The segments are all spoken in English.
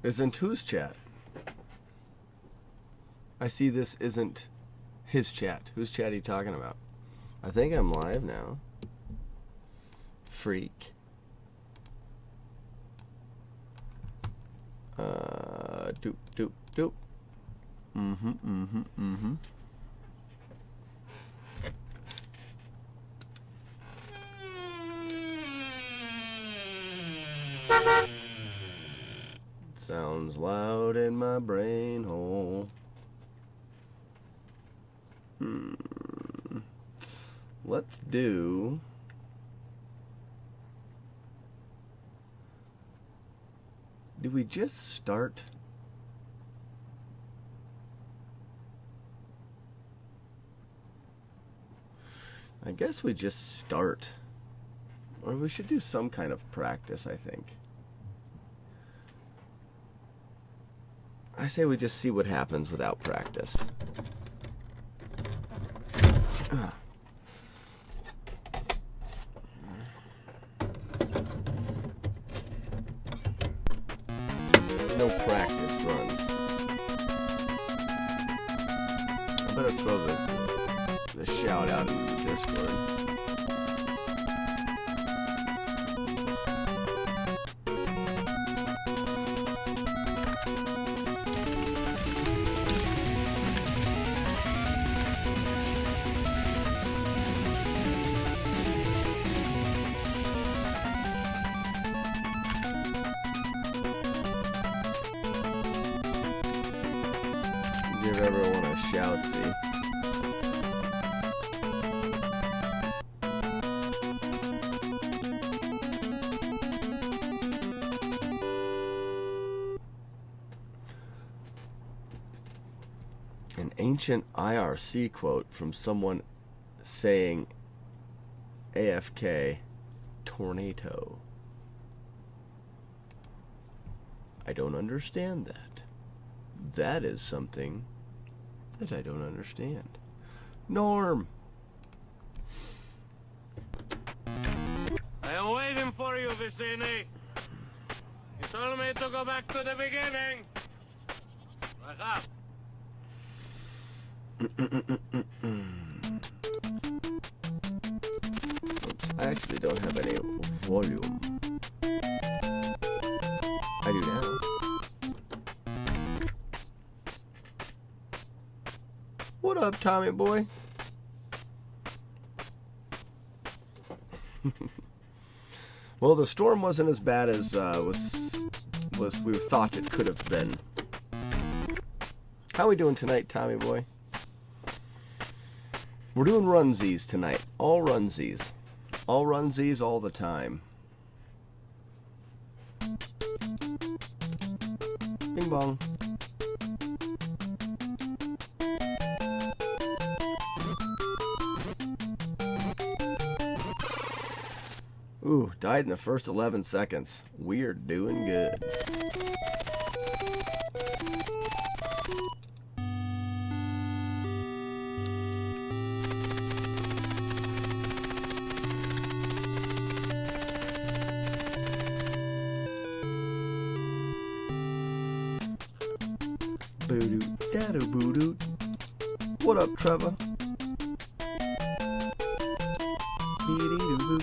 Isn't whose chat? I see this isn't his chat. Whose chat are you talking about? I think I'm live now. Freak. Doop, doop, doop. Sounds loud in my brain hole. Let's do... Did we just start? I guess we just start. Or we should do some kind of practice, I think. I say we just see what happens without practice. No practice runs. I better throw the shout out into the Discord. Give everyone a shout, see. An ancient IRC quote from someone saying AFK tornado. I don't understand that. That is something that I don't understand. Norm! I am waiting for you, Vicini. You told me to go back to the beginning. Wake up. Oops, I actually don't have any volume. I do now. What up, Tommy boy? Well, the storm wasn't as bad as was we thought it could have been. How we doing tonight, Tommy boy? We're doing runsies tonight. All runsies. All runsies all the time. Bing bong. Ooh, died in the first 11 seconds. We're doing good. Boo-doo, da-doo, boo-doo. What up, Trevor? Dee-dee-doo-doo.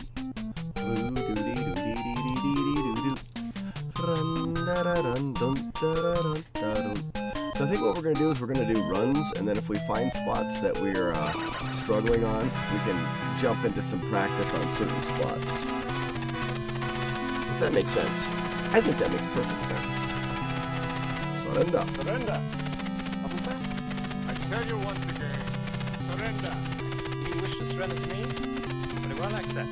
So I think what we're going to do is we're going to do runs, and then if we find spots that we're struggling on, we can jump into some practice on certain spots. If that makes sense. I think that makes perfect sense. Surrender. Surrender. What was that? I tell you once again, surrender. You wish to surrender to me? Very well, accept.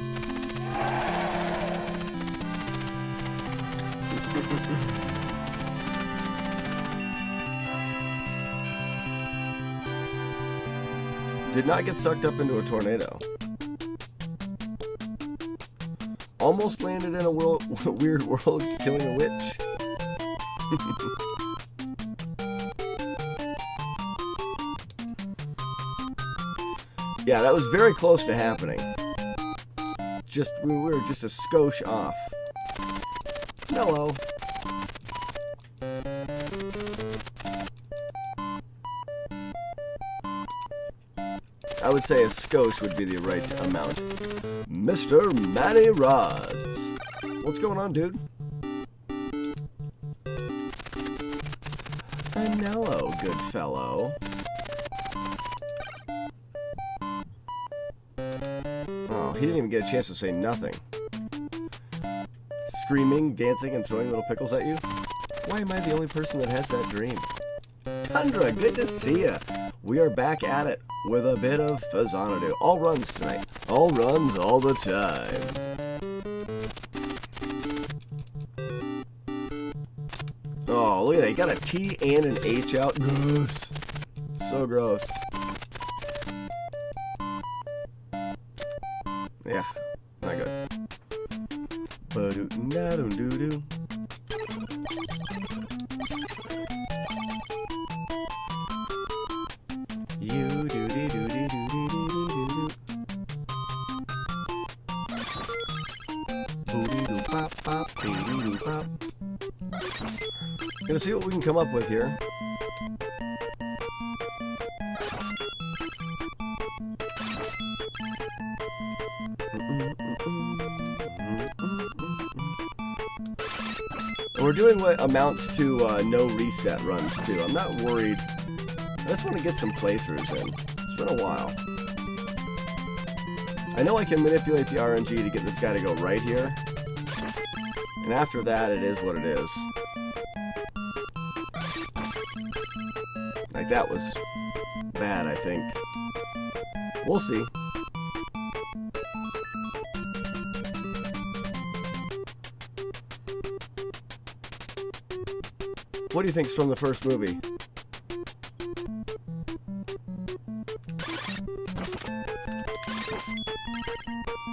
Did not get sucked up into a tornado. Almost landed in a weird world killing a witch. Yeah, that was very close to happening. We were just a skosh off. Hello. I would say a skosh would be the right amount. Mr. Manny Rods. What's going on, dude? Anello, good fellow. Oh, he didn't even get a chance to say nothing. Screaming, dancing, and throwing little pickles at you? Why am I the only person that has that dream? Tundra, good to see ya. We are back at it with a bit of Faxanadu. All runs tonight. All runs all the time. Oh, look at that. You got a T and an H out. Gross. So gross. Yeah, not good. Ba-do-na-doo-doo-doo. Gonna see what we can come up with here. We're doing what amounts to no reset runs too. I'm not worried. I just want to get some playthroughs in. It's been a while. I know I can manipulate the RNG to get this guy to go right here. And after that, it is what it is. Like, that was bad, I think. We'll see. What do you think's from the first movie?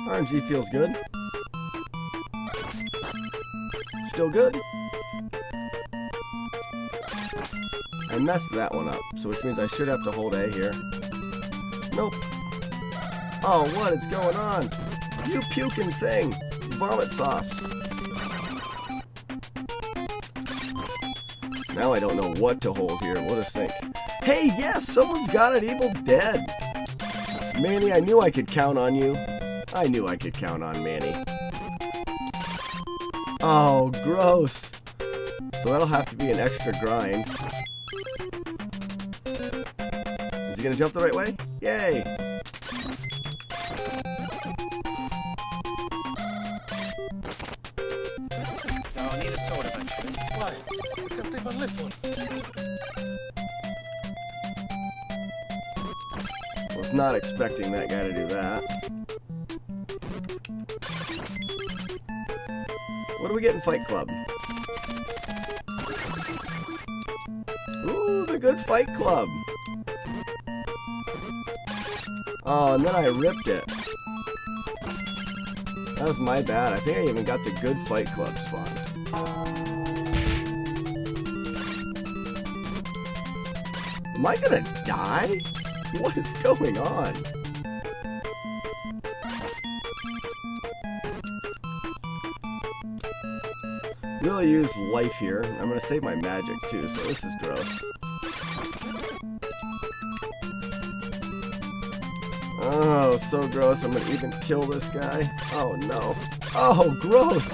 RNG feels good. Still good. I messed that one up, so which means I should have to hold A here. Nope. Oh, what is going on? You puking thing. Vomit sauce. Now I don't know what to hold here. We'll just think. Hey, yes, someone's got an Evil Dead. Manny, I knew I could count on you. I knew I could count on Manny. Oh, gross. So that'll have to be an extra grind. Is he gonna jump the right way? Yay! No, I need a soda eventually. Why? You can't even lift one. Was not expecting that guy to do that. What do we get in Fight Club? Ooh, the good Fight Club. Oh, and then I ripped it. That was my bad. I think I even got the good Fight Club spawn. Am I gonna die? What is going on? Really use life here. I'm gonna save my magic too, so this is gross. Oh, so gross. I'm gonna even kill this guy. Oh no. Oh, gross!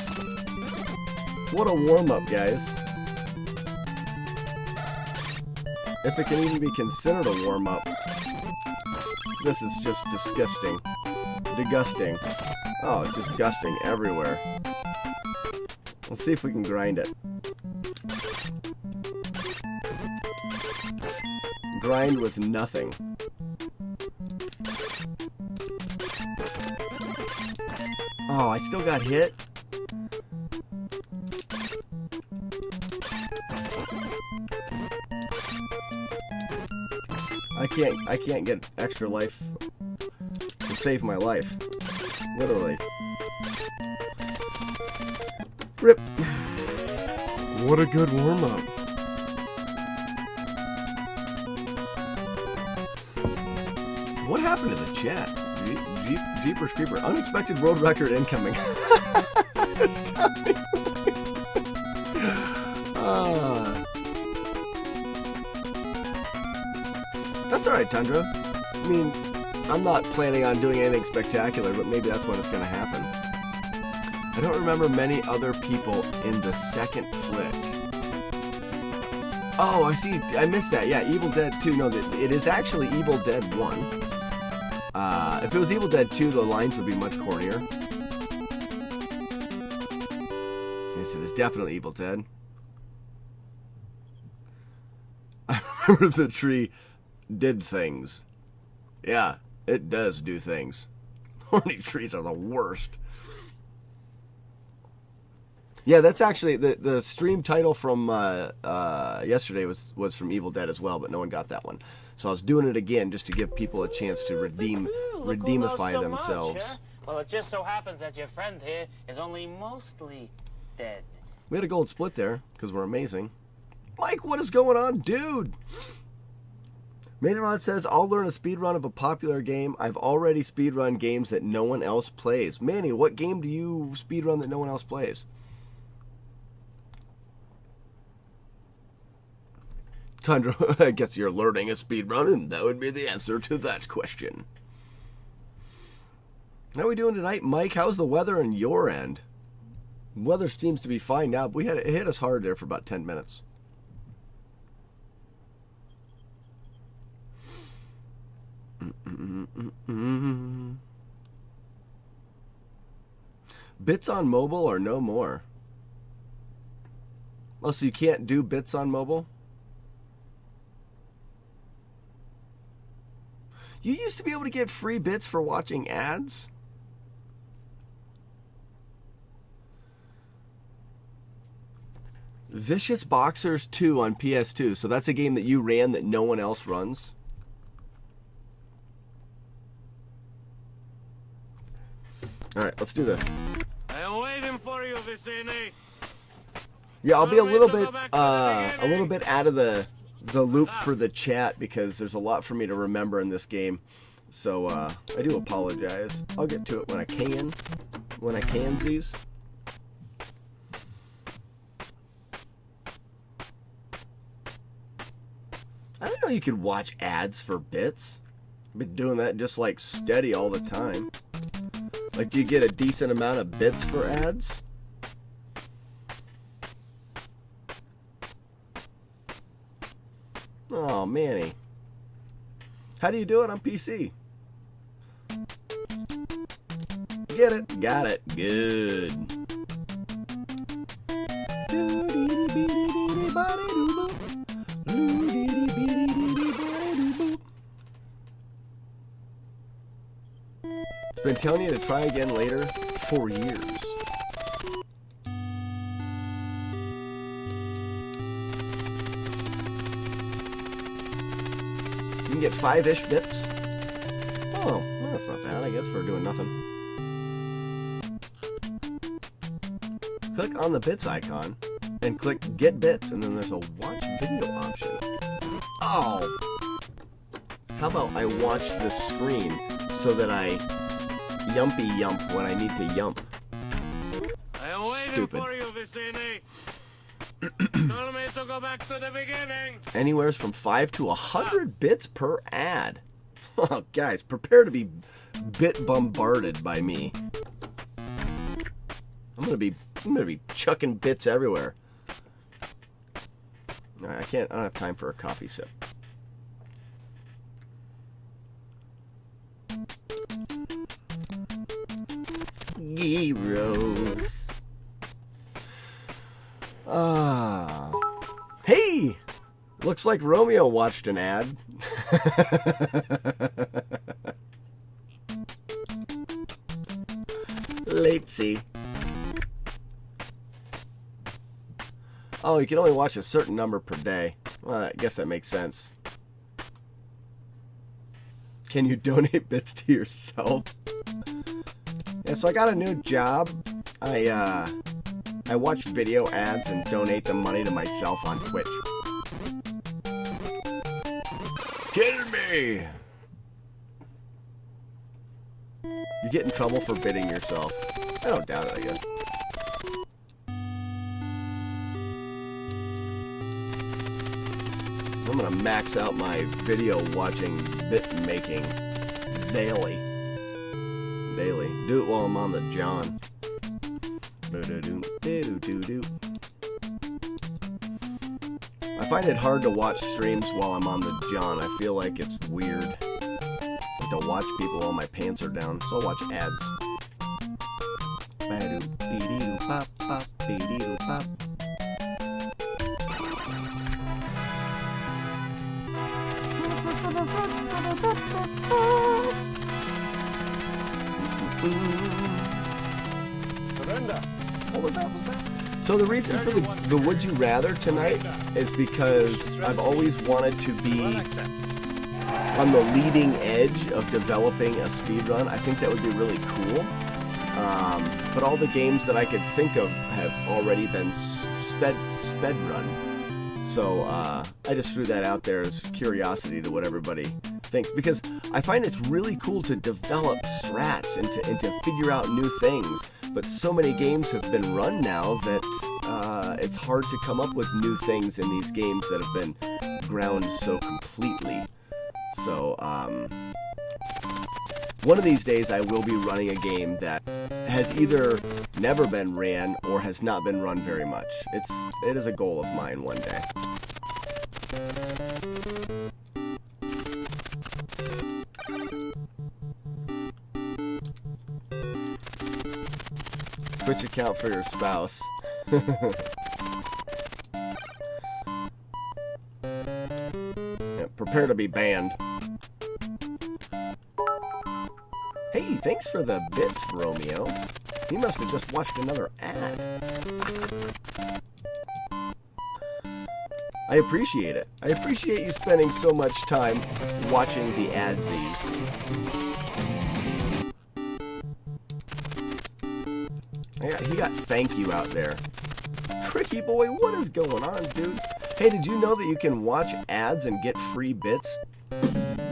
What a warm-up, guys. If it can even be considered a warm-up. This is just disgusting. Degusting. Oh, it's just gusting everywhere. Let's see if we can grind it. Grind with nothing. Oh, I still got hit? I can't get extra life to save my life. Literally. Rip. What a good warm-up. What happened to the chat? Jeepers Creeper. Unexpected world record incoming. That's alright, Tundra. I mean, I'm not planning on doing anything spectacular, but maybe that's when it's going to happen. I don't remember many other people in the second flick. Oh, I see. I missed that. Yeah, Evil Dead 2. No, it is actually Evil Dead 1. If it was Evil Dead 2, the lines would be much cornier. Yes, it is definitely Evil Dead. I remember the tree did things. Yeah, it does do things. Horny trees are the worst. Yeah, that's actually the stream title from yesterday was from Evil Dead as well, but no one got that one. So I was doing it again just to give people a chance to redeemify themselves. Much, huh? Well, it just so happens that your friend here is only mostly dead. We had a gold split there because we're amazing. Mike, what is going on, dude? Maynard says, I'll learn a speedrun of a popular game. I've already speedrun games that no one else plays. Manny, what game do you speedrun that no one else plays? Tundra, I guess you're learning a speedrun, and that would be the answer to that question. How are we doing tonight, Mike? How's the weather on your end? Weather seems to be fine now, but it hit us hard there for about 10 minutes. Bits on mobile or no more? Oh, so you can't do bits on mobile? You used to be able to get free bits for watching ads? Vicious Boxers 2 on PS2. So that's a game that you ran that no one else runs? Alright, let's do this. I am waiting for you, Vicini. Yeah, I'll be a little bit out of the loop for the chat because there's a lot for me to remember in this game. So I do apologize. I'll get to it when I can. When I cansies. I didn't know you could watch ads for bits. I've been doing that just like steady all the time. Like, do you get a decent amount of bits for ads? Oh, Manny. How do you do it on PC? Get it? Got it. Good. Been telling you to try again later for years. You can get 5-ish bits. Oh, well, that's not bad, I guess, for doing nothing. Click on the bits icon and click get bits, and then there's a watch video option. Oh! How about I watch the screen so that I yumpy yump when I need to yump? I am waiting Stupid. for you, Vicini. Told me to go back to the beginning. Anywhere from 5 to 100 bits per ad. Oh, guys, prepare to be bit bombarded by me. I'm gonna be chucking bits everywhere. All right, I don't have time for a coffee sip. Gyros. Hey! Looks like Romeo watched an ad. Latesy. Oh, you can only watch a certain number per day. Well, I guess that makes sense. Can you donate bits to yourself? Yeah, so I got a new job. I watch video ads and donate the money to myself on Twitch. Kill me! You get in trouble for bidding yourself. I don't doubt it, I guess. I'm gonna max out my video watching bit making Daily. Do it while I'm on the John. I find it hard to watch streams while I'm on the John. I feel like it's weird. Like to watch people while my pants are down, so I'll watch ads. Surrender. What was that? So the reason for the Would You Rather tonight is because I've always wanted to be on the leading edge of developing a speedrun. I think that would be really cool. But all the games that I could think of have already been sped run. So I just threw that out there as curiosity to what everybody thinks, because I find it's really cool to develop strats and to figure out new things. But so many games have been run now that it's hard to come up with new things in these games that have been ground so completely. So one of these days I will be running a game that has either never been ran or has not been run very much. It is a goal of mine one day. Twitch account for your spouse. Yeah, prepare to be banned. Hey, thanks for the bits, Romeo. He must have just watched another ad. I appreciate it. I appreciate you spending so much time watching the adsies. He got thank you out there. Tricky boy, what is going on, dude? Hey, did you know that you can watch ads and get free bits?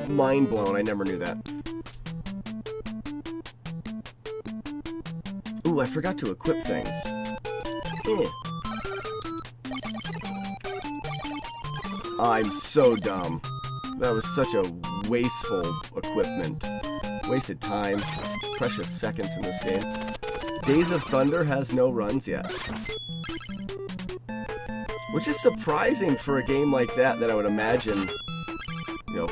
Mind blown, I never knew that. Ooh, I forgot to equip things. I'm so dumb. That was such a wasteful equipment. Wasted time. Precious seconds in this game. Days of Thunder has no runs yet. Which is surprising for a game like that I would imagine, you know,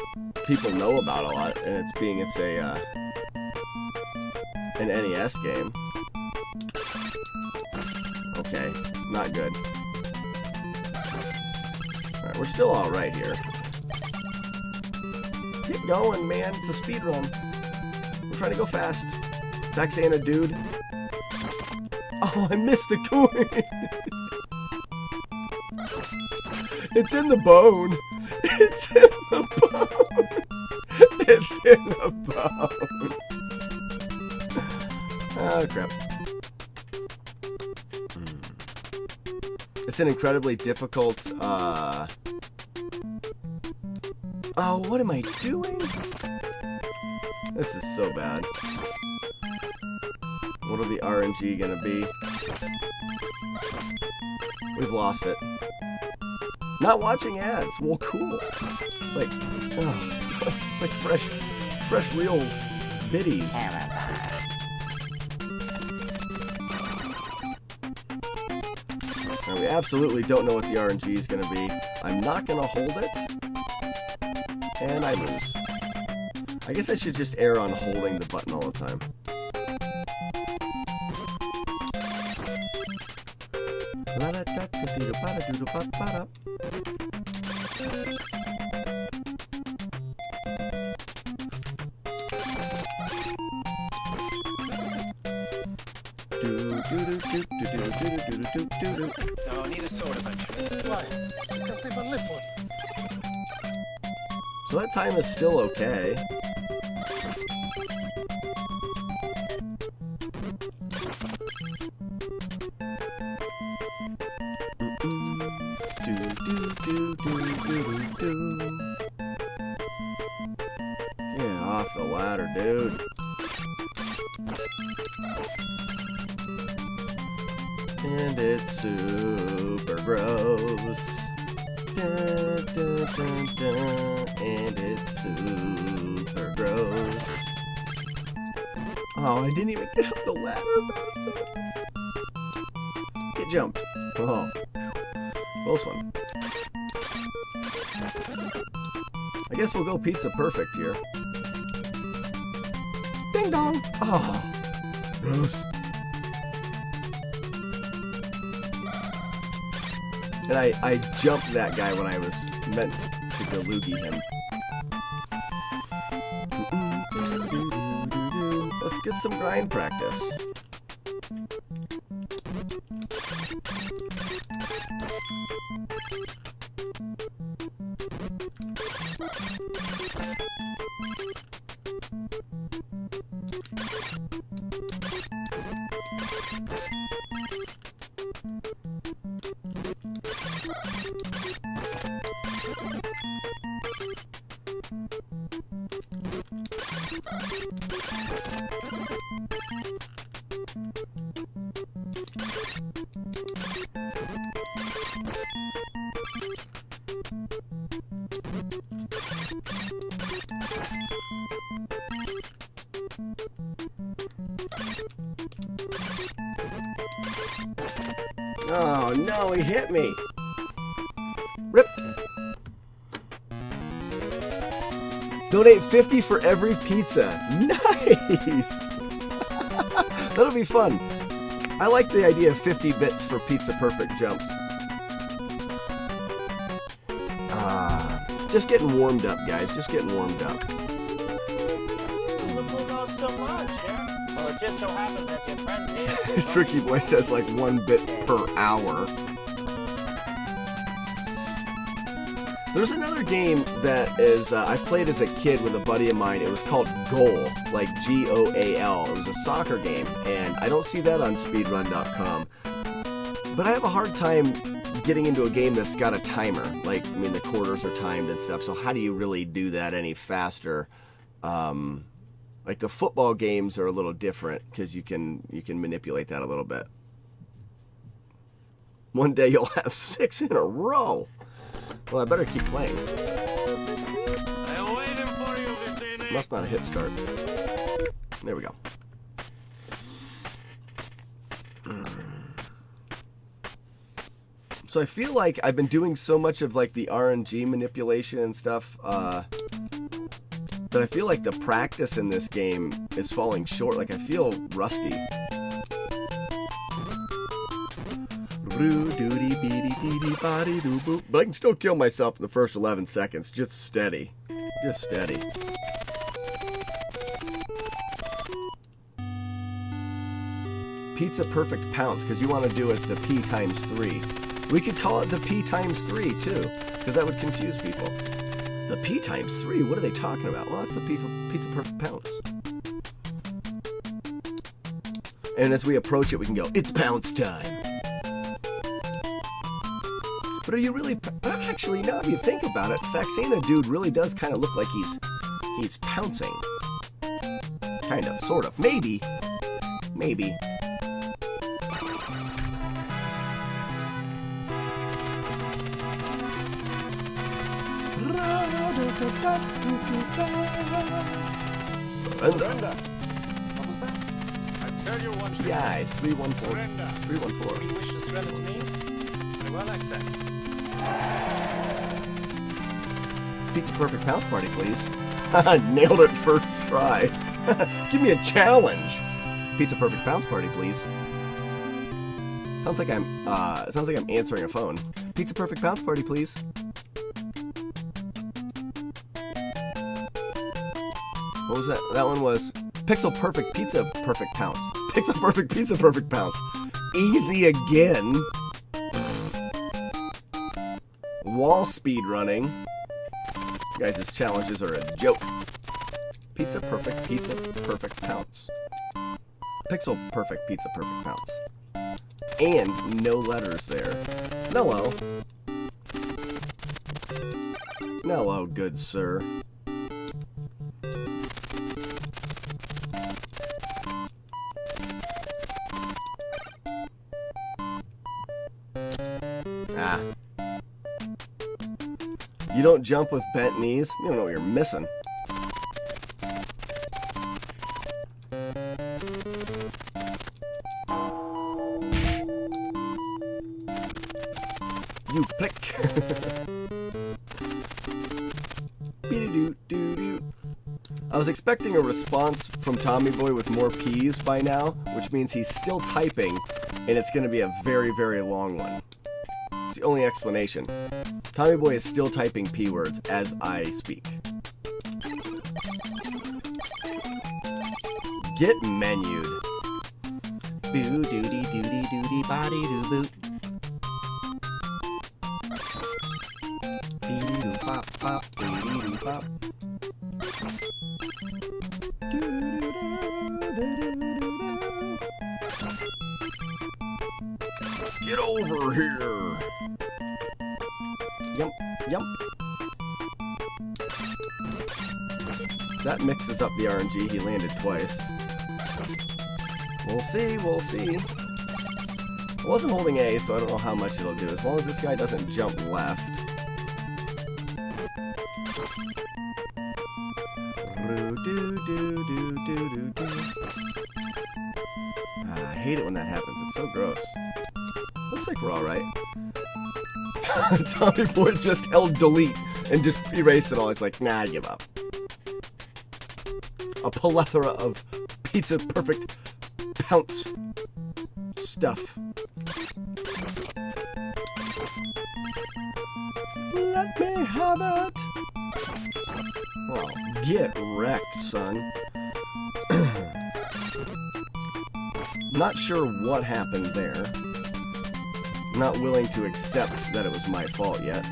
people know about a lot, and it's an NES game. Okay, not good. Alright, we're still alright here. Get going, man. It's a speed run. We're trying to go fast. Faxanadu. Oh, I missed the coin. It's in the bone. It's in the bone. It's in the bone. Oh, crap. It's an incredibly difficult, Oh, what am I doing? This is so bad. What are the RNG gonna be? We've lost it. Not watching ads. Well, cool. It's like, oh, it's like fresh real biddies. Now, we absolutely don't know what the RNG is gonna be. I'm not gonna hold it. And I lose. I guess I should just err on holding the button all the time. No, I need a sword eventually. Why? You can't even lift one. So that time is still okay. Yeah, off the ladder, dude. And it's super gross. Dun, dun, dun, dun. And it's super gross. Oh, I didn't even get up the ladder. Get jumped. Oh. Close one. I guess we'll go pizza perfect here. Ding dong. Oh. Gross. And I jumped that guy when I was meant to go loogie him. Let's get some grind practice. Oh no, he hit me. Rip. Donate 50 for every pizza. Nice. That'll be fun. I like the idea of 50 bits for pizza perfect jumps. Just getting warmed up, guys. Just getting warmed up. So much, yeah? Well, it just so happens that your friend here... Tricky Boy says like 1 bit per hour. There's another game that is I played as a kid with a buddy of mine. It was called Goal, like G-O-A-L. It was a soccer game, and I don't see that on speedrun.com. But I have a hard time getting into a game that's got a timer. Like, I mean, the quarters are timed and stuff, so how do you really do that any faster? Like the football games are a little different because you can manipulate that a little bit. One day you'll have 6 in a row. Well, I better keep playing. I'm waiting for you, Vicente. Must not have hit start. There we go. So I feel like I've been doing so much of like the RNG manipulation and stuff, but I feel like the practice in this game is falling short. Like I feel rusty. But I can still kill myself in the first 11 seconds. Just steady. Just steady. Pizza perfect pounce, because you want to do it the P times 3. We could call it the P times 3 too, because that would confuse people. The P times 3? What are they talking about? Well, that's the P for pizza perfect pounce. And as we approach it, we can go, it's pounce time. But are you really... Actually, now that you think about it, Faxanadu really does kind of look like he's pouncing. Kind of, sort of. Maybe. Maybe. Surrender. What was that? I tell you what, Yeah, 314. Surrender. 314. You wish to surrender to me? Very well, accept. Pizza perfect pounce party, please. Nailed it first try. Give me a challenge. Pizza perfect pounce party, please. Sounds like I'm answering a phone. Pizza perfect pounce party, please. What was that? That one was Pixel Perfect Pizza Perfect Pounce. Pixel Perfect Pizza Perfect Pounce. Easy again. Wall speed running. You guys' challenges are a joke. Pizza Perfect Pounce. Pixel Perfect Pizza Perfect Pounce. And no letters there. Nello. Nello, good sir. Ah. You don't jump with bent knees? You don't know what you're missing. You prick. I was expecting a response from Tommy Boy with more P's by now, which means he's still typing, and it's going to be a very, very long one. It's the only explanation. Tommy Boy is still typing P words as I speak. Get menued. Boo doody doody doody body doo boot. Dee doo pop pop dee doo pop. Get over here. Yump, yump. That mixes up the RNG. He landed twice. We'll see, we'll see. I wasn't holding A, so I don't know how much it'll do. As long as this guy doesn't jump left. I hate it when that happens. It's so gross. Looks like we're alright. Tommy Boy just held delete and just erased it all. It's like, nah, I give up. A plethora of pizza perfect pounce stuff. Let me have it. Oh, get wrecked, son. Not sure what happened there. Not willing to accept that it was my fault yet.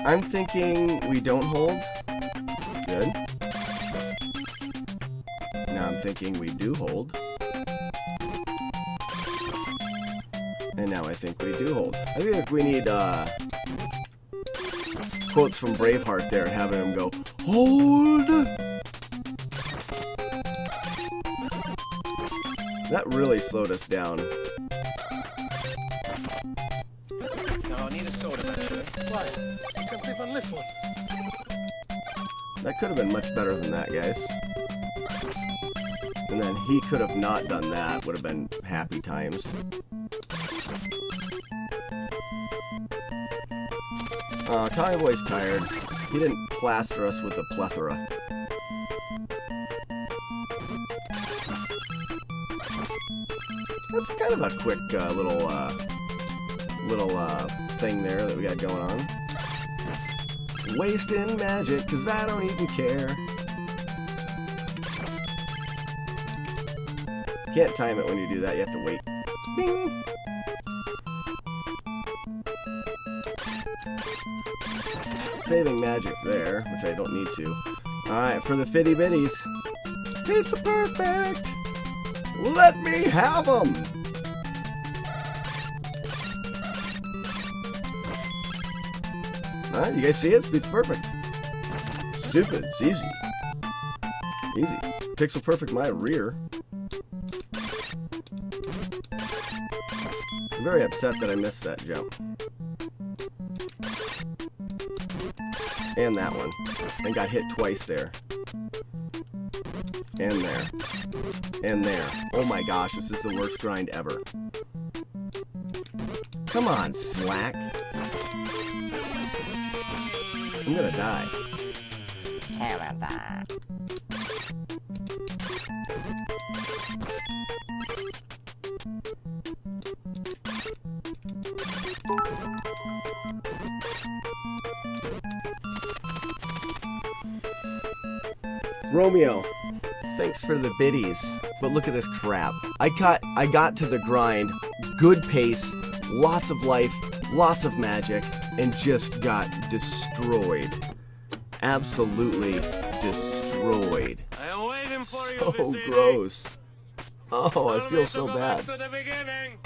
I'm thinking we don't hold. Good. Now I'm thinking we do hold. And now I think we do hold. I think we need quotes from Braveheart there and having him go, hold! That really slowed us down. No, I need a soda, actually. Why? I can't believe I lift one. That could have been much better than that, guys. And then he could have not done that. Would have been happy times. Oh, Tommy Boy's tired. He didn't plaster us with a plethora. That's kind of a quick little thing there that we got going on. Wasting magic, cause I don't even care. Can't time it when you do that, you have to wait. Ding! Saving magic there, which I don't need to. Alright, for the fitty bitties. Pizza perfect! Let me have them! Alright, you guys see it? It's perfect. Stupid. It's easy. Easy. Pixel perfect my rear. I'm very upset that I missed that jump. And that one. And got hit twice there. And there. And there. Oh my gosh, this is the worst grind ever. Come on, slack. I'm gonna die. Romeo, thanks for the biddies, but look at this crap. I got to the grind, good pace, lots of life, lots of magic, and just got destroyed. Absolutely destroyed. I am waiting for So you, gross. Oh, I feel so Go bad. back to the beginning.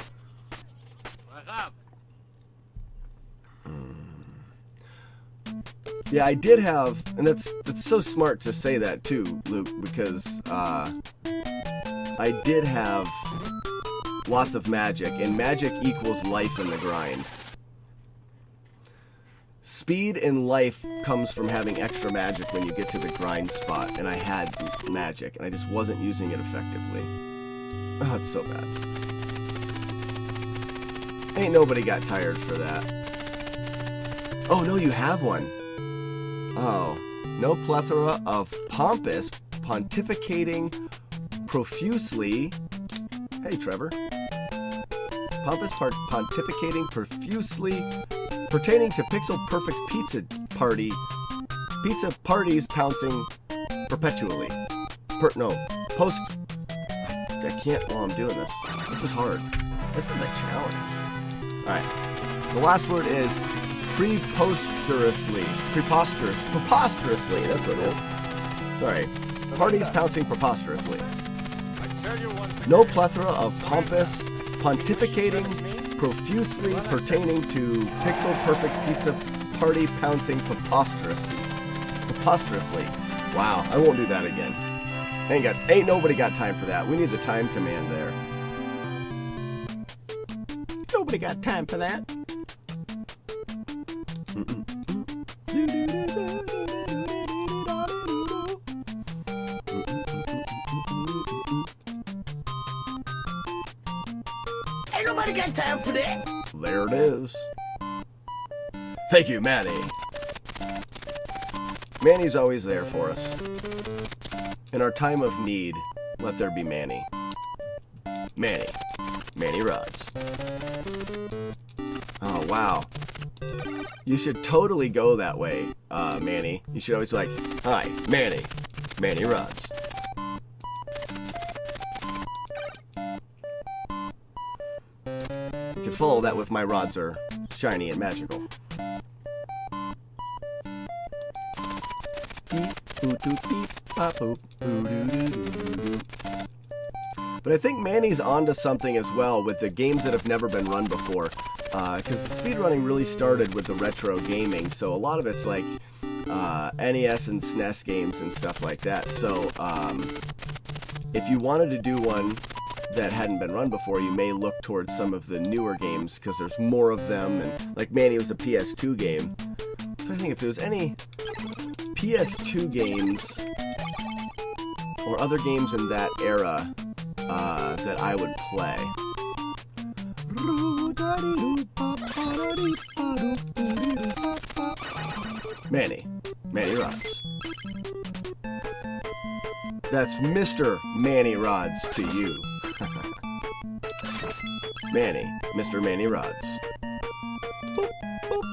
Wake up. Yeah, I did have, and that's so smart to say that too, Luke, because I did have lots of magic, and magic equals life in the grind. Speed in life comes from having extra magic when you get to the grind spot, and I had magic, and I just wasn't using it effectively. Oh, it's so bad. Ain't nobody got tired for that. Oh, no, you have one. Oh. No plethora of pompous, pontificating profusely. Hey, Trevor. Pompous, pontificating profusely, pertaining to pixel-perfect pizza parties pouncing perpetually. Post. I can't while I'm doing this. This is hard. This is a challenge. Alright. The last word is preposterously. Preposterously. That's what it is. Sorry. Parties pouncing preposterously. No plethora of pompous, pontificating, profusely pertaining to pixel-perfect pizza party pouncing preposterously. Wow, I won't do that again. Ain't nobody got time for that. We need the time command there. Nobody got time for that. Ain't nobody got time for that. There it is. Thank you, Manny. Manny's always there for us. In our time of need, let there be Manny. Manny. Manny Rods. Oh, wow. You should totally go that way, Manny. You should always be like, hi, Manny. Manny Rods. You can follow that with my rods are shiny and magical. But I think Manny's onto something as well with the games that have never been run before. Because the speedrunning really started with the retro gaming, so a lot of it's like NES and SNES games and stuff like that. So if you wanted to do one that hadn't been run before, you may look towards some of the newer games because there's more of them. And like Manny was a PS2 game. So I think if there was any PS2 games or other games in that era that I would play. Manny Rods. That's Mr. Manny Rods to you. Manny, Mr. Manny Rods. Boop, boop.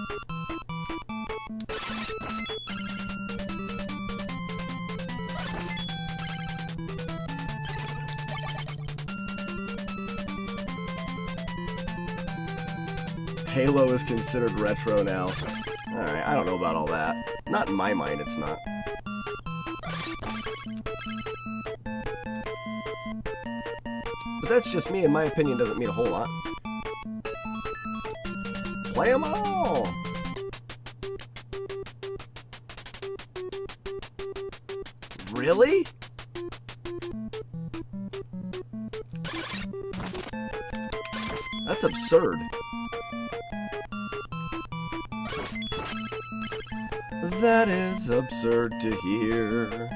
Halo is considered retro now. Alright, I don't know about all that. Not in my mind, it's not. But that's just me, and my opinion doesn't mean a whole lot. Play 'em all! Really? That's absurd. That is absurd to hear.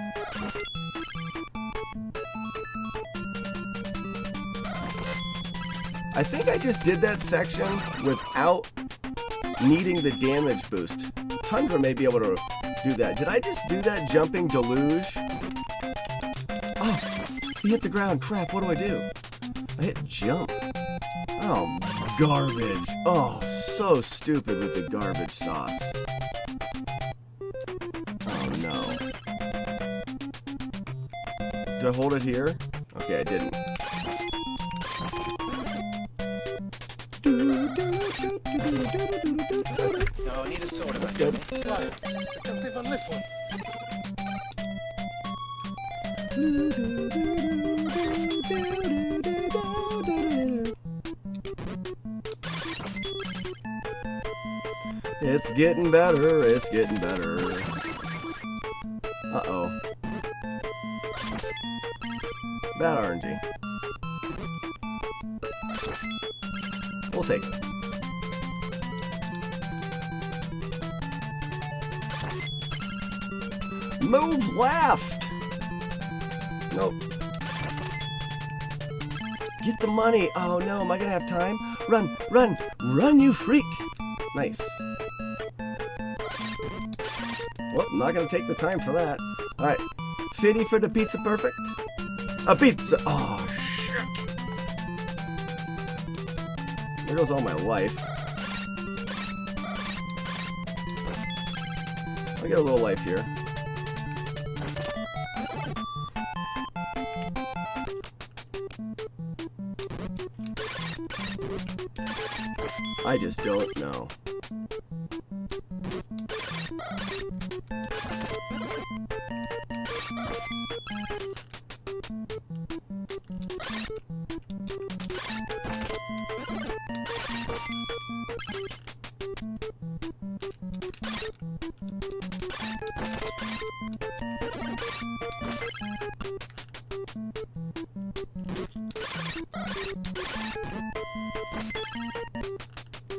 I think I just did that section without needing the damage boost. Tundra may be able to do that. Did I just do that jumping deluge? Oh, he hit the ground. Crap, what do I do? I hit jump. Oh, garbage. Oh, so stupid with the garbage sauce. Oh, no. Did I hold it here? Okay, I didn't. No, I need a soda. That's good. I can't even lift one. It's getting better, it's getting better. Uh-oh. Bad RNG. We'll take it. Move left! Nope. Get the money. Oh no, am I gonna have time? Run, run, run, you freak. Nice. Well, I'm not gonna take the time for that. Alright. 50 for the pizza perfect. A pizza. Oh, shit. There goes all my life. I got a little life here. I just don't know.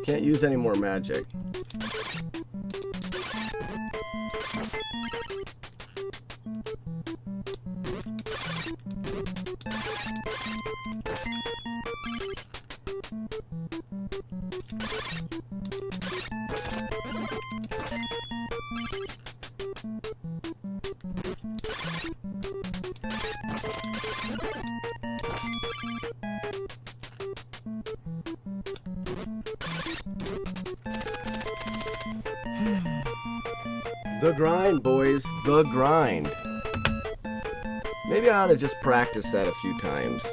Can't use any more magic. The grind, boys. The grind. Maybe I ought to just practice that a few times.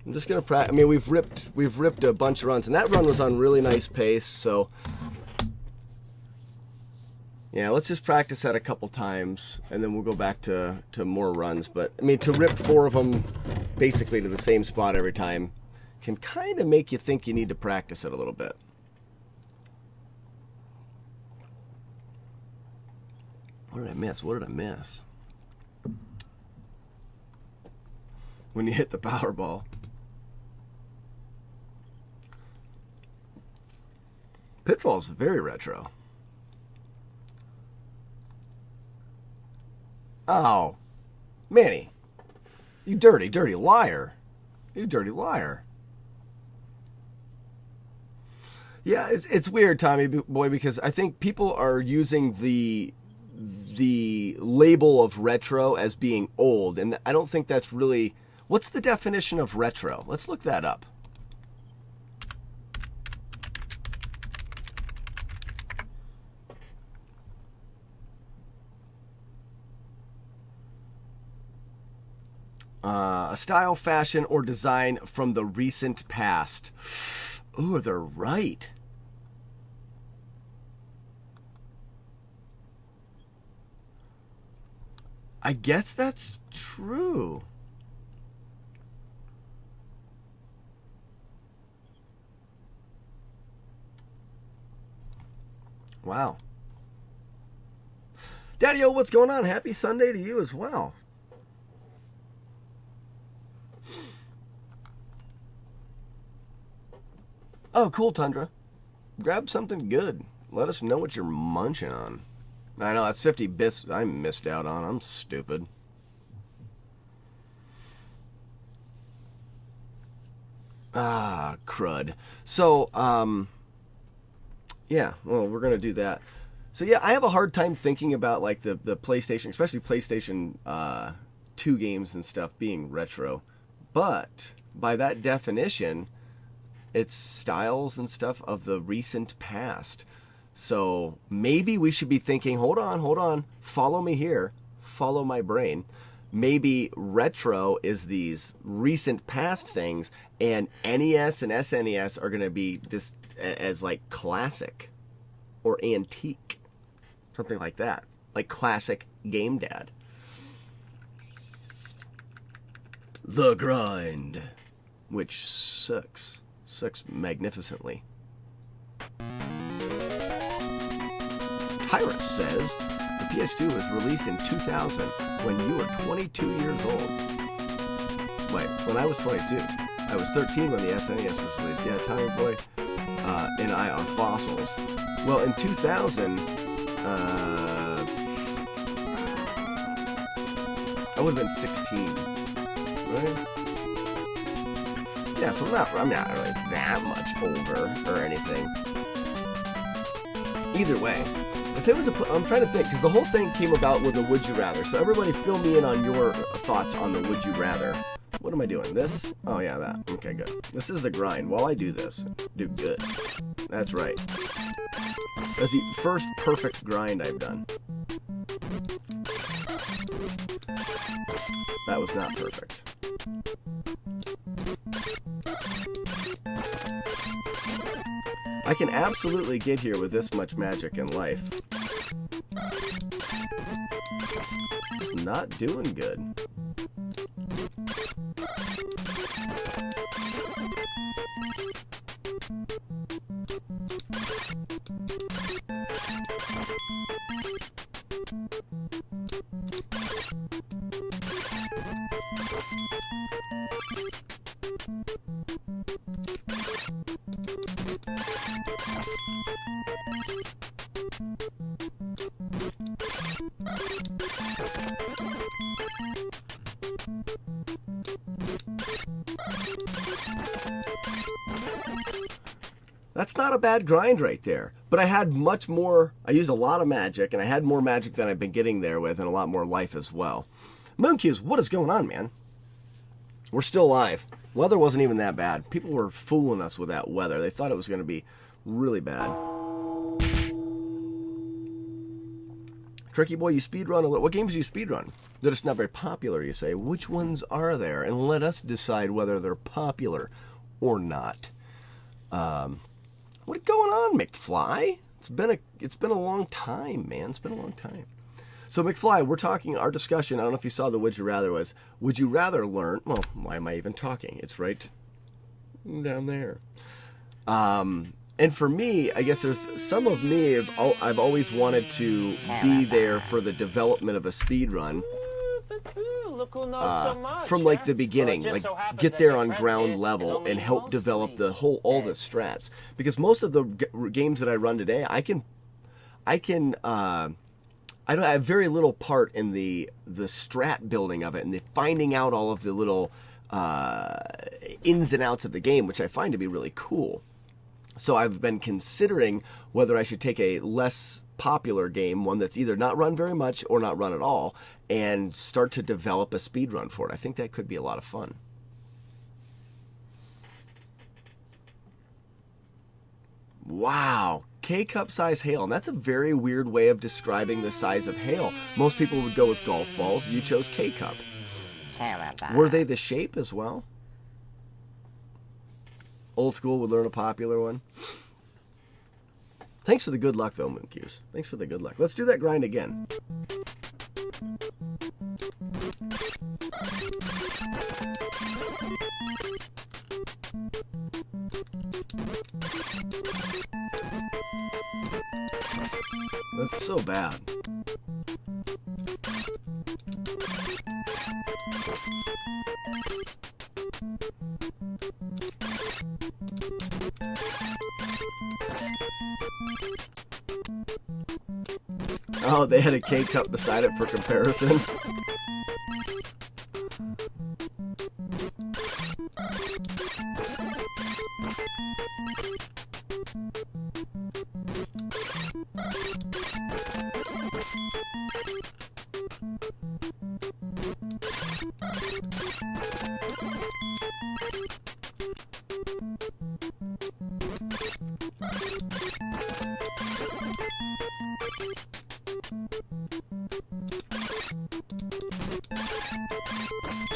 I'm just gonna practice. I mean, we've ripped a bunch of runs, and that run was on really nice pace. So, yeah, let's just practice that a couple times, and then we'll go back to more runs. But I mean, to rip 4 of them basically to the same spot every time can kind of make you think you need to practice it a little bit. What did I miss? What did I miss? When you hit the Powerball. Pitfall's very retro. Oh. Manny. You dirty, dirty liar. You dirty liar. Yeah, it's weird, Tommy boy, because I think people are using the label of retro as being old, and I don't think that's really... What's the definition of retro? Let's look that up. A style, fashion, or design from the recent past. Ooh, they're right. I guess that's true. Wow. Daddy-o, what's going on? Happy Sunday to you as well. Oh, cool, Tundra. Grab something good. Let us know what you're munching on. I know, that's 50 bits I missed out on. I'm stupid. Ah, crud. So, yeah, well, we're going to do that. So, yeah, I have a hard time thinking about, like, the PlayStation, especially PlayStation 2 games and stuff being retro. But, by that definition, it's styles and stuff of the recent past. So maybe we should be thinking, hold on, follow me here, follow my brain. Maybe retro is these recent past things, and NES and SNES are going to be just as like classic or antique, something like that, like classic Game Dad. The grind, which sucks magnificently. Tyrus says, the PS2 was released in 2000 when you were 22 years old. Wait, when I was 22. I was 13 when the SNES was released. Yeah, Tommy Boy and I are fossils. Well, in 2000, I would have been 16. right? Yeah, so I'm not really that much older or anything. Either way, if there was I'm trying to think, because the whole thing came about with a Would You Rather. So everybody fill me in on your thoughts on the Would You Rather. What am I doing? This? Oh yeah, that. Okay, good. This is the grind. While I do this, do good. That's right. That's the first perfect grind I've done. That was not perfect. I can absolutely get here with this much magic in life. Not doing good. That's not a bad grind right there. But I had much more, I used a lot of magic, and I had more magic than I've been getting there with, and a lot more life as well. Mooncubes, what is going on, man? We're still live. Weather wasn't even that bad. People were fooling us with that weather. They thought it was going to be really bad. Tricky Boy, you speedrun a little. What games do you speedrun? They're just not very popular, you say. Which ones are there? And let us decide whether they're popular or not. What's going on, McFly? It's been a long time, man. It's been a long time. So, McFly, we're talking, our discussion, I don't know if you saw the Would You Rather was, would you rather learn, well, why am I even talking? It's right down there. And for me, I guess there's some of me, I've always wanted to be there for the development of a speed run. Look who knows so much, from like the beginning, well, like so get there on ground level and help develop the whole, all the strats. Because most of the games that I run today, I have very little part in the strat building of it and the finding out all of the little ins and outs of the game, which I find to be really cool. So I've been considering whether I should take a less popular game, one that's either not run very much or not run at all, and start to develop a speed run for it. I think that could be a lot of fun. Wow, K-cup size hail, and that's a very weird way of describing the size of hail. Most people would go with golf balls. You chose K-cup. Were they the shape as well? Old school would learn a popular one. Thanks for the good luck, though, Mooncubes. Thanks for the good luck. Let's do that grind again. That's so bad. Oh, they had a K-cup beside it for comparison.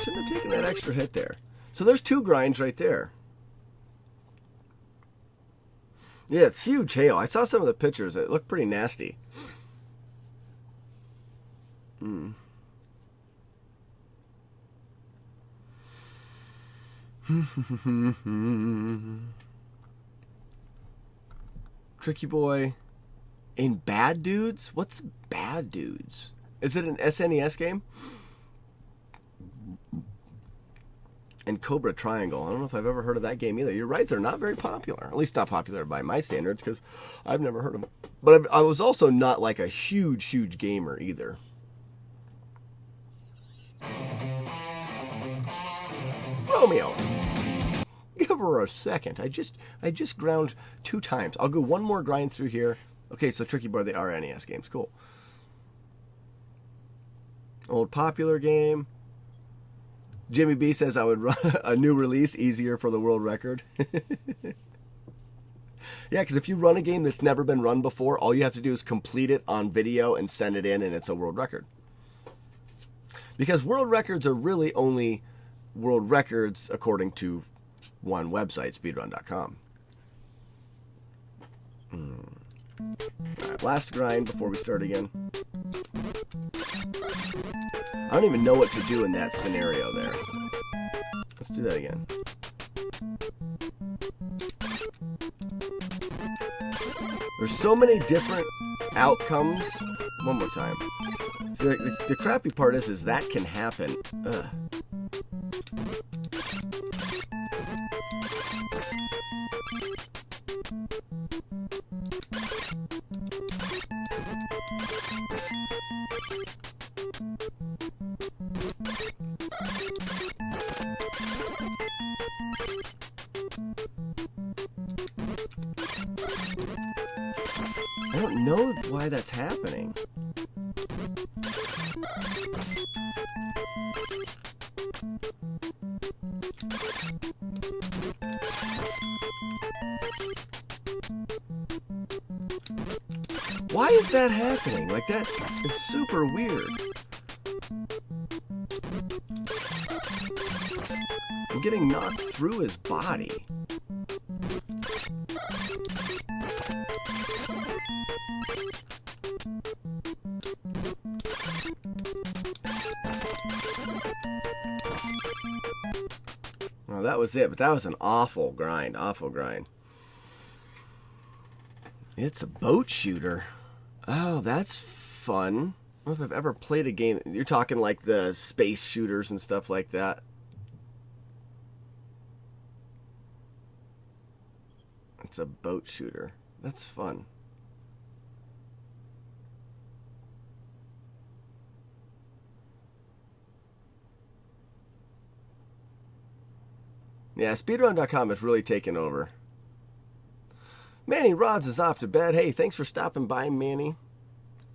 Shouldn't have taken that extra hit there. So there's two grinds right there. Yeah, it's huge hail. I saw some of the pictures. It looked pretty nasty. Tricky Boy. In Bad Dudes? What's Bad Dudes? Is it an SNES game? And Cobra Triangle. I don't know if I've ever heard of that game either. You're right, they're not very popular. At least not popular by my standards, because I've never heard of them. But I was also not like a huge gamer either. Romeo, give her a second. I just ground 2 times. I'll go one more grind through here. Okay, so Tricky Boy, they are NES games. Cool. Old popular game. Jimmy B says I would run a new release easier for the world record. Yeah, because if you run a game that's never been run before, all you have to do is complete it on video and send it in, and it's a world record. Because world records are really only world records according to one website, speedrun.com. Alright, last grind before we start again. I don't even know what to do in that scenario there. Let's do that again. There's so many different outcomes. One more time. See, the crappy part is that can happen. Ugh. I don't know why that's happening. Why is that happening? Like, that is super weird. I'm getting knocked through his body. Well, that was it, but that was an awful grind, awful grind. It's a boat shooter. Oh, that's fun. I don't know if I've ever played a game. You're talking like the space shooters and stuff like that. It's a boat shooter. That's fun. Yeah, speedrun.com has really taken over. Manny Rods is off to bed. Hey, thanks for stopping by, Manny.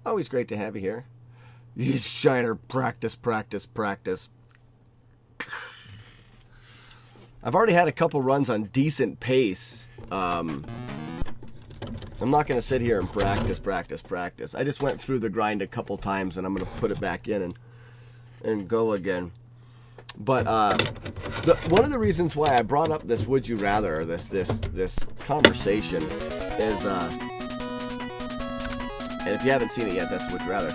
Always great to have you here. You Shiner, practice, practice, practice. I've already had a couple runs on decent pace. I'm not going to sit here and practice, practice, practice. I just went through the grind a couple times, and I'm going to put it back in and go again. But one of the reasons why I brought up this "Would You Rather," or this conversation, is, and if you haven't seen it yet, that's "Would You Rather."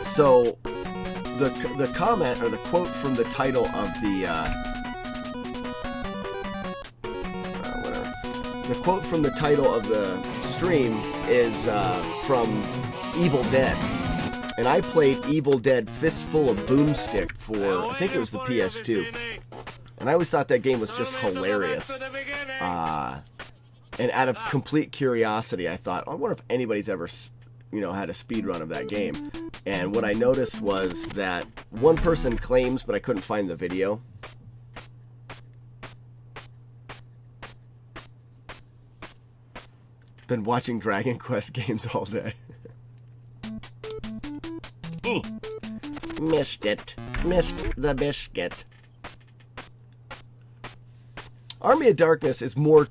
So the comment or the quote from the title of the the quote from the title of the stream is from Evil Dead. And I played Evil Dead Fistful of Boomstick for, I think it was the PS2. And I always thought that game was just hilarious. And out of complete curiosity, I thought, I wonder if anybody's ever, had a speed run of that game. And what I noticed was that one person claims, but I couldn't find the video. Been watching Dragon Quest games all day. Missed it. Missed the biscuit. Army of Darkness is more,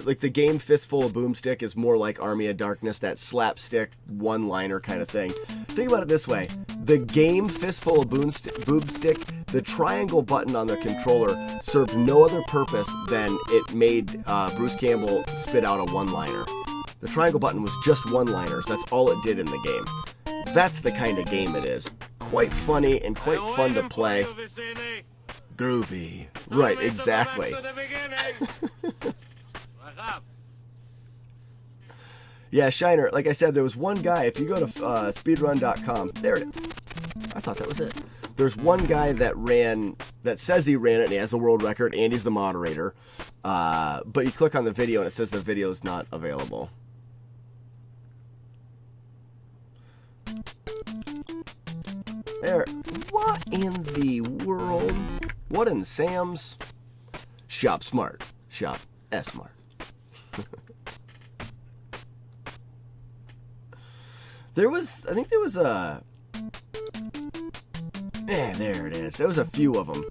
like the game Fistful of Boomstick is more like Army of Darkness, that slapstick one-liner kind of thing. Think about it this way. The game Fistful of Boomstick, the triangle button on the controller served no other purpose than it made Bruce Campbell spit out a one-liner. The triangle button was just one-liners. That's all it did in the game. That's the kind of game it is. Quite funny and quite fun to play. Groovy. Right, exactly. Yeah, Shiner, like I said, there was one guy, if you go to speedrun.com, there it is. I thought that was it. There's one guy that says he ran it, and he has the world record, and he's the moderator. But you click on the video, and it says the video is not available. There. What in the world? What in Sam's? Shop smart. Shop S-smart. I think there was a... there it is. There was a few of them.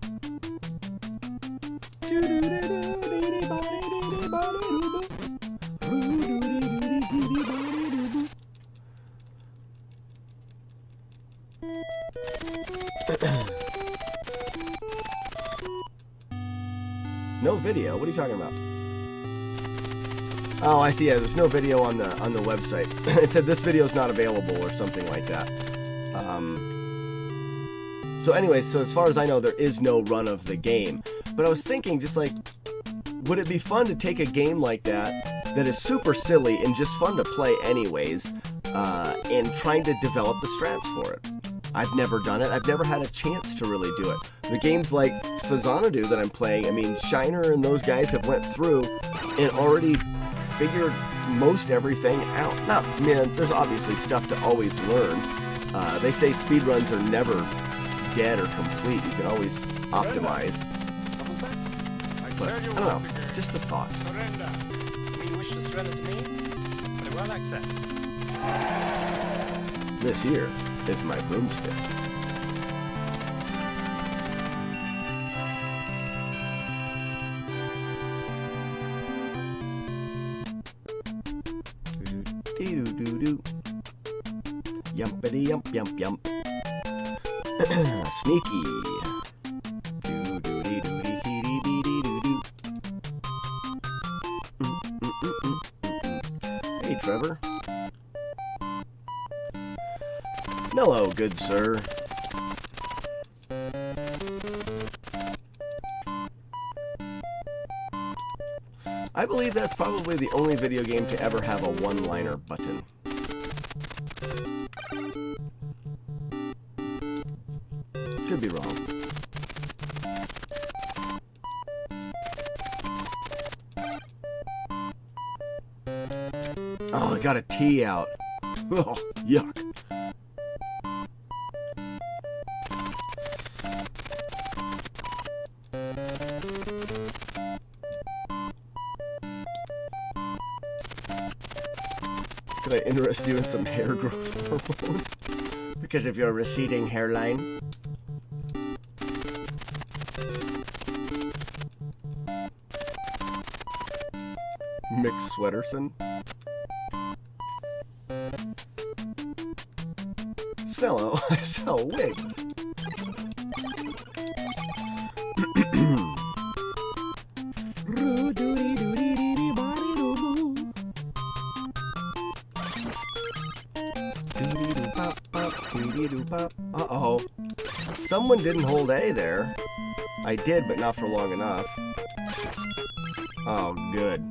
No video? What are you talking about? Oh, I see. Yeah, there's no video on the website. It said this video is not available or something like that. So anyway, so as far as I know, there is no run of the game. But I was thinking, just like, would it be fun to take a game like that is super silly and just fun to play anyways, and trying to develop the strats for it? I've never done it. I've never had a chance to really do it. The games like Faxanadu that I'm playing, I mean, Shiner and those guys have went through and already figured most everything out. Now, I mean, there's obviously stuff to always learn. They say speedruns are never dead or complete. You can always optimize. What was that? But, I don't know. Just a thought. Surrender. You wish to surrender to me? Very well, accept. This here is my broomstick. Do-do-do-do. Yumpity yump yump yump. Sneaky. Do-do-dee-doo-dee-dee-dee-dee-doo. Hey, Trevor. Hello, good sir. I believe that's probably the only video game to ever have a one-liner button. Could be wrong. Oh, I got a T out. Oh, yuck. Could I interest you in some hair growth hormone? Because of your receding hairline? Mick Sweaterson? Snello, I sell wigs. Uh-oh. Someone didn't hold A there. I did, but not for long enough. Oh, good.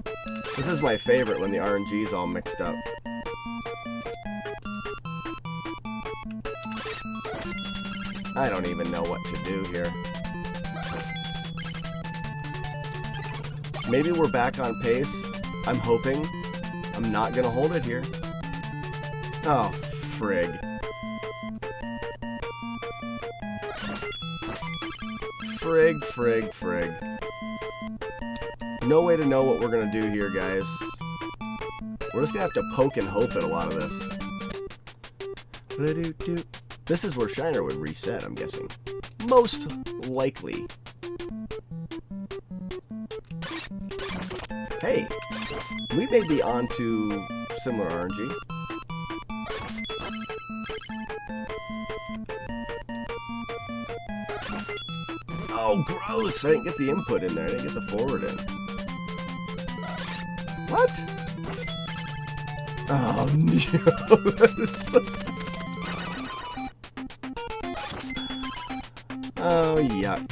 This is my favorite when the RNG's all mixed up. I don't even know what to do here. Maybe we're back on pace. I'm hoping. I'm not gonna hold it here. Oh, frig. Frig, frig, frig. No way to know what we're gonna do here, guys. We're just gonna have to poke and hope at a lot of this. This is where Shiner would reset, I'm guessing. Most likely. Hey, we may be on to similar RNG. Oh, gross! I didn't get the input in there. I didn't get the forward in. What? Oh, no. Oh, yuck.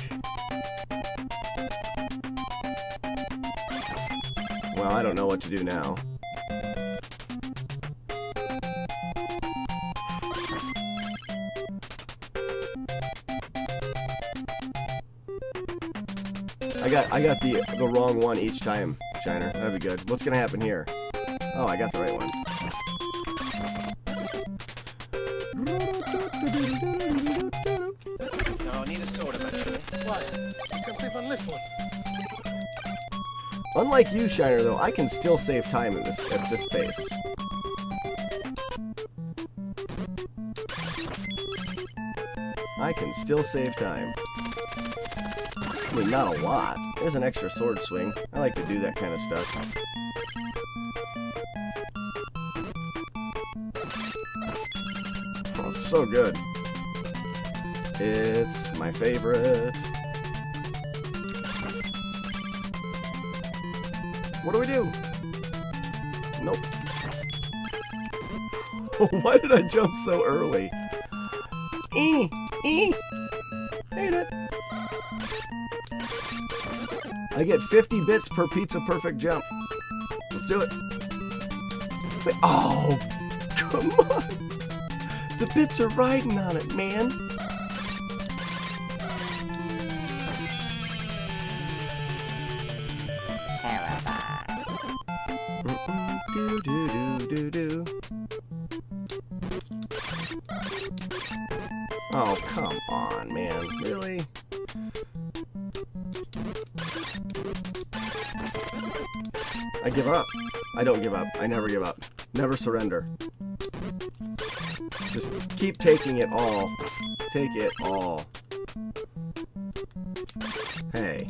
Well, I don't know what to do now. I got the wrong one each time, Shiner. That'd be good. What's gonna happen here? Oh, I got the right one. No, I need a soda, actually. Why? I can't even lift one. Unlike you, Shiner, though, I can still save time at this pace. I can still save time. I mean, not a lot. There's an extra sword swing. I like to do that kind of stuff. Oh, so good. It's my favorite. What do we do? Nope. Why did I jump so early? Hate it. I get 50 bits per pizza perfect jump. Let's do it. Wait, oh, come on. The bits are riding on it, man. Do do do do do. Oh, come on, man. Really? I give up. I don't give up. I never give up. Never surrender. Just keep taking it all. Take it all. Hey.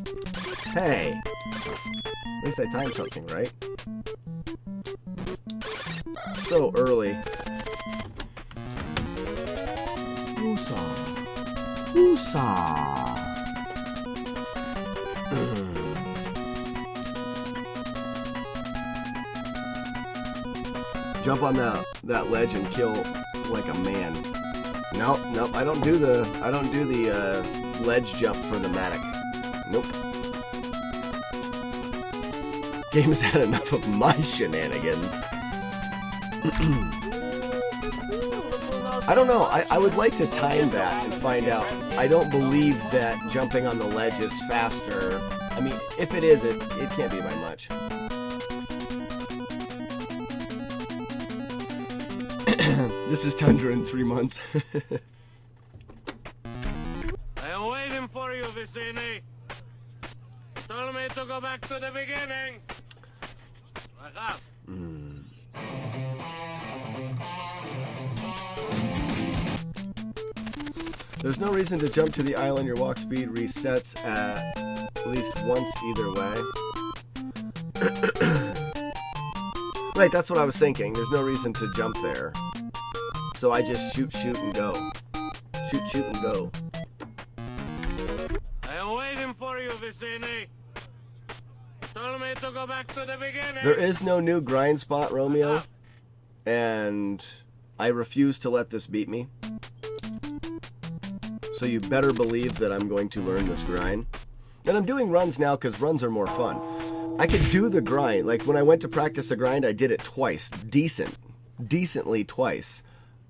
Hey! At least I timed something, right? So early. Woosah. Woosah. Jump on that ledge and kill like a man. Nope, nope. I don't do the ledge jump for the Matic. Nope. Game has had enough of my shenanigans. I don't know. I would like to time that and find out. I don't believe that jumping on the ledge is faster. I mean, if it is, it can't be by much. This is Tundra in 3 months. I am waiting for you, Vicini. You told me to go back to the beginning. Wake up. There's no reason to jump to the island. Your walk speed resets at least once either way. Right, that's what I was thinking. There's no reason to jump there. So I just shoot, and go. Shoot, and go. I am waiting for you, Vicini. You told me to go back to the beginning. There is no new grind spot, Romeo. And I refuse to let this beat me. So you better believe that I'm going to learn this grind. And I'm doing runs now because runs are more fun. I could do the grind. Like when I went to practice the grind, I did it twice. Decently twice.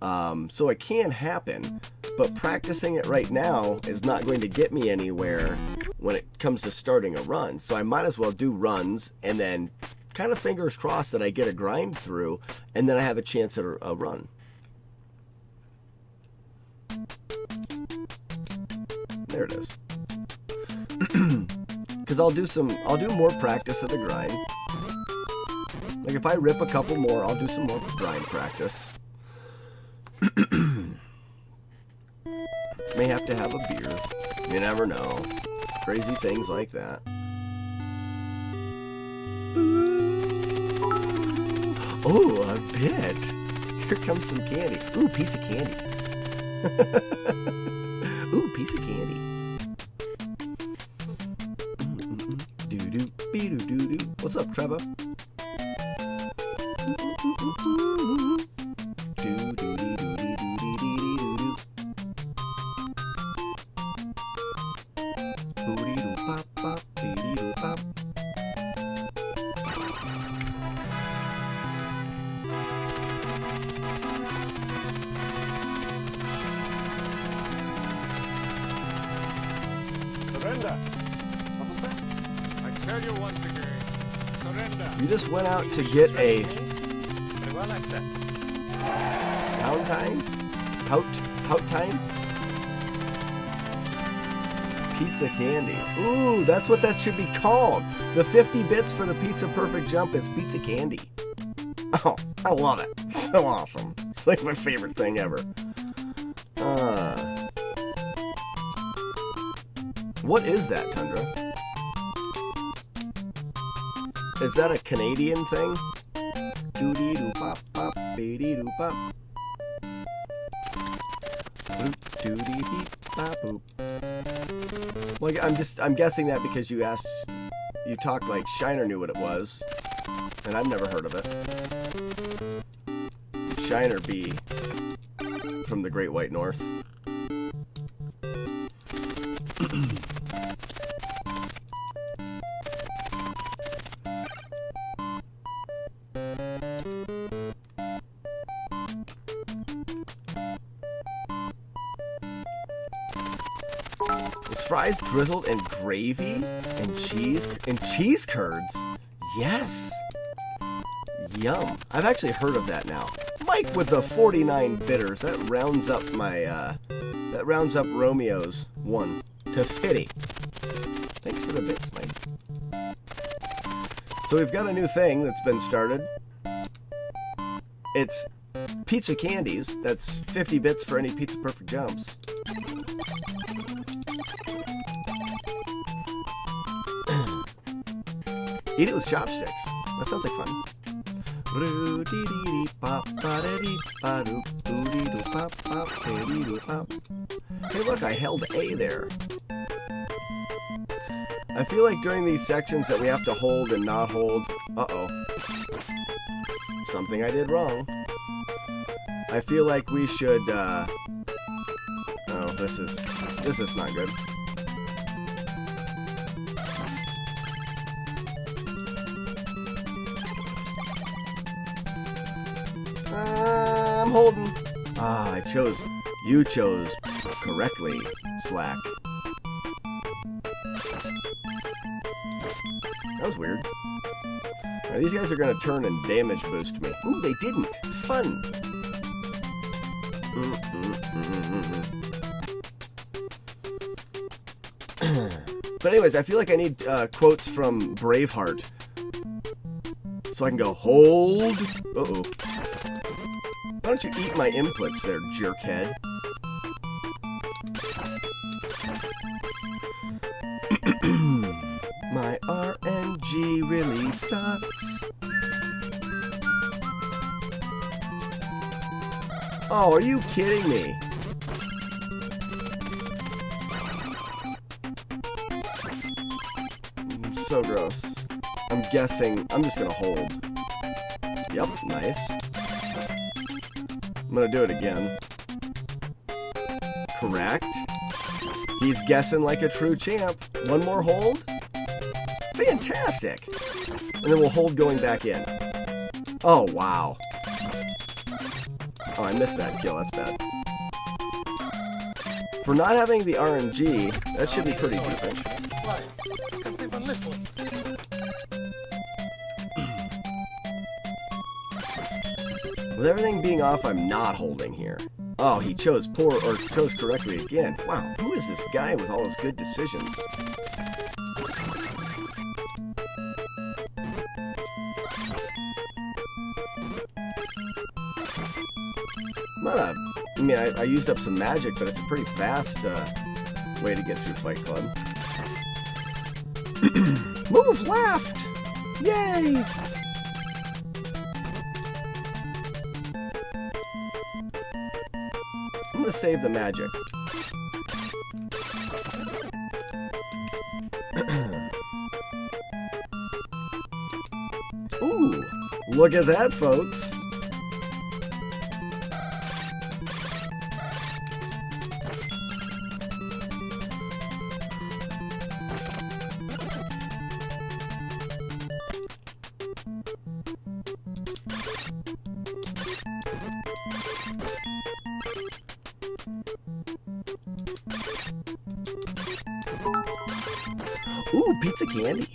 So it can happen. But practicing it right now is not going to get me anywhere when it comes to starting a run. So I might as well do runs and then kind of fingers crossed that I get a grind through and then I have a chance at a run. There it is. Because I'll do more practice of the grind. Like if I rip a couple more, I'll do some more grind practice. May have to have a beer. You never know. Crazy things like that. Oh, a bit. Here comes some candy. Ooh, piece of candy. Ooh, piece of candy. Doo-doo, be-doo-doo-doo. What's up, Trevor? Doo-doo-dee-doo-dee-doo-dee-doo-dee-doo-doo. Boo-dee-doo-pop-pop, dee-dee-doo-pop. Surrender. What was that? I tell you once again. Surrender. You just went out to get a Very well, accept. pound time? Pout time? Pizza candy. Ooh, that's what that should be called. The 50 bits for the Pizza Perfect Jump is pizza candy. Oh, I love it. It's so awesome. It's like my favorite thing ever. What is that, Tundra? Is that a Canadian thing? Doody-doo-pop, pop, beady-doo-pop. Doody-dee-pop-boop. Well, I'm guessing that because you talked like Shiner knew what it was, and I've never heard of it. Shiner Bee from the Great White North. Is fries drizzled in gravy and cheese curds? Yes. Yum. I've actually heard of that now. Mike with the 49 bitters. That rounds up Romeo's 1 to 50. Thanks for the bits, Mike. So we've got a new thing that's been started. It's pizza candies. That's 50 bits for any Pizza Perfect jumps. Eat it with chopsticks. That sounds like fun. Hey, look, I held A there. I feel like during these sections that we have to hold and not hold. Uh-oh. Something I did wrong. I feel like we should, oh, this is not good. I'm holding. Ah, you chose correctly, Slack. That was weird. Now, these guys are going to turn and damage boost me. Ooh, they didn't. Fun. But anyways, I feel like I need quotes from Braveheart. So I can go, hold. Uh-oh. Why don't you eat my inputs there, jerkhead? My RNG really sucks. Oh, are you kidding me? So gross. I'm guessing I'm just gonna hold. Yep, nice. I'm gonna do it again. Correct. He's guessing like a true champ. One more hold. Fantastic. And then we'll hold going back in. Oh, wow. Oh, I missed that kill. That's bad. For not having the RNG, that should be pretty decent. Why? I can't even lift one. With everything being off, I'm not holding here. Oh, he chose chose correctly again. Wow, who is this guy with all his good decisions? I mean, I used up some magic, but it's a pretty fast way to get through Fight Club. Move left! Yay! I'm gonna save the magic. Ooh, look at that, folks. Ooh, pizza candy.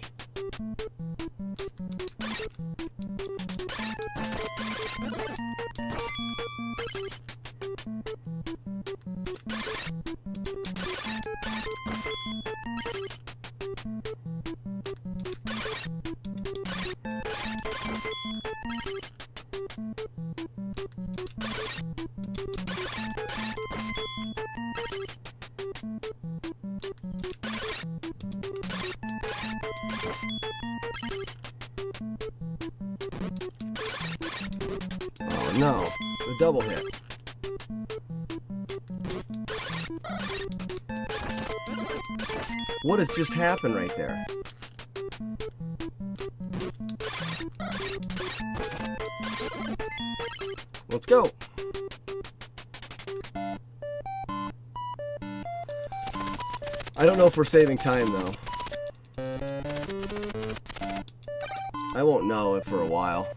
no. The double hit. What has just happened right there? Let's go. I don't know if we're saving time, though. I won't know it for a while.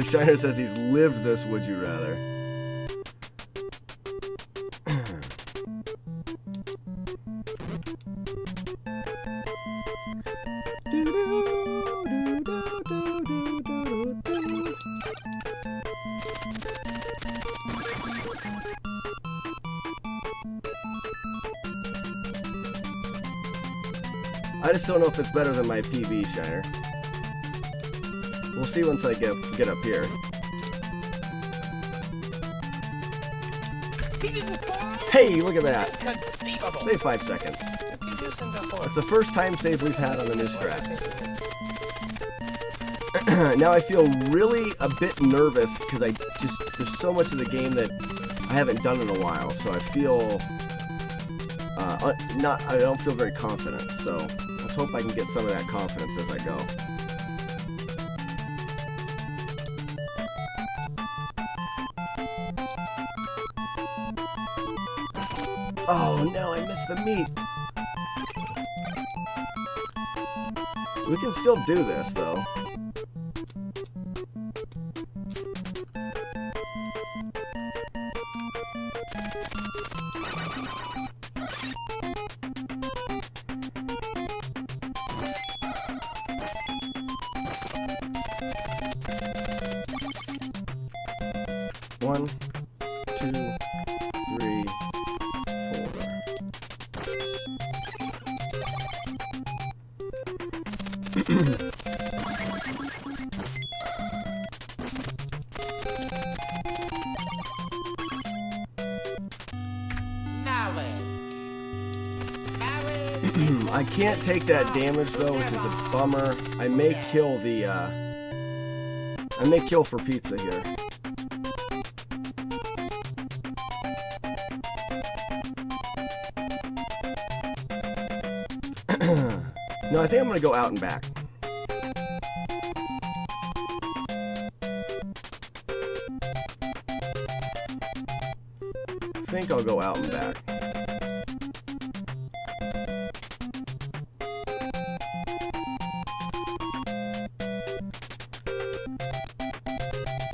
Shiner says he's lived this, would you rather? I just don't know if it's better than my PB, Shiner. We'll see once I get up here. Hey, look at that. Save 5 seconds. That's the first time save we've had on the new strats. Now I feel really a bit nervous because there's so much of the game that I haven't done in a while, so I feel I don't feel very confident. So let's hope I can get some of that confidence as I go. Oh no, I missed the meat. We can still do this though. One, 2, 3, 4. I can't take that damage though, which is a bummer. I may kill the I may kill for pizza here. No, I think I'm gonna go out and back. I think I'll go out and back.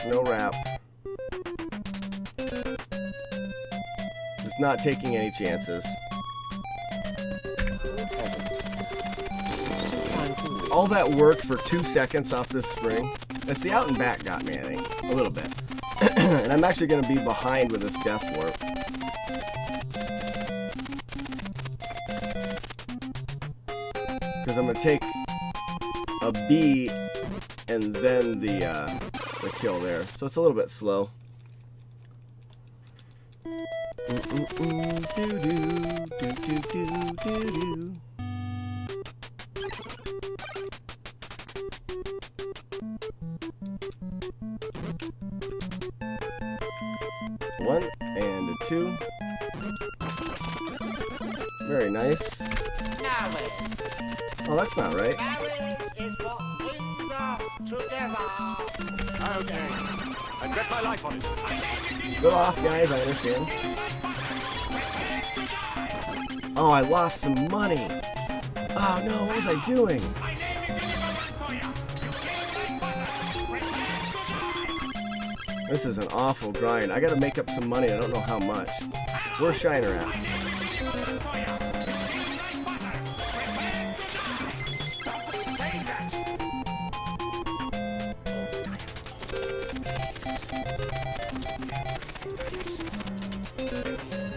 No wrap. Just not taking any chances. All that work for 2 seconds off this spring. It's the out and back got me, I think. A little bit. And I'm actually going to be behind with this death warp. Because I'm going to take a B and then the kill there. So it's a little bit slow. One and a 2. Very nice. Oh, that's not right. Okay. I bet my life on it. Go off, guys. I understand. Oh, I lost some money. Oh no, what was I doing? This is an awful grind. I gotta make up some money. I don't know how much. Where's Shiner at?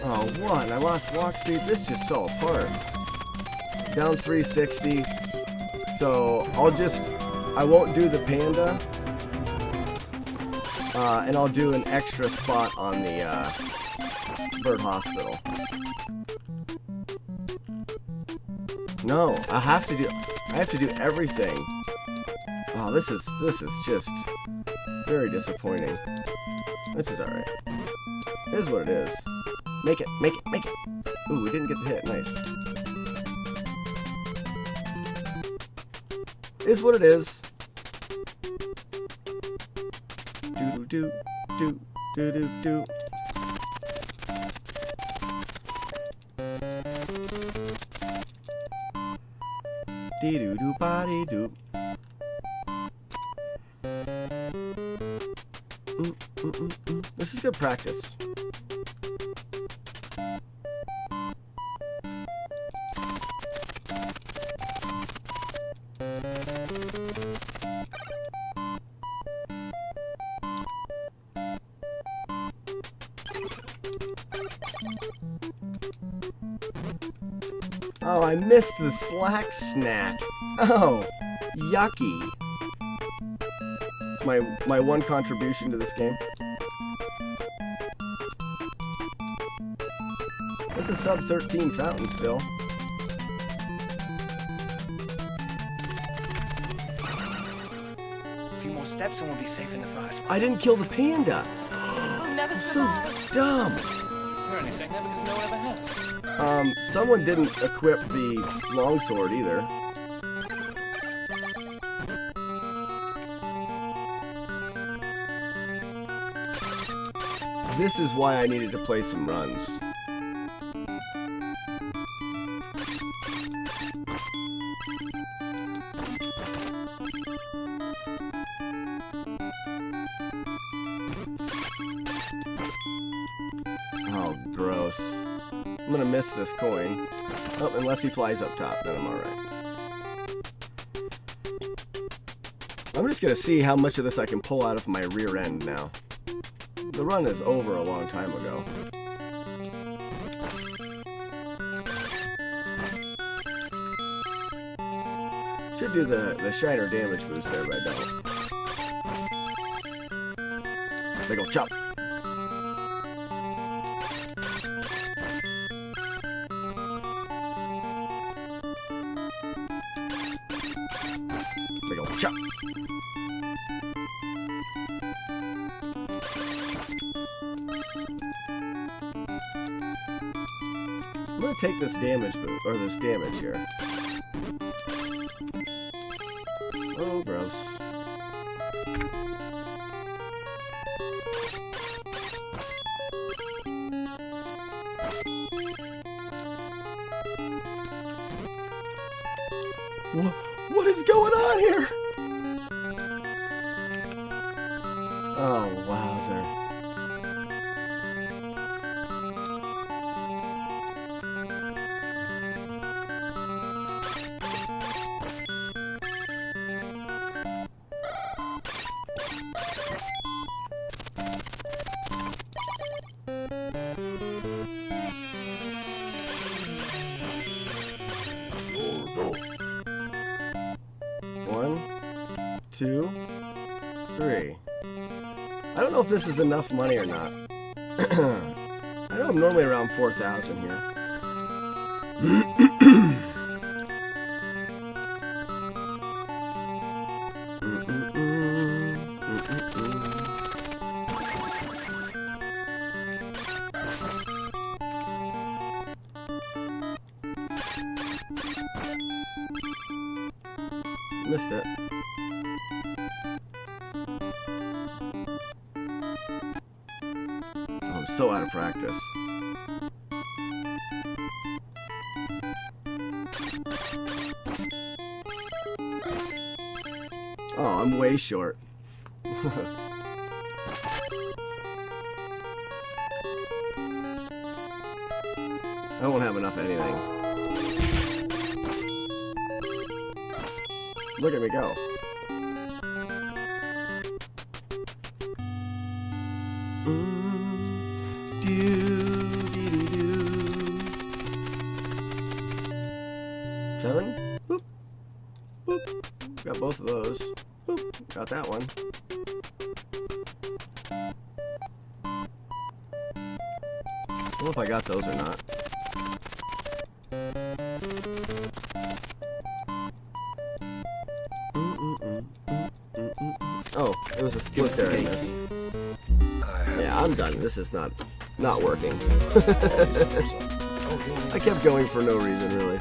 Oh, what? I lost walk speed. This just fell apart. Down 360. So I won't do the panda. And I'll do an extra spot on the bird hospital. No, I have to do everything. Oh, this is just very disappointing. Which is alright. It is what it is. Make it, make it, make it. Ooh, we didn't get the hit. Nice. Is what it is. Do do do do do do. Dee doo doo ba dee doo. This is good practice. Oh, I missed the slack snack. Oh, yucky. It's my one contribution to this game. It's a sub 13 fountain still. A few more steps and we'll be safe in the fast. I didn't kill the panda. I'll never So survive. dumb. You're only saying that because no one ever has. Someone didn't equip the longsword either. This is why I needed to play some runs. Oh, gross. I'm gonna miss this coin. Oh, unless he flies up top, then I'm alright. I'm just gonna see how much of this I can pull out of my rear end now. The run is over a long time ago. Should do the Shiner damage boost there, but I don't. Big ol' chop. Big ol' chop. I'm gonna take this damage boost, or this damage here. Oh, gross. What is going on here? Oh, wowzer. One, two, three. I don't know if this is enough money or not. I know I'm normally around 4,000 here. Missed it. Oh, I'm so out of practice. Oh, I'm way short. I won't have enough anything. Look at me go. Seven. Boop. Boop. Got both of those. Boop. Got that one. don't know if I got those or not. Oh, it was a split there I missed. Yeah, I'm done. This is not working. I kept going for no reason, really.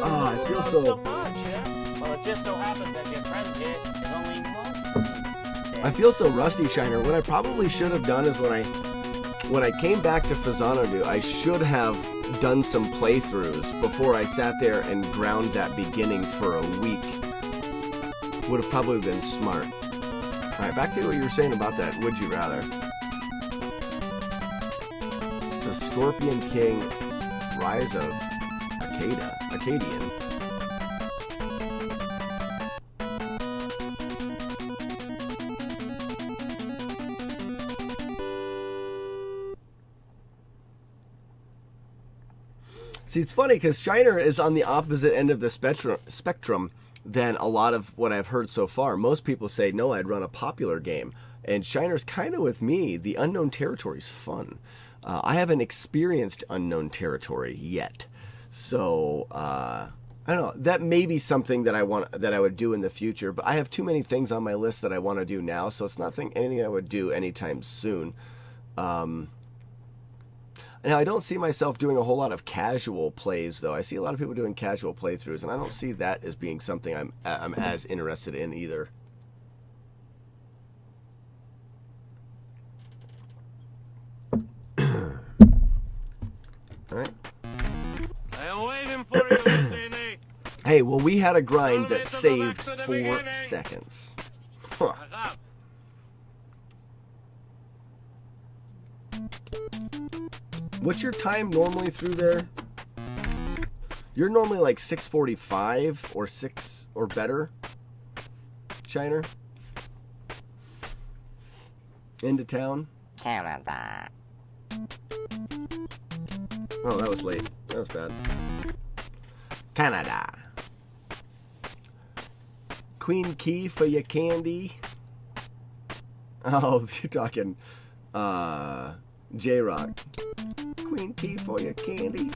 Oh, I feel So so... much, yeah? Well, it just so happens that your friend here is only mostly... I feel so rusty, Shiner. What I probably should have done is when I came back to Faxanadu, I should have done some playthroughs before I sat there and ground that beginning for a week. Would have probably been smart. Alright, back to what you were saying about that Would You Rather. The Scorpion King Rise of Acadian. See, it's funny because Shiner is on the opposite end of the spectrum than a lot of what I've heard so far. Most people say, no, I'd run a popular game. And Shiner's kind of with me. The unknown territory is fun. I haven't experienced unknown territory yet. So, I don't know. That may be something that I would do in the future. But I have too many things on my list that I want to do now. So it's not anything I would do anytime soon. Now, I don't see myself doing a whole lot of casual plays, though. I see a lot of people doing casual playthroughs, and I don't see that as being something I'm as interested in either. All right. I am waiting for you, Vicente. Hey, well, we had a grind that saved 4 seconds. Huh. What's your time normally through there? You're normally like 6:45 or 6 or better, Shiner? Into town? Canada. Oh, that was late. That was bad. Canada. Queen Key for your candy. Oh, you're talking J-Rock. Queen Key for your candy.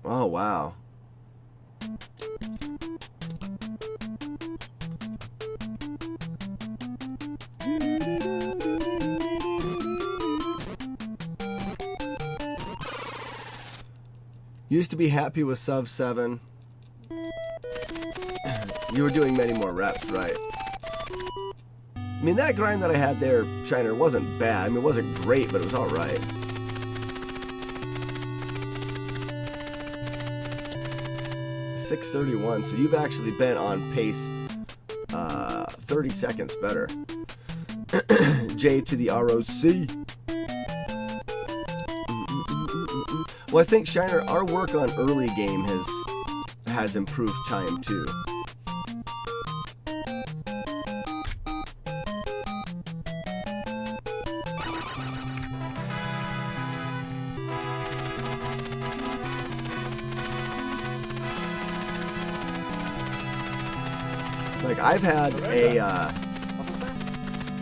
Oh, wow. Used to be happy with sub 7. You were doing many more reps, right? I mean, that grind that I had there, Shiner, wasn't bad. I mean, it wasn't great, but it was alright. .631, so you've actually been on pace 30 seconds better. J to the ROC. Well, I think, Shiner, our work on early game has improved time, too. Like, I've had a, What was that?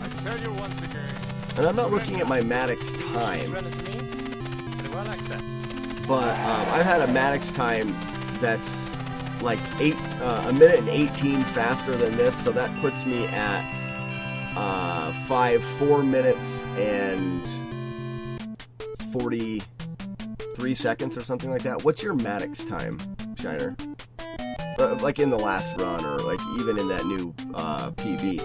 I tell you once again. and I'm not looking at my Maddox time, Very well accept. but I've had a Maddox time that's like 1 minute and 18 faster than this, so that puts me at 4 minutes and 43 seconds or something like that. What's your Maddox time, Shiner? Like in the last run, or like even in that new PV.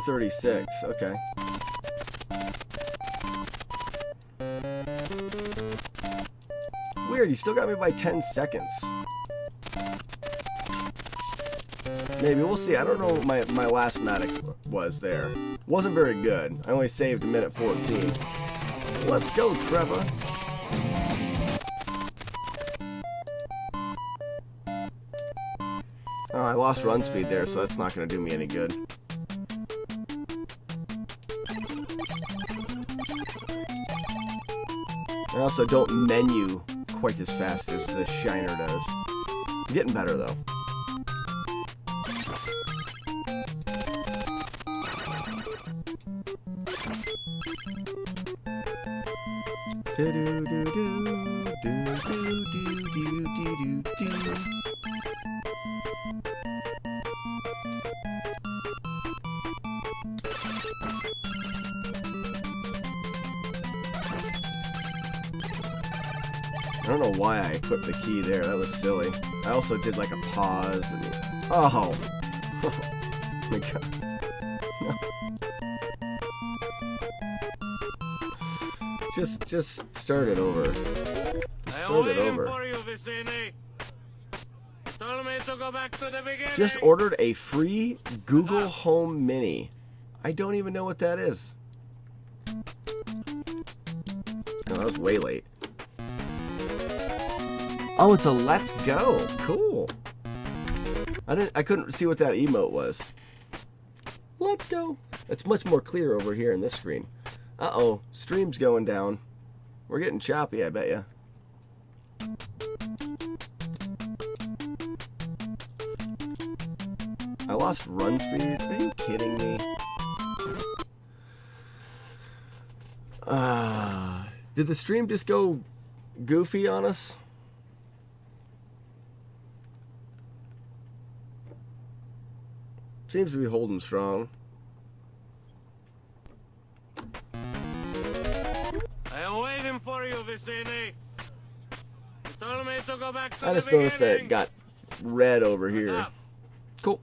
4:36. Okay. Weird, you still got me by 10 seconds. Maybe, we'll see. I don't know what my last Maddox was there. Wasn't very good. I only saved a minute 14. Let's go, Trevor. Oh, I lost run speed there, so that's not going to do me any good. I also don't menu quite as fast as the Shiner does. I'm getting better, though. I don't know why I equipped the key there. That was silly. I also did like a pause and oh my god. No. Just start it over. Start it over. Just ordered a free Google Home Mini. I don't even know what that is. Oh, that was way late. Oh, it's a let's go. Cool. I couldn't see what that emote was. Let's go. It's much more clear over here in this screen. Uh-oh, stream's going down. We're getting choppy, I bet ya. I lost run speed. Are you kidding me? Did the stream just go goofy on us? Seems to be holding strong. I am waiting for you, Vicini. You told me to go back to I the just noticed that it beginning. got red over here. Cool.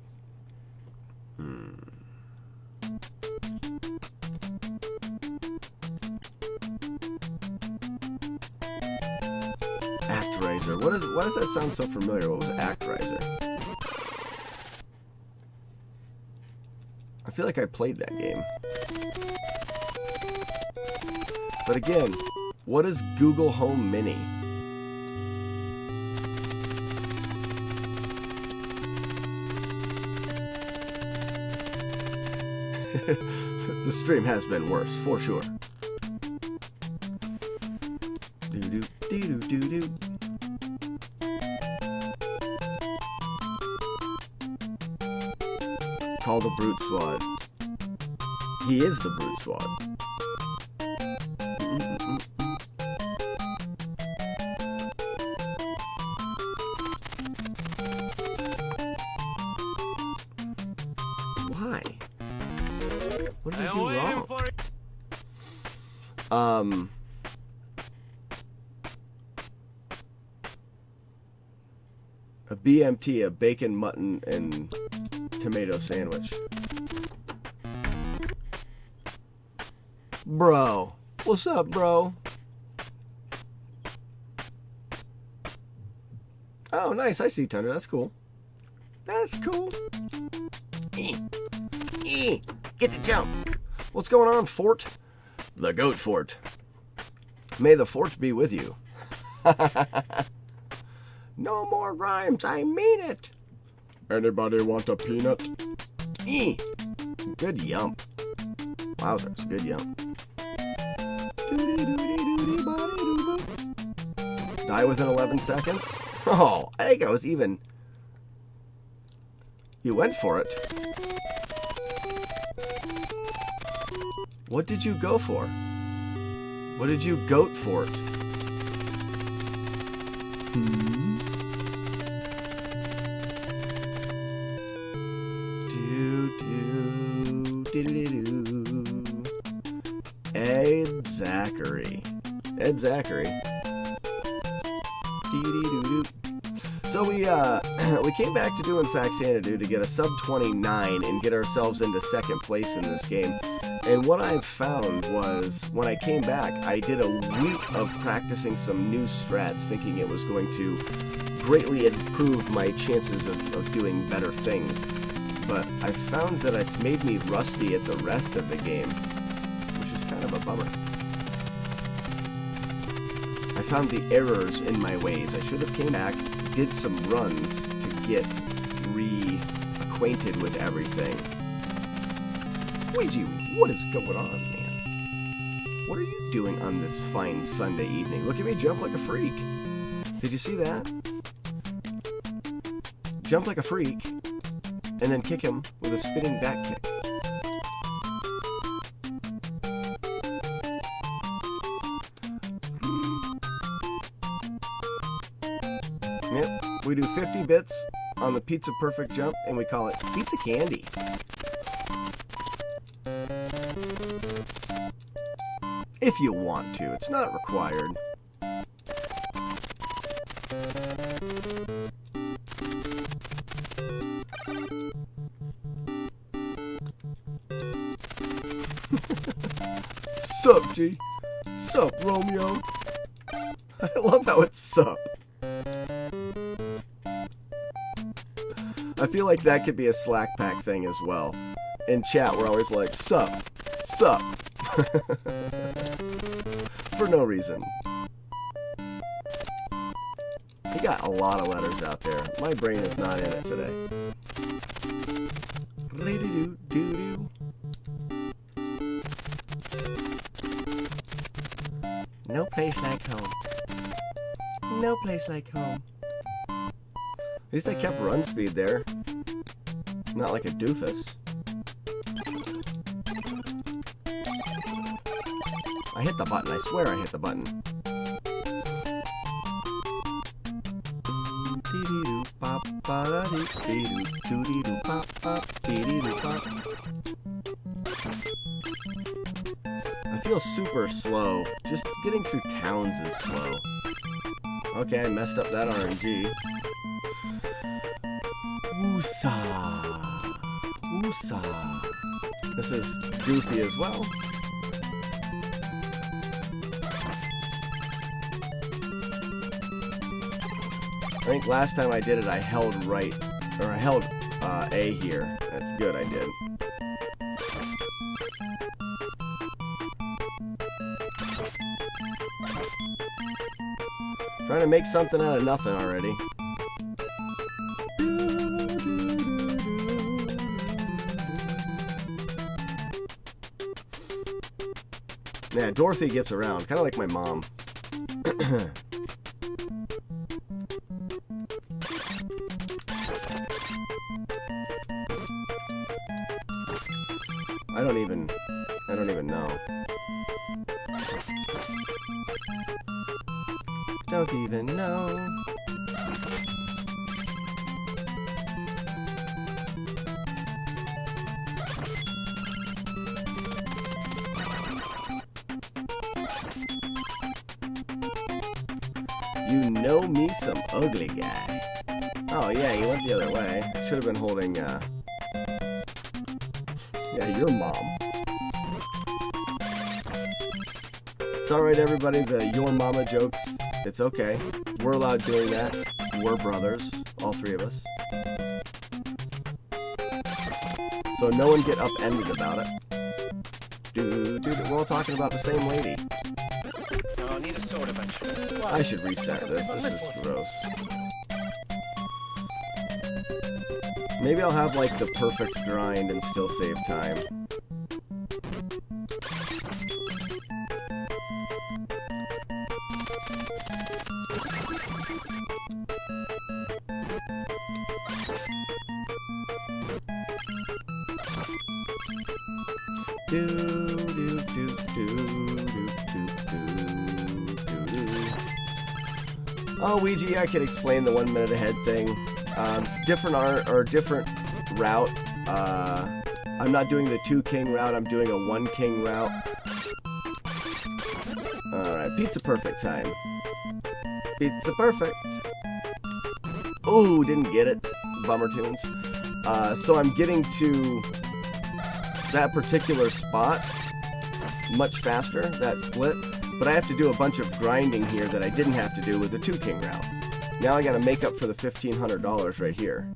Actraiser. Why does that sound so familiar? What was Actraiser? I feel like I played that game. But again, what is Google Home Mini? The stream has been worse, for sure. Doo-doo, doo-doo, doo-doo. Call the Brute Squad. He is the Brute Squad. Why? What did I do wrong? A BMT, a bacon, mutton, and tomato sandwich. Bro. What's up, bro? Oh, nice. I see Tundra. That's cool. That's cool. Get the jump. What's going on, Fort? The Goat Fort. May the fort be with you. No more rhymes. I mean it. Anybody want a peanut? Good yump. Wowzers, good yump. Die within 11 seconds? Oh, I think I was even... You went for it. What did you go for? What did you goat for it? Ed Zachary. Ed Zachary. So we we came back to doing Faxanadu to get a sub 29 and get ourselves into second place in this game. And what I found was when I came back, I did a week of practicing some new strats, thinking it was going to greatly improve my chances of doing better things. But I found that it's made me rusty at the rest of the game, which is kind of a bummer. I found the errors in my ways. I should have came back, did some runs to get reacquainted with everything. Ouija, what is going on, man? What are you doing on this fine Sunday evening? Look at me jump like a freak. Did you see that? Jump like a freak, and then kick him with a spinning back kick. Yep, we do 50 bits on the Pizza Perfect jump, and we call it Pizza Candy. If you want to, it's not required. Sup, G? Sup, Romeo? I love how it's sup. I feel like that could be a Slack Pack thing as well. In chat, we're always like, sup, sup. For no reason. You got a lot of letters out there. My brain is not in it today. No place like home. No place like home. At least I kept run speed there. Not like a doofus. I hit the button. I swear I hit the button. I feel super slow. Just getting through towns is slow. Okay, I messed up that RNG. Woosah. Woosah. This is goofy as well. I think last time I did it, I held right, or I held A here. That's good, I did. Trying to make something out of nothing already. Yeah, Dorothy gets around, kind of like my mom. I don't even know. Don't even know. You know me some ugly guy. Oh yeah, you went the other way. Should have been holding, yeah, your mom. It's alright everybody, the your mama jokes, it's okay. We're allowed doing that. We're brothers, all three of us. So no one get upended about it. Dude, we're all talking about the same lady. No, I need a soda bunch. I should reset this. This is gross. Maybe I'll have like the perfect grind and still save time. Oh, Ouija, I can explain the 1 minute ahead thing. Different art or different route. I'm not doing the 2 king route. I'm doing a 1 king route. All right, pizza perfect time. Pizza perfect. Oh, didn't get it. Bummer tunes. So I'm getting to that particular spot much faster, that split, but I have to do a bunch of grinding here that I didn't have to do with the 2 king route. Now I gotta make up for the $1,500 right here.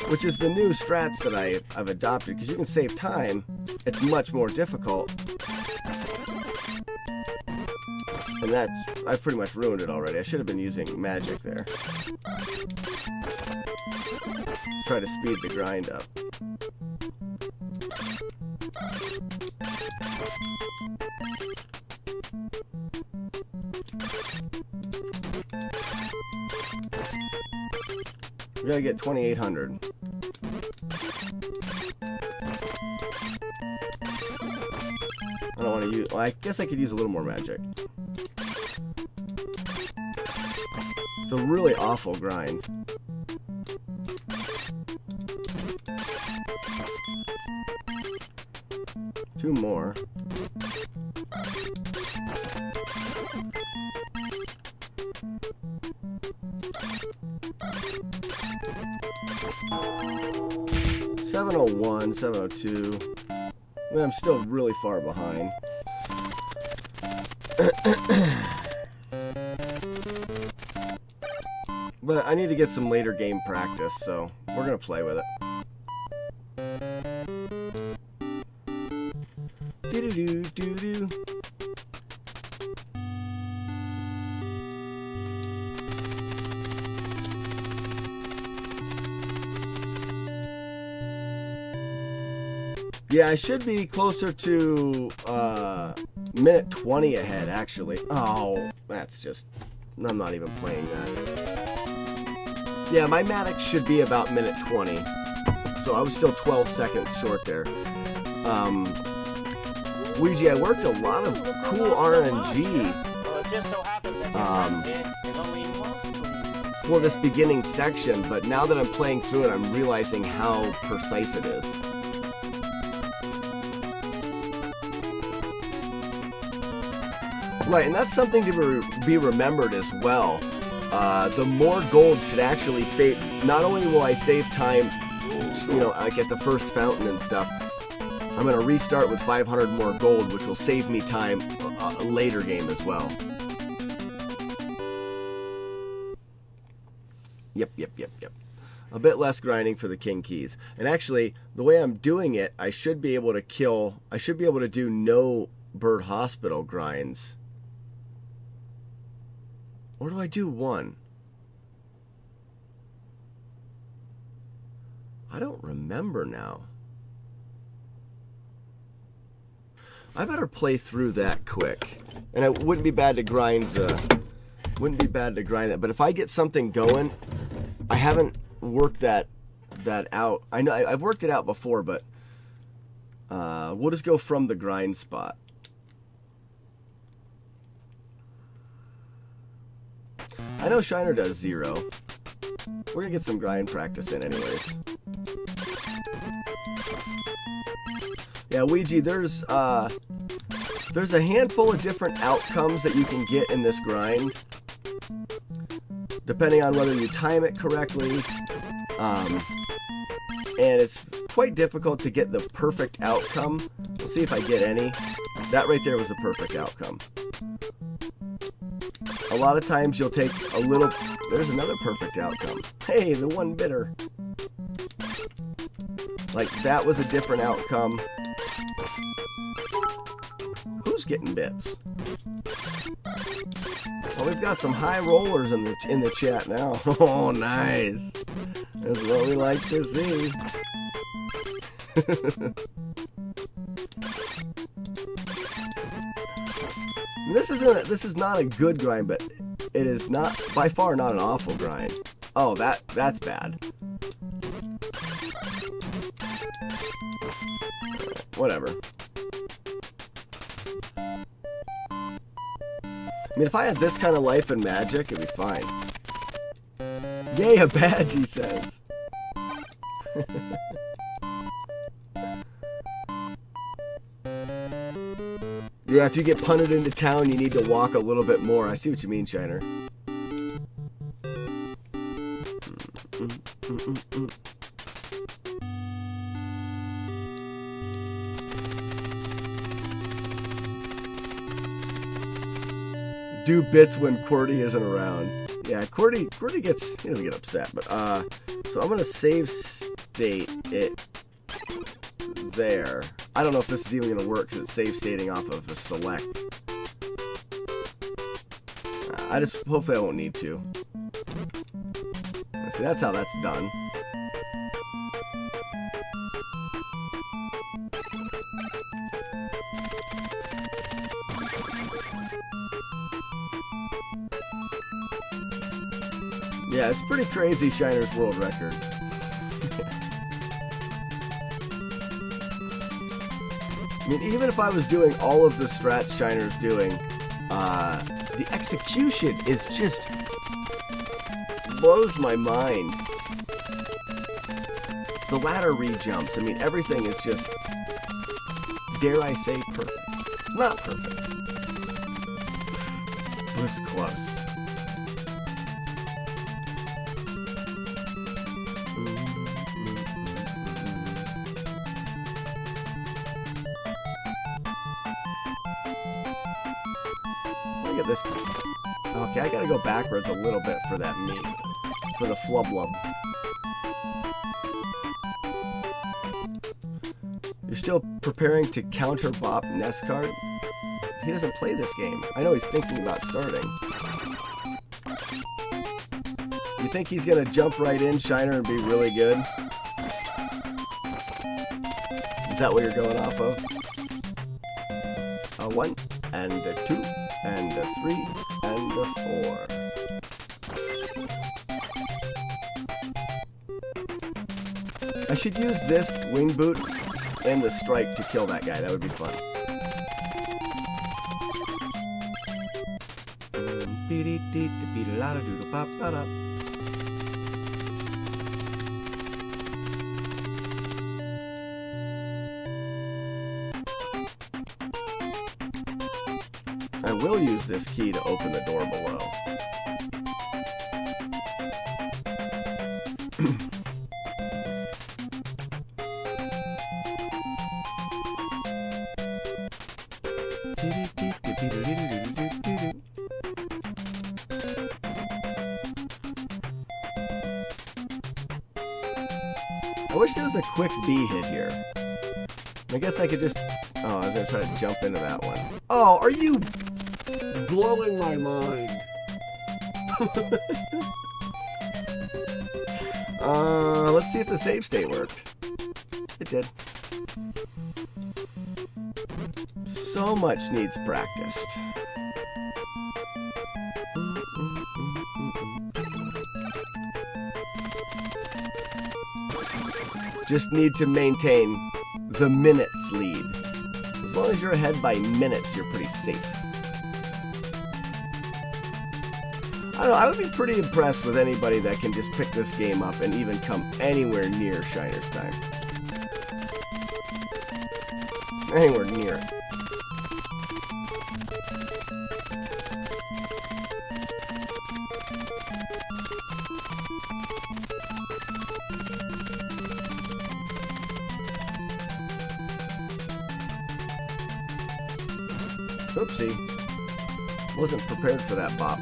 Which is the new strats that I've adopted, because you can save time. It's much more difficult. And I've pretty much ruined it already. I should have been using magic there. Try to speed the grind up. We gotta get 2,800. I don't want to use... Well, I guess I could use a little more magic. It's a really awful grind. Two more. $701, $702. I mean, I'm still really far behind. But I need to get some later game practice, so we're gonna play with it. Do-do-do-do-do. Yeah, I should be closer to minute 20 ahead, actually. Oh, that's just... I'm not even playing that. Yeah, my Maddox should be about minute 20. So I was still 12 seconds short there. Luigi, I worked a lot of cool RNG for this beginning section, but now that I'm playing through it, I'm realizing how precise it is. Right, and that's something to be remembered as well. The more gold should actually save... Not only will I save time, you know, like at the first fountain and stuff, I'm going to restart with 500 more gold, which will save me time a later game as well. Yep. A bit less grinding for the king keys. And actually, the way I'm doing it, I should be able to do no bird hospital grinds. Or do I do one? I don't remember now. I better play through that quick. And it wouldn't be bad to grind that. But if I get something going, I haven't worked that out. I know I've worked it out before, but we'll just go from the grind spot. I know Shiner does 0. We're gonna get some grind practice in anyways. Yeah, Ouija, there's a handful of different outcomes that you can get in this grind, depending on whether you time it correctly. And it's quite difficult to get the perfect outcome. We'll see if I get any. That right there was the perfect outcome. A lot of times you'll take a little... There's another perfect outcome. Hey, the one bitter. Like, that was a different outcome. Who's getting bits? Well, we've got some high rollers in the chat now. Oh, nice. That's what we like to see. This is not a good grind, but it is not by far not an awful grind. Oh, that's bad. Whatever. I mean, if I had this kind of life and magic, it'd be fine. Yay, a badge, he says. Yeah, if you get punted into town, you need to walk a little bit more. I see what you mean, Shiner. Do bits when QWERTY isn't around. Yeah, QWERTY he doesn't get upset, but so I'm gonna save state it there. I don't know if this is even gonna work because it's save stating off of the select. Hopefully I won't need to. See, that's how that's done. Yeah, it's pretty crazy, Shiner's world record. I mean, even if I was doing all of the strats Shiner's doing, the execution is just blows my mind. The ladder re-jumps, I mean, everything is just, dare I say, perfect. It's not perfect. It was close. Look at this. Okay, I gotta go backwards a little bit for that meat. For the flublub. You're still preparing to counter Bop Nescard? He doesn't play this game. I know he's thinking about starting. You think he's gonna jump right in, Shiner, and be really good? Is that what you're going off of? A 1, and a 2, and a 3, and a 4. I should use this wing boot and the strike to kill that guy. That would be fun. I will use this key to open the door below. I wish there was a quick B hit here. I guess I could just... Oh, I was going to try to jump into that one. Oh, are you blowing my mind? Let's see if the save state worked. It did. So much needs practiced. Just need to maintain the minutes lead. As long as you're ahead by minutes, you're pretty safe. I don't know, I would be pretty impressed with anybody that can just pick this game up and even come anywhere near Shiner's time. Anywhere near it. Oopsie. Wasn't prepared for that bop.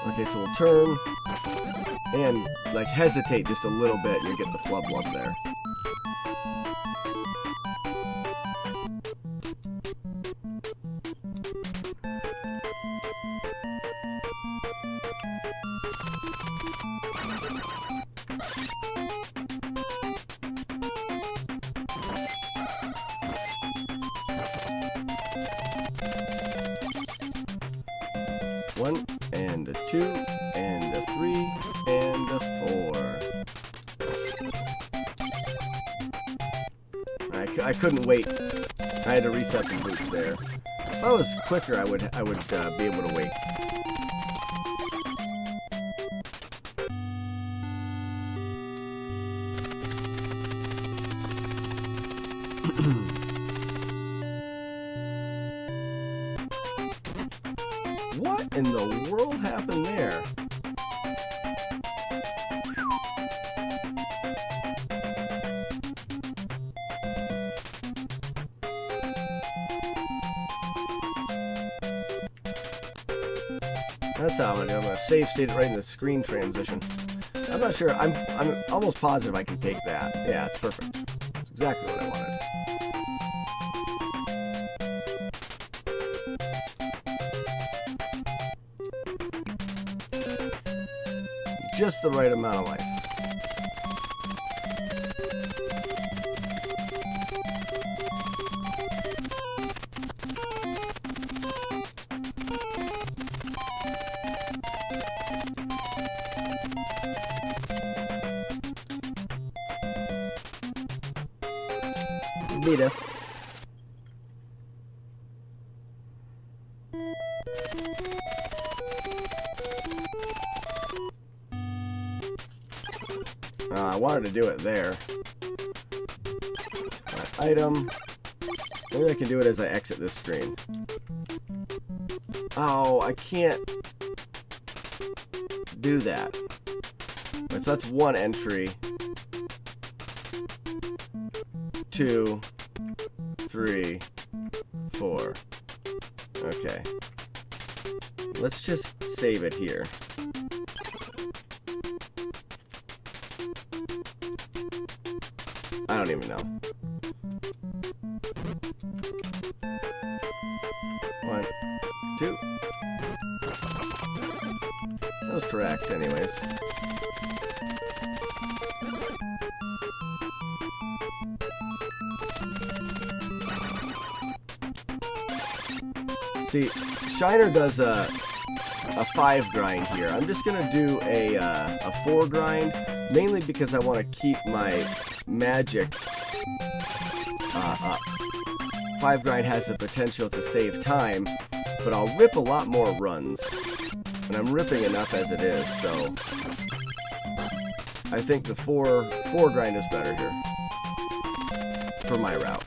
Okay, so we'll turn and like hesitate just a little bit and you get the flub-lub there. One, and a 2, and a 3, and a 4. I couldn't wait. I had to reset the boots there. If I was quicker, I would be able to wait. in the world happened there? That's how I'm gonna do. I'm gonna save state it right in the screen transition. I'm not sure. I'm almost positive I can take that. Yeah, it's perfect. It's exactly what I wanted. Just the right amount of life. Beat us. I wanted to do it there. Item. Maybe I can do it as I exit this screen. Oh, I can't do that. So that's one entry. 2, 3, 4. Okay. Let's just save it here. I don't even know. 1, 2. That was correct, anyways. See, Shiner does a 5 grind here. I'm just gonna do a 4 grind, mainly because I want to keep my magic up. 5 grind has the potential to save time, but I'll rip a lot more runs, and I'm ripping enough as it is. So I think the 4 grind is better here for my route.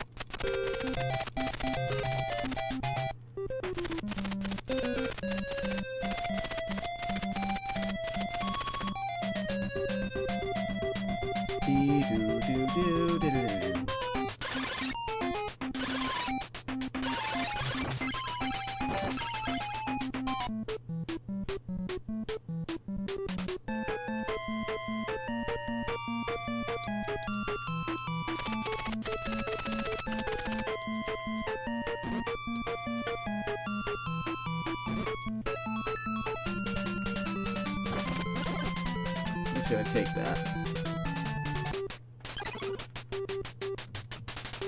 Just gonna take that.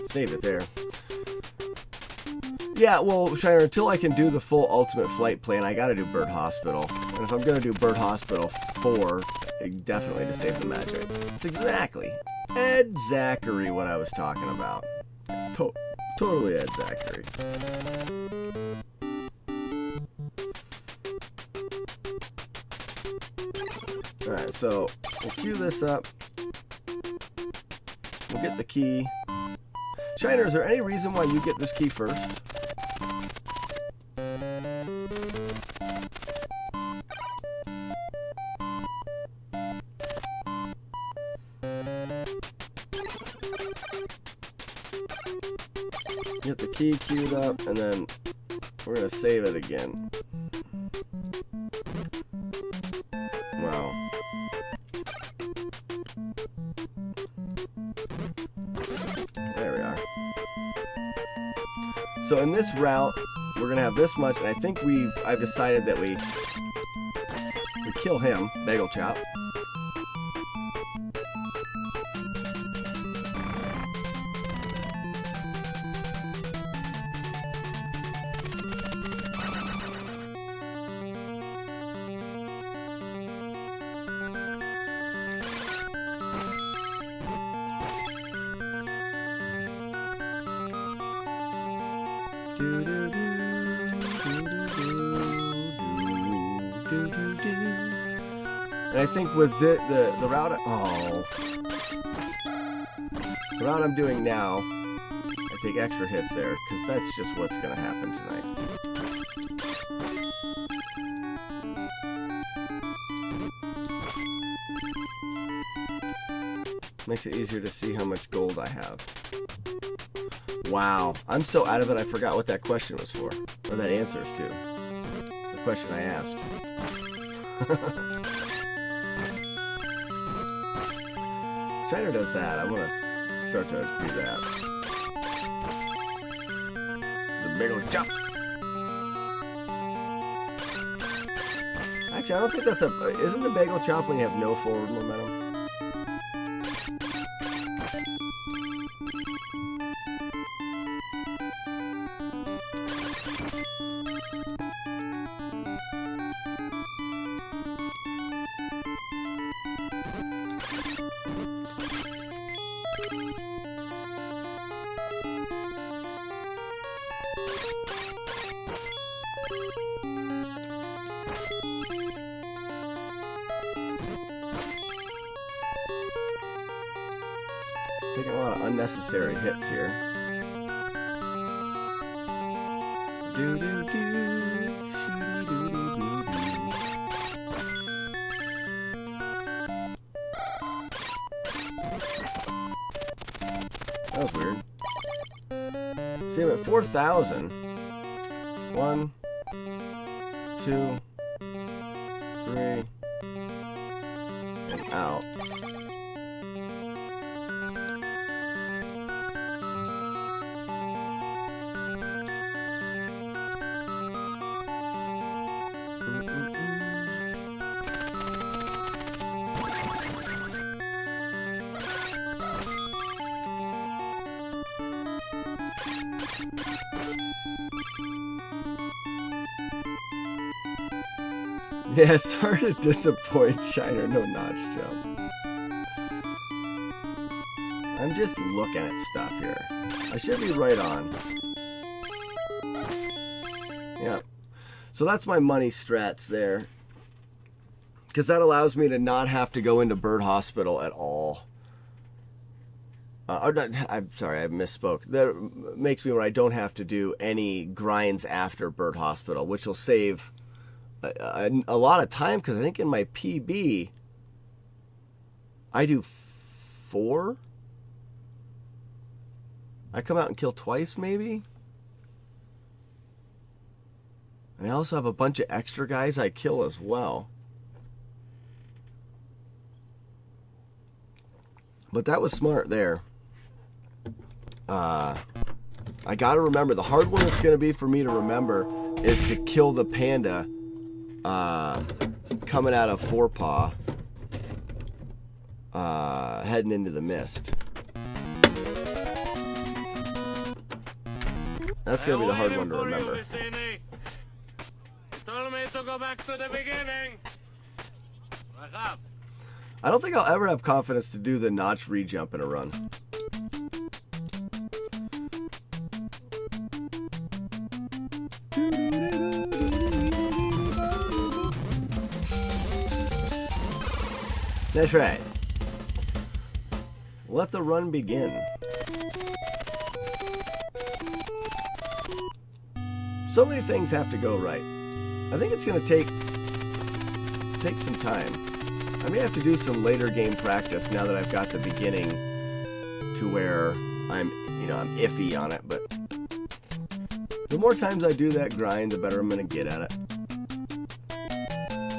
Save it there. Yeah, well, Shiner, until I can do the full Ultimate Flight plan, I gotta do Bird Hospital. And if I'm gonna do Bird Hospital 4, definitely to save the magic. It's exactly what I was talking about. Totally Ed Zachary. Alright, so we'll queue this up. We'll get the key. Shiner, is there any reason why you get this key first? Get the key queued up, and then we're gonna save it again. Wow. There we are. So in this route, we're gonna have this much, and I think I've decided that we kill him, Bagel Chop. And I think with the route, the route I'm doing now, I take extra hits there, because that's just what's going to happen tonight. Makes it easier to see how much gold I have. Wow, I'm so out of it I forgot what that question was for. Or that answer is to. The question I asked. Shiner does that. I want to start to do that. The big old jump. Actually, I don't think that's a... Isn't the bagel chop when you have no forward momentum? Taking a lot of unnecessary hits here. Do do do, shoo doo doo doo doo. That was weird. See, I'm at 4,000. 1, 2, 3, and out. Yeah, it's hard to disappoint Shiner, no notch jump. I'm just looking at stuff here. I should be right on. Yeah. So that's my money strats there. Because that allows me to not have to go into Bird Hospital at all. I'm sorry, I misspoke. That makes me where I don't have to do any grinds after Bird Hospital, which will save a lot of time, because I think in my PB I do 4. I come out and kill twice maybe, and I also have a bunch of extra guys I kill as well. But that was smart there. I gotta remember, the hard one it's gonna be for me to remember is to kill the panda coming out of Forepaw, heading into the mist. That's gonna be the hard one to remember. You told me to go back to the beginning. Wake up. I don't think I'll ever have confidence to do the notch re-jump in a run. That's right. Let the run begin. So many things have to go right. I think it's going to take some time. I may have to do some later game practice now that I've got the beginning to where I'm iffy on it, but the more times I do that grind, the better I'm going to get at it.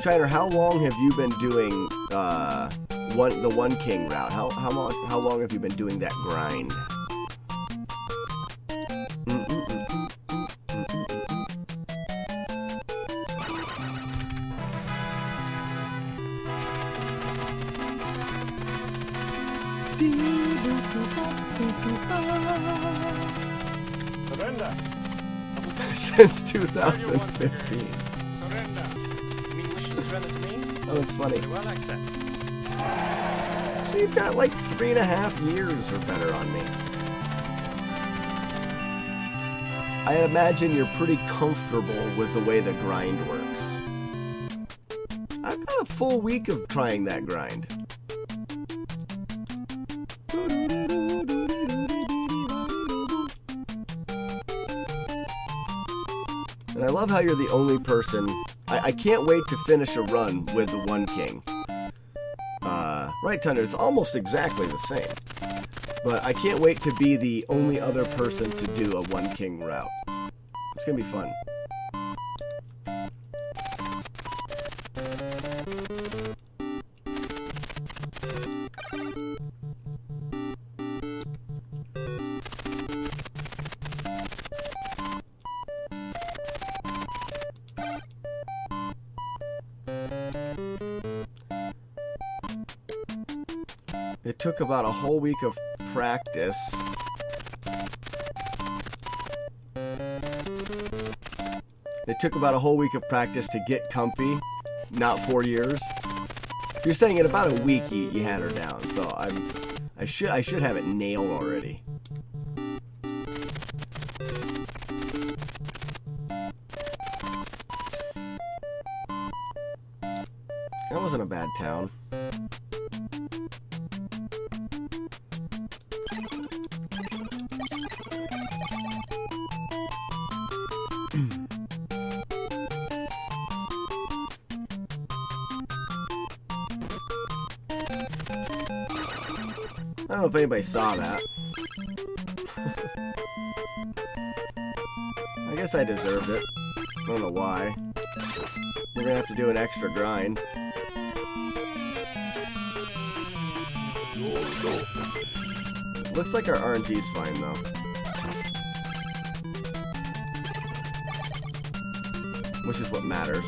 Shiner, how long have you been doing the One King route? How long have you been doing that grind? Surrender. Since 2015. Surrender. You mean wish to surrender to me? Oh, it's funny. Very well, accept. So you've got like 3.5 years or better on me. I imagine you're pretty comfortable with the way the grind works. I've got a full week of trying that grind. And I love how you're the only person. I can't wait to finish a run with the One King. Right, Thunder, it's almost exactly the same. But I can't wait to be the only other person to do a One King route. It's going to be fun. It took about a whole week of practice. It took about a whole week of practice to get comfy, not 4 years. You're saying in about a week you had her down, so I should have it nailed already. That wasn't a bad town. I don't know if anybody saw that. I guess I deserved it. I don't know why. We're gonna have to do an extra grind. Looks like our RNG's fine though. Which is what matters.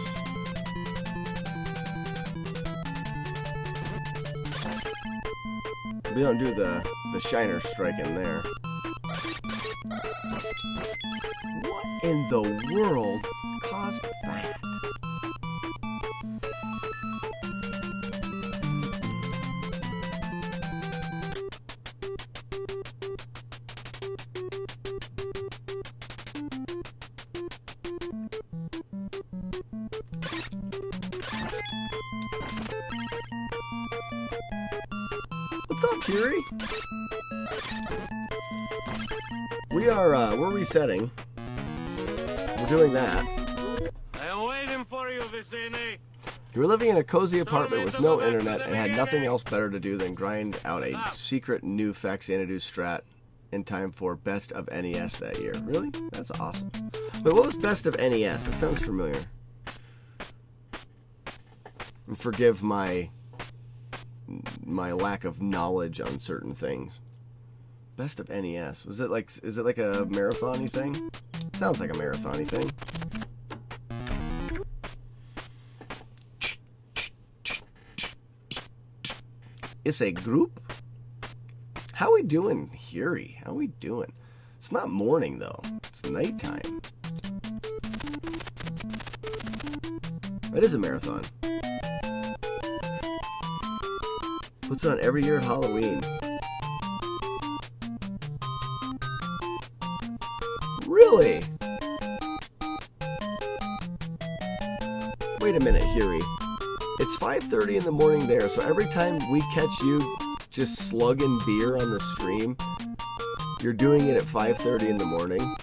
We don't do the shiner strike in there. What in the world caused that? What's up, Kiri? We are, we're resetting. We're doing that. I am waiting for you, Vicini. You were living in a cozy apartment with no internet and had nothing else better to do than grind out a secret new Faxanadu strat in time for Best of NES that year. Really? That's awesome. But what was Best of NES? That sounds familiar. And forgive my lack of knowledge on certain things. Best of NES. Was it like, is it like a marathon-y thing? Sounds like a marathon-y thing. It's a group? How we doing, Huri? How we doing? It's not morning though. It's nighttime. It is a marathon. Puts on every year at Halloween. Really? Wait a minute, Huri. It's 5:30 in the morning there, so every time we catch you just slugging beer on the stream, you're doing it at 5:30 in the morning.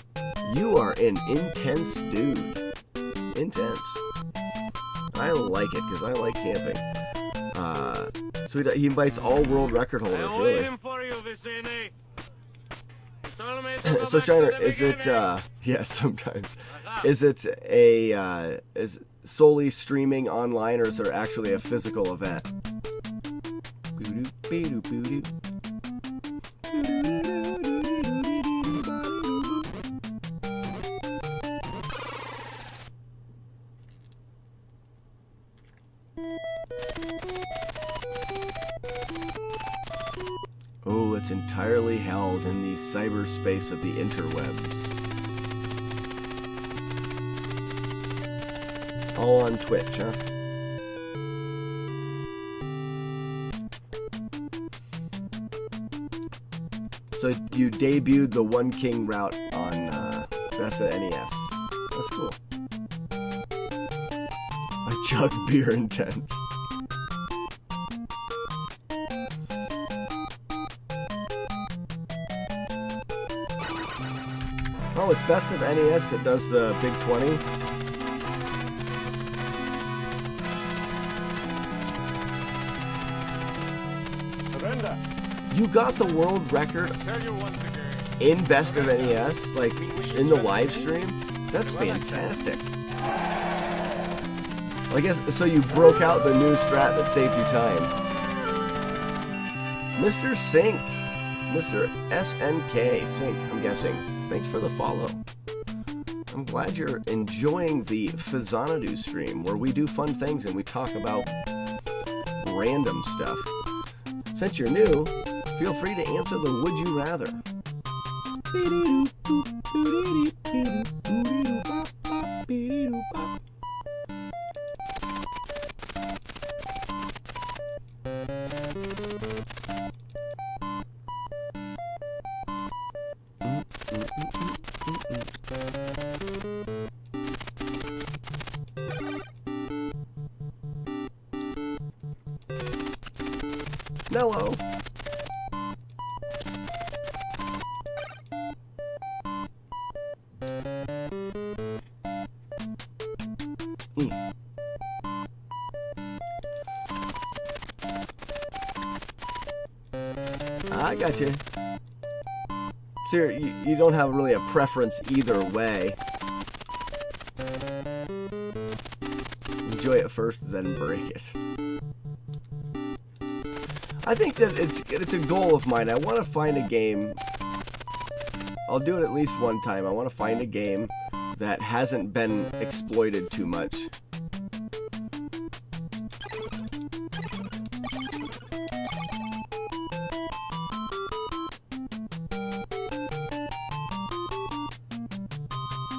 You are an intense dude. Intense. I like it because I like camping. So he invites all world record holders, I am really. waiting for you, Vicini. You told me to go So back Shiner, to the is it beginning. yeah, sometimes. Is it a is solely streaming online, or is there actually a physical event? Oh, it's entirely held in the cyberspace of the interwebs. All on Twitch, huh? So you debuted the One King route on Best of NES. That's cool. I chug beer intense. Oh, it's Best of NES that does the Big 20. Surrender. You got the world record I tell you once again. in Best of NES, like in the live stream? That's fantastic. I guess, so you broke out the new strat that saved you time. Mr. Sink. Mr. SNK Sink, I'm guessing. Thanks for the follow. I'm glad you're enjoying the Faxanadu stream, where we do fun things and we talk about random stuff. Since you're new, feel free to answer the Would You Rather. Nello. I got you. So you don't have really a preference either way. Enjoy it first, then break it. I think that it's a goal of mine. I want to find a game. I'll do it at least one time. I want to find a game that hasn't been exploited too much.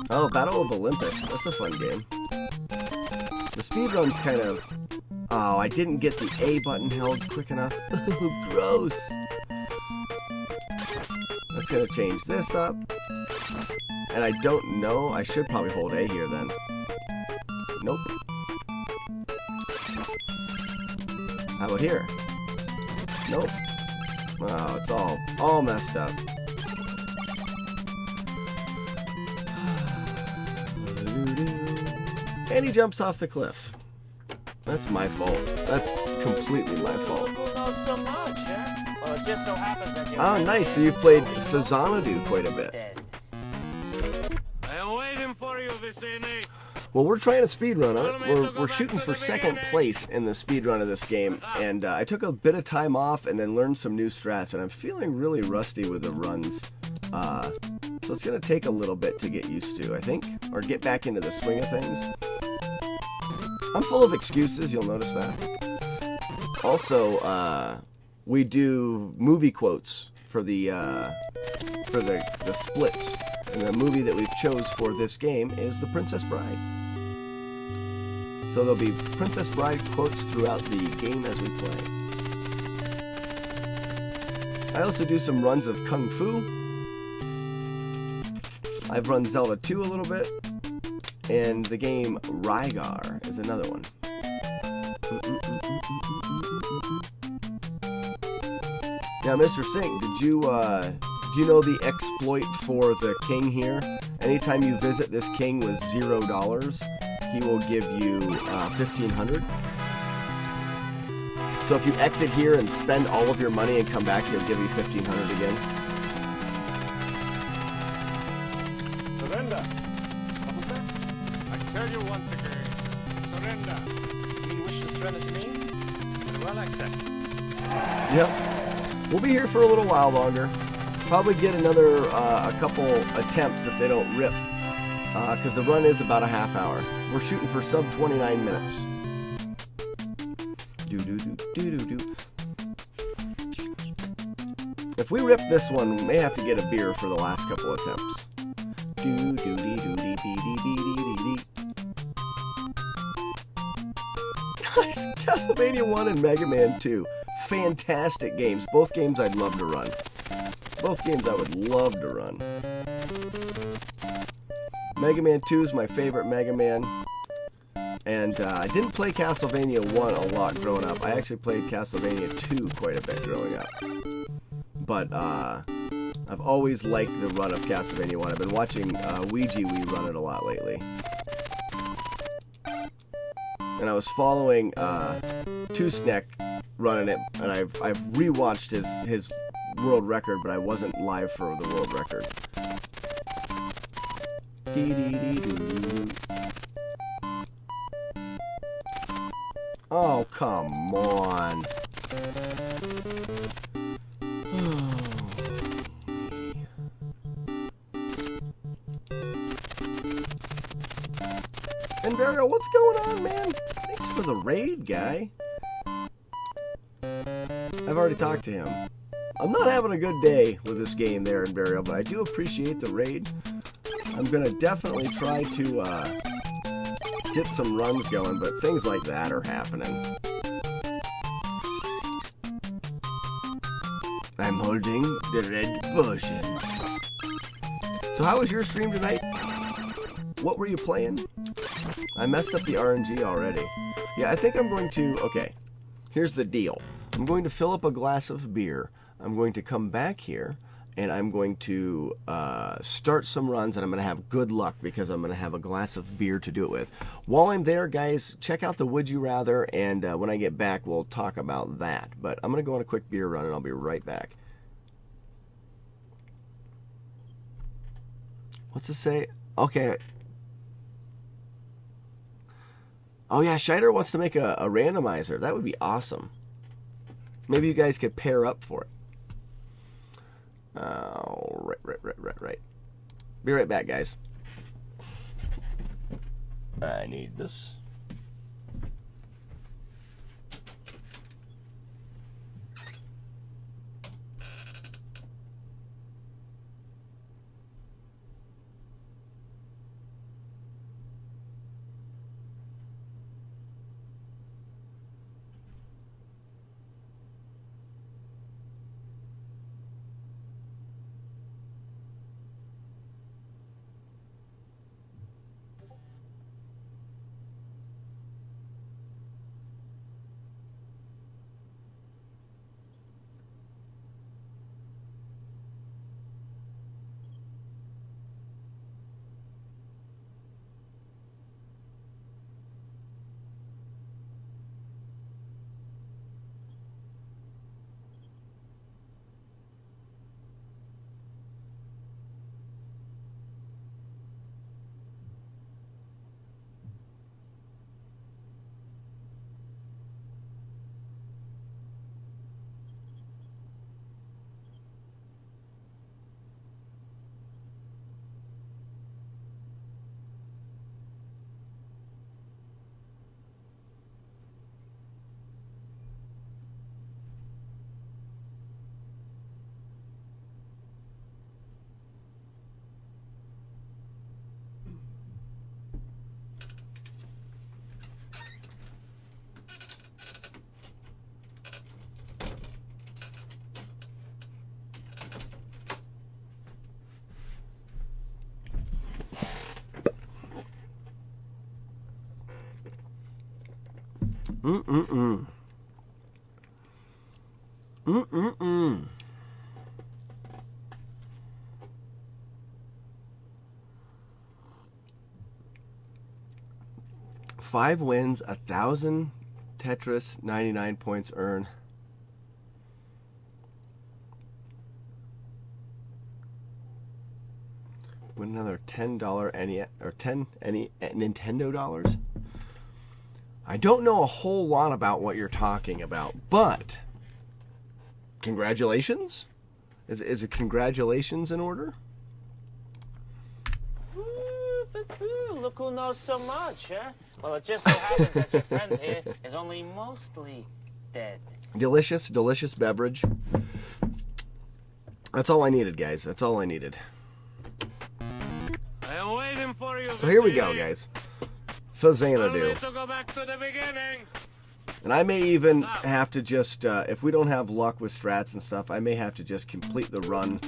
Oh, Battle of Olympus. That's a fun game. The speedrun's kind of... Oh, I didn't get the A button held quick enough. Gross. That's going to change this up. And I don't know. I should probably hold A here then. Nope. How about here? Nope. Oh, it's all messed up. And he jumps off the cliff. That's my fault. That's completely my fault. Not so much, huh? Well, it just so happens that you're Oh, nice. So you've played Faxanadu quite a bit. I am waiting for you, Vicini. Well, we're trying to speedrun it. We're shooting for second place in the speedrun of this game. And I took a bit of time off and then learned some new strats. And I'm feeling really rusty with the runs. So it's going to take a little bit to get used to, I think. Or get back into the swing of things. I'm full of excuses, you'll notice that. Also, we do movie quotes for the splits. And the movie that we've chose for this game is The Princess Bride. So there'll be Princess Bride quotes throughout the game as we play. I also do some runs of Kung Fu. I've run Zelda 2 a little bit. And the game Rygar is another one. Yeah, Mr. Singh, do you know the exploit for the king here? Anytime you visit this king with $0, he will give you 1,500. So if you exit here and spend all of your money and come back, he'll give you 1,500 again. Surrender. What was that? I tell you once again. Surrender. You mean wish to surrender to me? Very well, accept. Yep. We'll be here for a little while longer. Probably get another a couple attempts if they don't rip. Because the run is about a half hour. We're shooting for sub 29 minutes. If we rip this one, we may have to get a beer for the last couple attempts. Nice! Castlevania 1 and Mega Man 2. Fantastic games. Both games I'd love to run. Both games I would love to run. Mega Man 2 is my favorite Mega Man. And I didn't play Castlevania 1 a lot growing up. I actually played Castlevania 2 quite a bit growing up. But I've always liked the run of Castlevania 1. I've been watching Ouija run it a lot lately. And I was following Toosneck running it, and I've rewatched his world record, but I wasn't live for the world record. Oh, come on. And Burial, what's going on, man? Thanks for the raid, guy. I've already talked to him. I'm not having a good day with this game there in Burial, but I do appreciate the raid. I'm gonna definitely try to get some runs going, but things like that are happening. I'm holding the red potion. So how was your stream tonight? What were you playing? I messed up the RNG already. Yeah, I think I'm going to... Okay, here's the deal. I'm going to fill up a glass of beer. I'm going to come back here, and I'm going to start some runs, and I'm going to have good luck because I'm going to have a glass of beer to do it with. While I'm there, guys, check out the Would You Rather, and when I get back, we'll talk about that. But I'm going to go on a quick beer run, and I'll be right back. What's it say? Okay. Oh, yeah, Scheider wants to make a randomizer. That would be awesome. Maybe you guys could pair up for it. Oh, right. Be right back, guys. I need this. Mm-mm-mm. 5 wins, 1,000 Tetris, 99 points earned. Win another $10 Nintendo dollars. I don't know a whole lot about what you're talking about, but congratulations. Is it congratulations in order? Look who knows so much, huh? Well, it just so happens that your friend here is only mostly dead. Delicious, delicious beverage. That's all I needed, guys. That's all I needed. I am waiting for you. So here we go, guys. Faxanadu. To go back to the beginning. And I may even have to just, if we don't have luck with strats and stuff, I may have to just complete the run,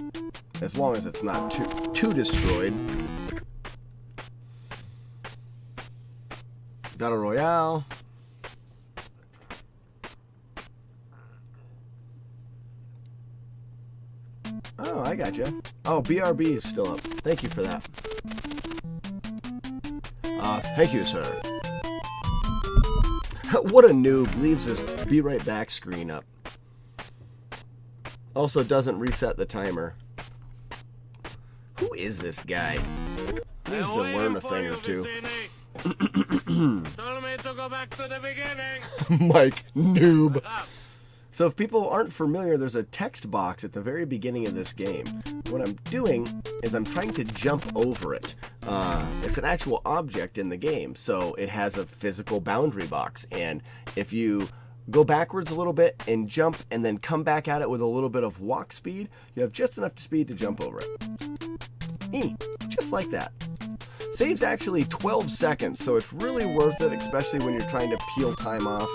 as long as it's not too destroyed. Battle Royale. Oh, I gotcha. Oh, BRB is still up. Thank you for that. Thank you, sir. What a noob. Leaves his be right back screen up. Also doesn't reset the timer. Who is this guy? He needs to learn a thing or two. Told me to go back to the beginning. Mike, noob. So if people aren't familiar, there's a text box at the very beginning of this game. What I'm doing is I'm trying to jump over it. It's an actual object in the game, so it has a physical boundary box. And if you go backwards a little bit and jump and then come back at it with a little bit of walk speed, you have just enough speed to jump over it. Just like that. Saves actually 12 seconds, so it's really worth it, especially when you're trying to peel time off.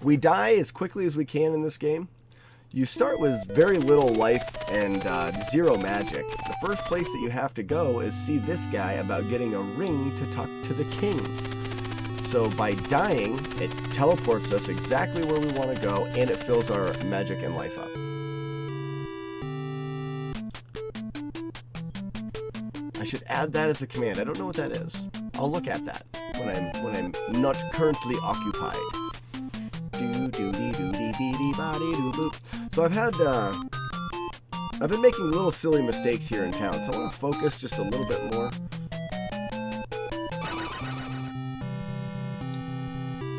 We die as quickly as we can in this game. You start with very little life and 0 magic. The first place that you have to go is see this guy about getting a ring to talk to the king. So by dying, it teleports us exactly where we want to go, and it fills our magic and life up. I should add that as a command. I don't know what that is. I'll look at that when I'm not currently occupied. So I've been making little silly mistakes here in town, so I want to focus just a little bit more.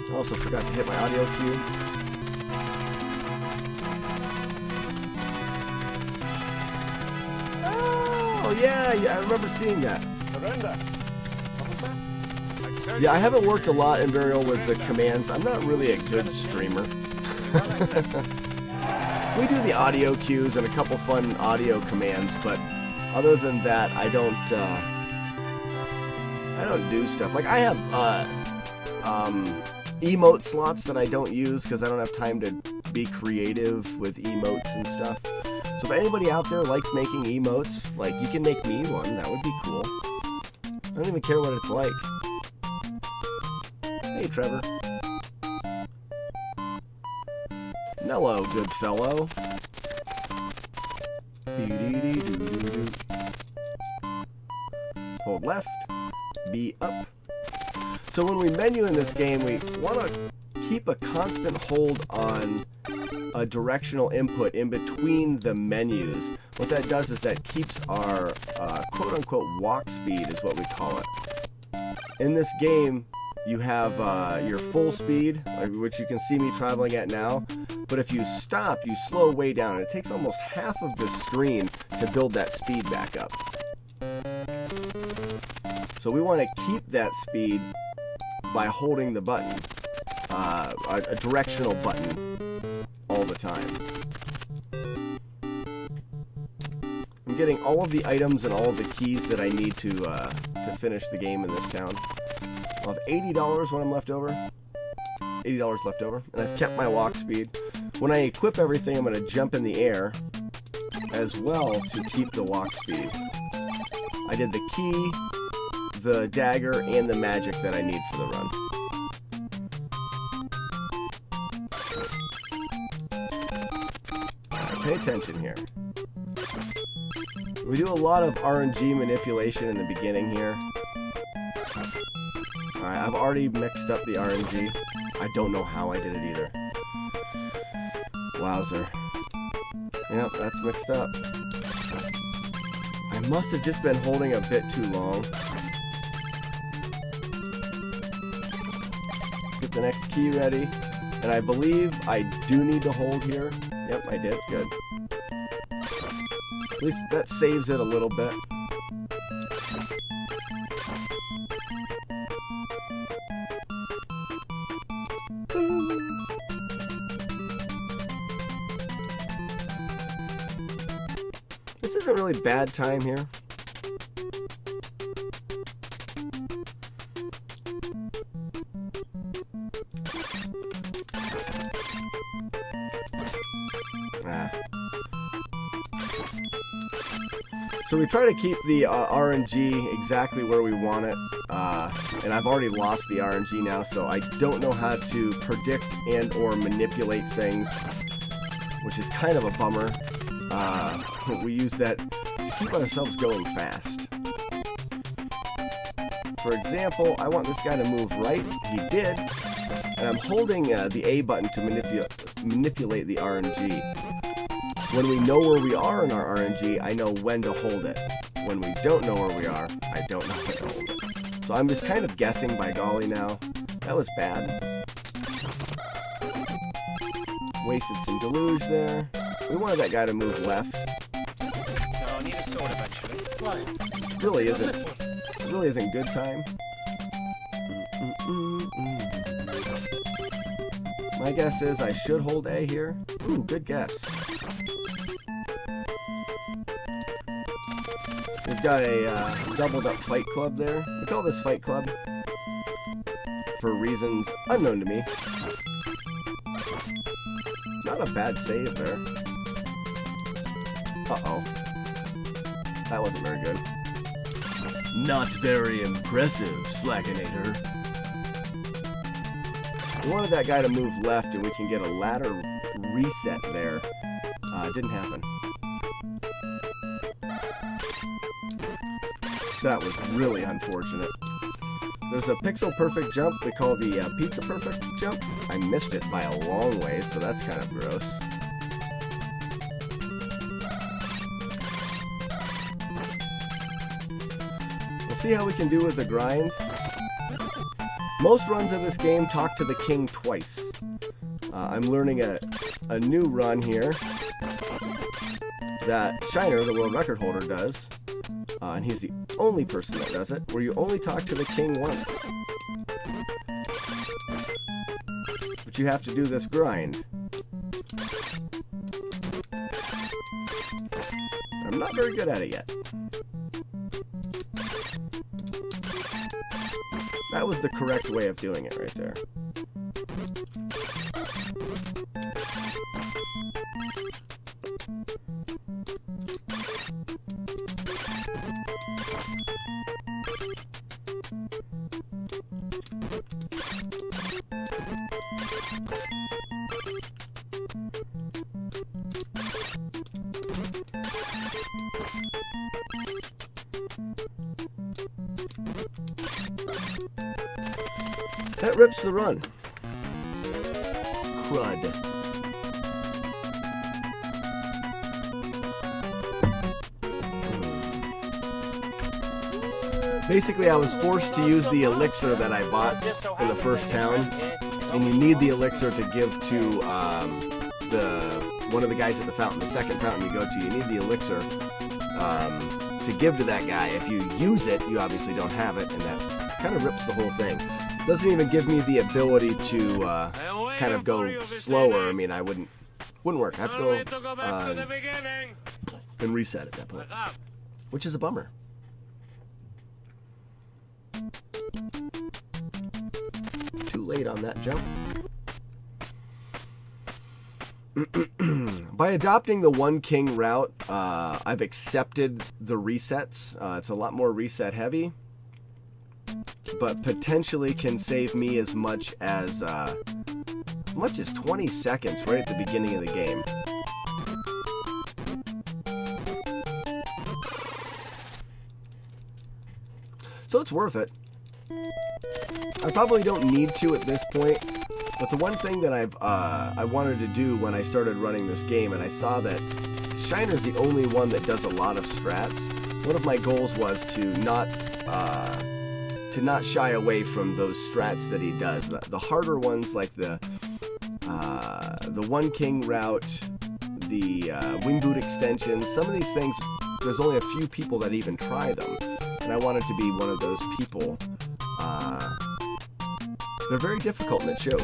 I also forgot to hit my audio cue. Oh yeah, I remember seeing that. Surrender. What was that? Yeah, I haven't worked a lot in Burial with the commands. I'm not really a good streamer. We do the audio cues and a couple fun audio commands, but other than that, I don't do stuff. Like I have emote slots that I don't use because I don't have time to be creative with emotes and stuff. So if anybody out there likes making emotes, like you can make me one, that would be cool. I don't even care what it's like. Hey, Trevor. Hello, good fellow. Hold left, B up. So when we menu in this game, we want to keep a constant hold on a directional input in between the menus. What that does is that keeps our quote-unquote walk speed, is what we call it. In this game, you have your full speed, which you can see me traveling at now. But if you stop, you slow way down. It takes almost half of the screen to build that speed back up. So we want to keep that speed by holding the button, a directional button, all the time. I'm getting all of the items and all of the keys that I need to finish the game in this town. I'll have $80 when I'm left over. $80 left over, and I've kept my walk speed. When I equip everything, I'm going to jump in the air as well to keep the walk speed. I did the key, the dagger, and the magic that I need for the run. Right, pay attention here. We do a lot of RNG manipulation in the beginning here. Alright, I've already mixed up the RNG. I don't know how I did it either. Wowzer. Yep, that's mixed up. I must have just been holding a bit too long. Get the next key ready. And I believe I do need to hold here. Yep, I did. Good. At least that saves it a little bit. This isn't really bad time here. So we try to keep the RNG exactly where we want it, and I've already lost the RNG now, so I don't know how to predict and or manipulate things which is kind of a bummer. We use that to keep ourselves going fast. For example, I want this guy to move right. He did. And I'm holding the A button to manipulate the RNG. When we know where we are in our RNG, I know when to hold it. When we don't know where we are, I don't know when to hold it. So I'm just kind of guessing by golly now. That was bad. Wasted some deluge there. We wanted that guy to move left. No, I need a sword eventually. Why? Really isn't good time. My guess is I should hold A here. Ooh, good guess. We've got a doubled up fight club there. We call this fight club for reasons unknown to me. Not a bad save there. Uh-oh. That wasn't very good. Not very impressive, Slackinator. We wanted that guy to move left and we can get a ladder reset there. It didn't happen. That was really unfortunate. There's a pixel perfect jump we call the pizza perfect jump. I missed it by a long way, so that's kind of gross. We'll see how we can do with the grind. Most runs of this game talk to the king twice. I'm learning a new run here that Shiner, the world record holder, does. And he's the only person that does it, where you only talk to the king once. But you have to do this grind. I'm not very good at it yet. That was the correct way of doing it right there. That rips the run. Crud. Basically, I was forced to use the elixir that I bought in the first town, and you need the elixir to give to one of the guys at the fountain, the second fountain you go to. You need the elixir to give to that guy. If you use it, you obviously don't have it, and that kind of rips the whole thing. Doesn't even give me the ability to kind of go slower. I mean, I wouldn't work. I have to go and reset at that point, which is a bummer. Too late on that jump. By adopting the one king route, I've accepted the resets. It's a lot more reset heavy, but potentially can save me as much as 20 seconds right at the beginning of the game. So it's worth it. I probably don't need to at this point, but the one thing that I wanted to do when I started running this game, and I saw that Shiner's the only one that does a lot of strats. One of my goals was to not shy away from those strats that he does. The harder ones, like the one king route, the wing boot extensions. Some of these things, there's only a few people that even try them, and I wanted to be one of those people. They're very difficult, and it shows.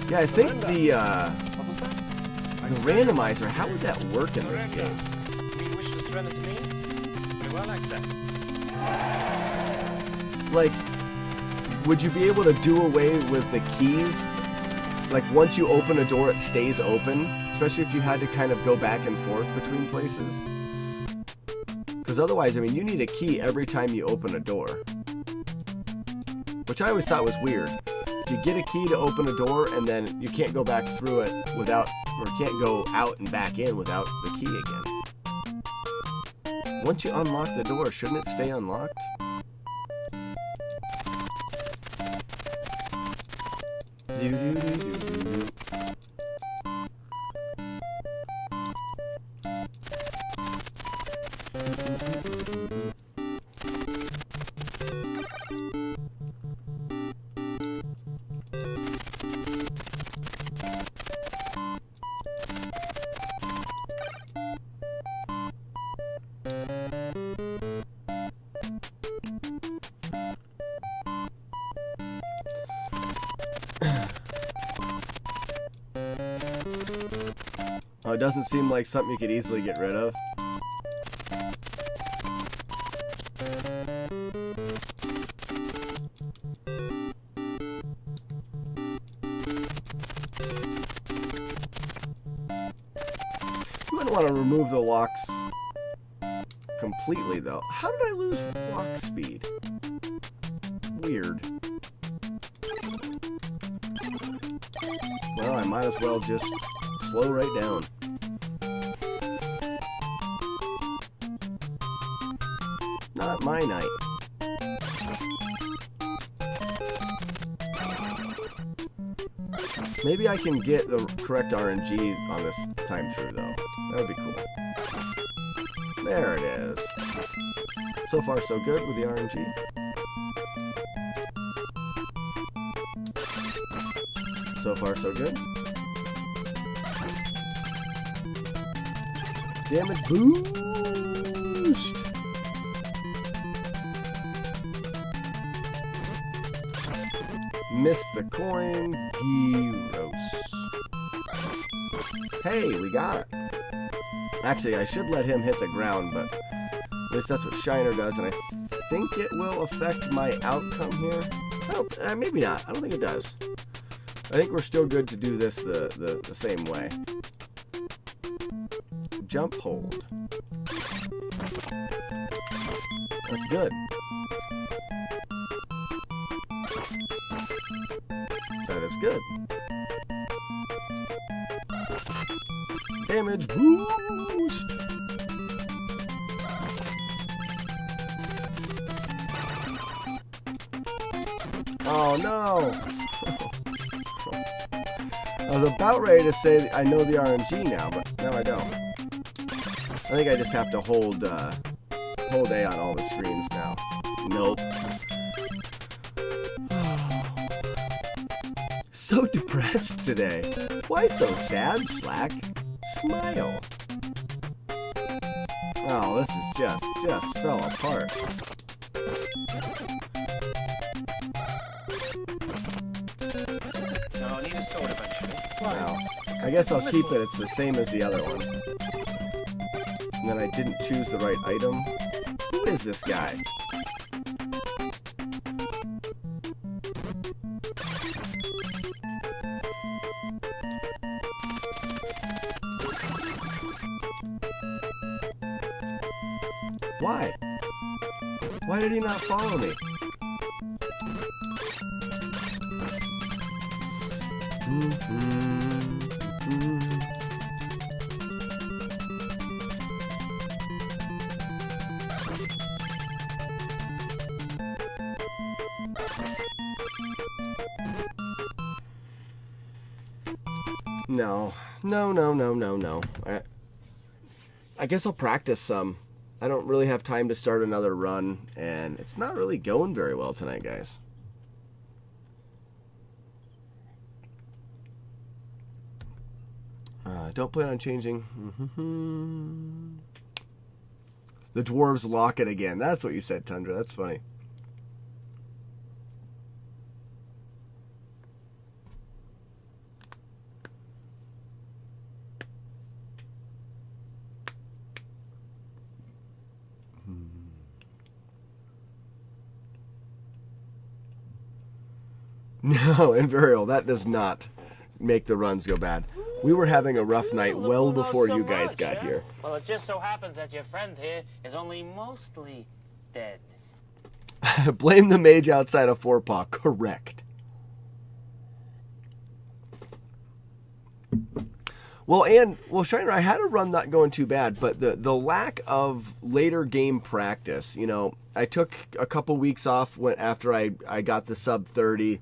Yeah, I think the randomizer, how would that work in this game? Do you wish to surrender to me? Very well, accept. Like, would you be able to do away with the keys? Like, once you open a door, it stays open? especially if you had to kind of go back and forth between places. Because otherwise, I mean, you need a key every time you open a door. Which I always thought was weird. You get a key to open a door, and then you can't go back through it without, or can't go out and back in without the key again. Once you unlock the door, shouldn't it stay unlocked? Do-do-do-do-do-do. Oh, it doesn't seem like something you could easily get rid of. You wouldn't want to remove the locks completely, though. How did I lose lock speed? Weird. Well, I might as well just slow right down. Not my night. Maybe I can get the correct RNG on this time through, though. That would be cool. There it is. So far, so good with the RNG. So far, so good. Damage boost! Missed the coin. Gyros. Hey, we got it. Actually, I should let him hit the ground, but at least that's what Shiner does, and I think it will affect my outcome here. Maybe not. I don't think it does. I think we're still good to do this the same way. Jump hold. That's good. That is good. Damage boost. Oh no! I was about ready to say I know the RNG now, but no, I don't. I think I just have to hold A on all the screens now. Nope. So depressed today. Why so sad, Slack? Smile. Oh, this is just fell apart. No, I need a sword eventually. Wow. I guess I'll keep it. It's the same as the other one. And then I didn't choose the right item. Who is this guy? Why? Why did he not follow me? No. I guess I'll practice some. I don't really have time to start another run, and it's not really going very well tonight, guys. Don't plan on changing. The dwarves lock it again. That's what you said, Tundra. That's funny. No, Invarial, that does not make the runs go bad. We were having a rough night Look well who knows before so you guys much, got huh? here. Well, it just so happens that your friend here is only mostly dead. Blame the mage outside of Forepaw. Correct. Well, Shiner, I had a run not going too bad, but the lack of later game practice, you know, I took a couple weeks off after I got the sub 30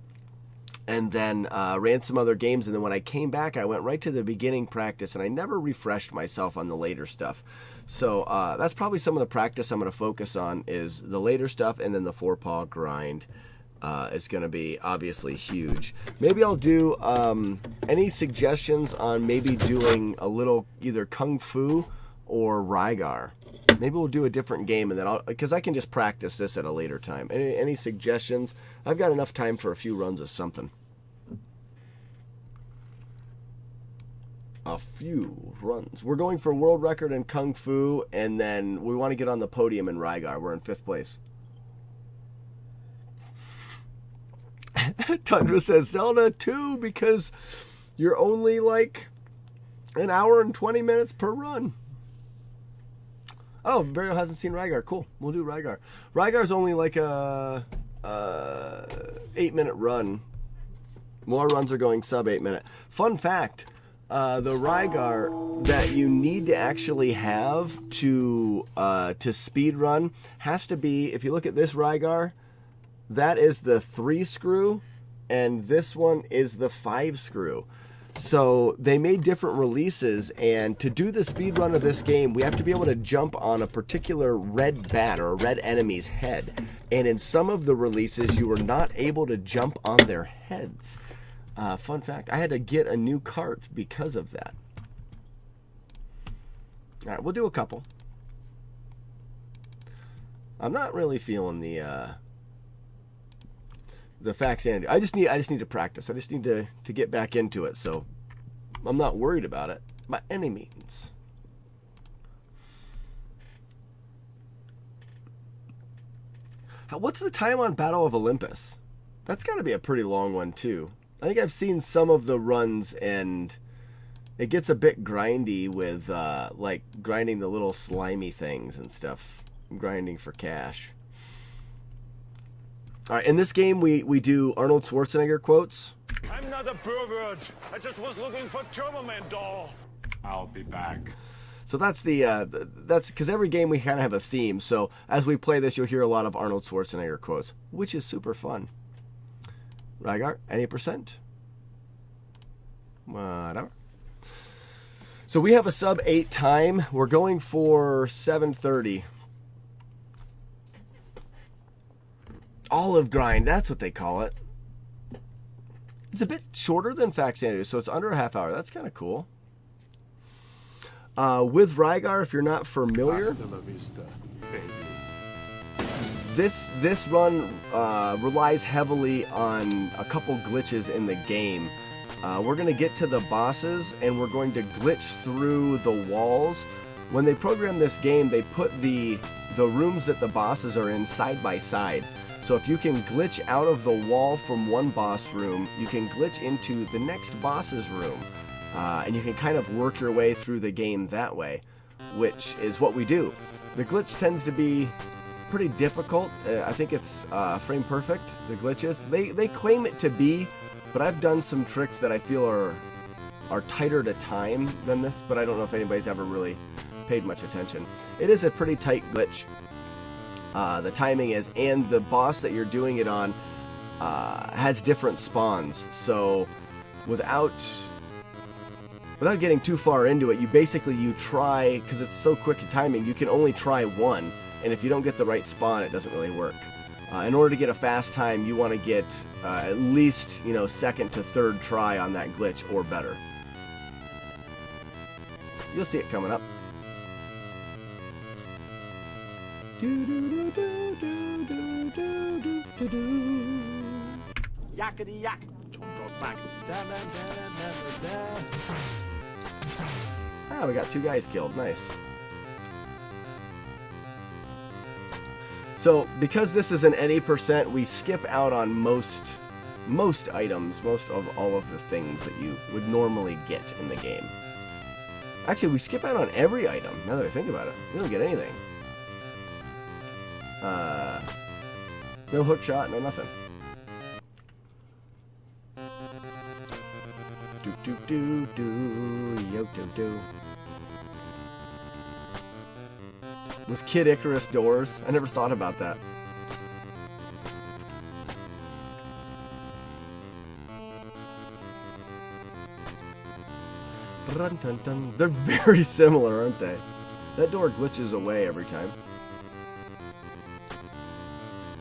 and then ran some other games. And then when I came back, I went right to the beginning practice and I never refreshed myself on the later stuff. So that's probably some of the practice I'm going to focus on is the later stuff, and then the Forepaw grind. Is going to be obviously huge. Maybe I'll do any suggestions on maybe doing a little either Kung Fu or Rygar. Maybe we'll do a different game, and then because I can just practice this at a later time. Any suggestions? I've got enough time for a few runs of something. A few runs. We're going for world record in Kung Fu, and then we want to get on the podium in Rygar. We're in 5th place. Tundra says Zelda 2 because you're only like an hour and 20 minutes per run. Oh, Burial hasn't seen Rygar. Cool. We'll do Rygar. Rygar's only like a 8-minute run. More runs are going sub 8 minute. Fun fact, the Rygar that you need to actually have to speed run has to be, if you look at this Rygar, that is the 3 screw, and this one is the 5 screw. So they made different releases, and to do the speed run of this game, we have to be able to jump on a particular red bat or a red enemy's head. And in some of the releases, you were not able to jump on their heads. Fun fact, I had to get a new cart because of that. All right, we'll do a couple. I'm not really feeling the Faxanadu. I just need to practice. I just need to get back into it, so I'm not worried about it by any means. What's the time on Battle of Olympus? That's got to be a pretty long one too. I think I've seen some of the runs, and it gets a bit grindy with like grinding the little slimy things and stuff, grinding for cash. All right, in this game, we do Arnold Schwarzenegger quotes. I'm not a pervert. I just was looking for Turboman doll. I'll be back. So that's that's because every game we kind of have a theme. So as we play this, you'll hear a lot of Arnold Schwarzenegger quotes, which is super fun. Rygar, any percent? Whatever. So we have a sub 8 time. We're going for 7:30. Olive grind, that's what they call it. It's a bit shorter than Faxanadu, so it's under a half hour. That's kind of cool. With Rygar, if you're not familiar, this run relies heavily on a couple glitches in the game. We're going to get to the bosses, and we're going to glitch through the walls. When they programmed this game, they put the rooms that the bosses are in side by side. So if you can glitch out of the wall from one boss room, you can glitch into the next boss's room. And you can kind of work your way through the game that way, which is what we do. The glitch tends to be pretty difficult. I think it's frame perfect, the glitches. They claim it to be, but I've done some tricks that I feel are tighter to time than this, but I don't know if anybody's ever really paid much attention. It is a pretty tight glitch. The timing is, and the boss that you're doing it on has different spawns. So without getting too far into it, you try, because it's so quick in timing, you can only try one, and if you don't get the right spawn, it doesn't really work. In order to get a fast time, you want to get at least, second to third try on that glitch or better. You'll see it coming up. Yakety yak. Ah, we got 2 guys killed. Nice. So, because this is an any percent, we skip out on most most items, most of all of the things that you would normally get in the game. Actually, we skip out on every item, now that I think about it. We don't get anything. No hook shot, no nothing. Do do do do, yo do do. Was Kid Icarus doors? I never thought about that. Dun, dun, dun. They're very similar, aren't they? That door glitches away every time.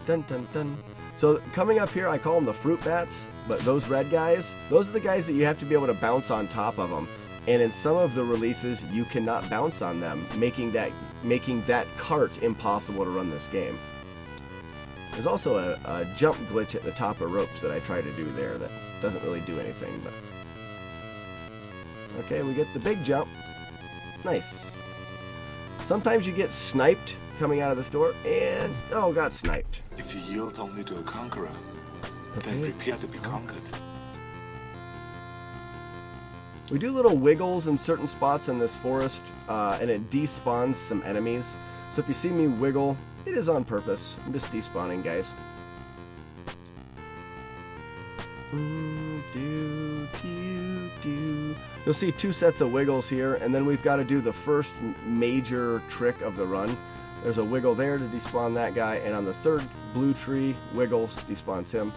Dun dun dun. So coming up here, I call them the fruit bats, but those red guys, those are the guys that you have to be able to bounce on top of them. And in some of the releases, you cannot bounce on them, making that cart impossible to run this game. There's also a jump glitch at the top of ropes that I try to do there that doesn't really do anything, but... Okay, we get the big jump. Nice. Sometimes you get sniped coming out of this door, and... Oh, got sniped. If you yield only to a conqueror, then prepare to be conquered. We do little wiggles in certain spots in this forest, and it despawns some enemies. So if you see me wiggle, it is on purpose. I'm just despawning, guys. You'll see 2 sets of wiggles here, and then we've got to do the first major trick of the run. There's a wiggle there to despawn that guy, and on the 3rd blue tree, wiggles despawns him.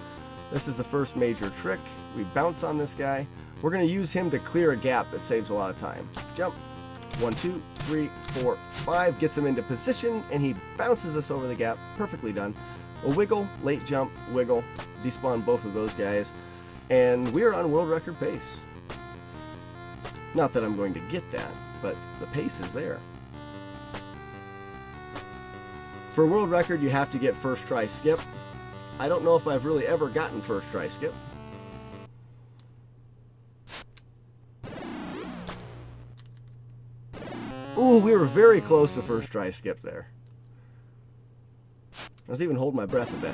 This is the first major trick. We bounce on this guy. We're going to use him to clear a gap that saves a lot of time. Jump. 1, 2, 3, 4, 5. Gets him into position, and he bounces us over the gap. Perfectly done. A wiggle, late jump, wiggle. Despawn both of those guys. And we're on world record pace. Not that I'm going to get that, but the pace is there. For world record, you have to get first try skip. I don't know if I've really ever gotten first try skip. Ooh, we were very close to first try skip there. I was even holding my breath a bit.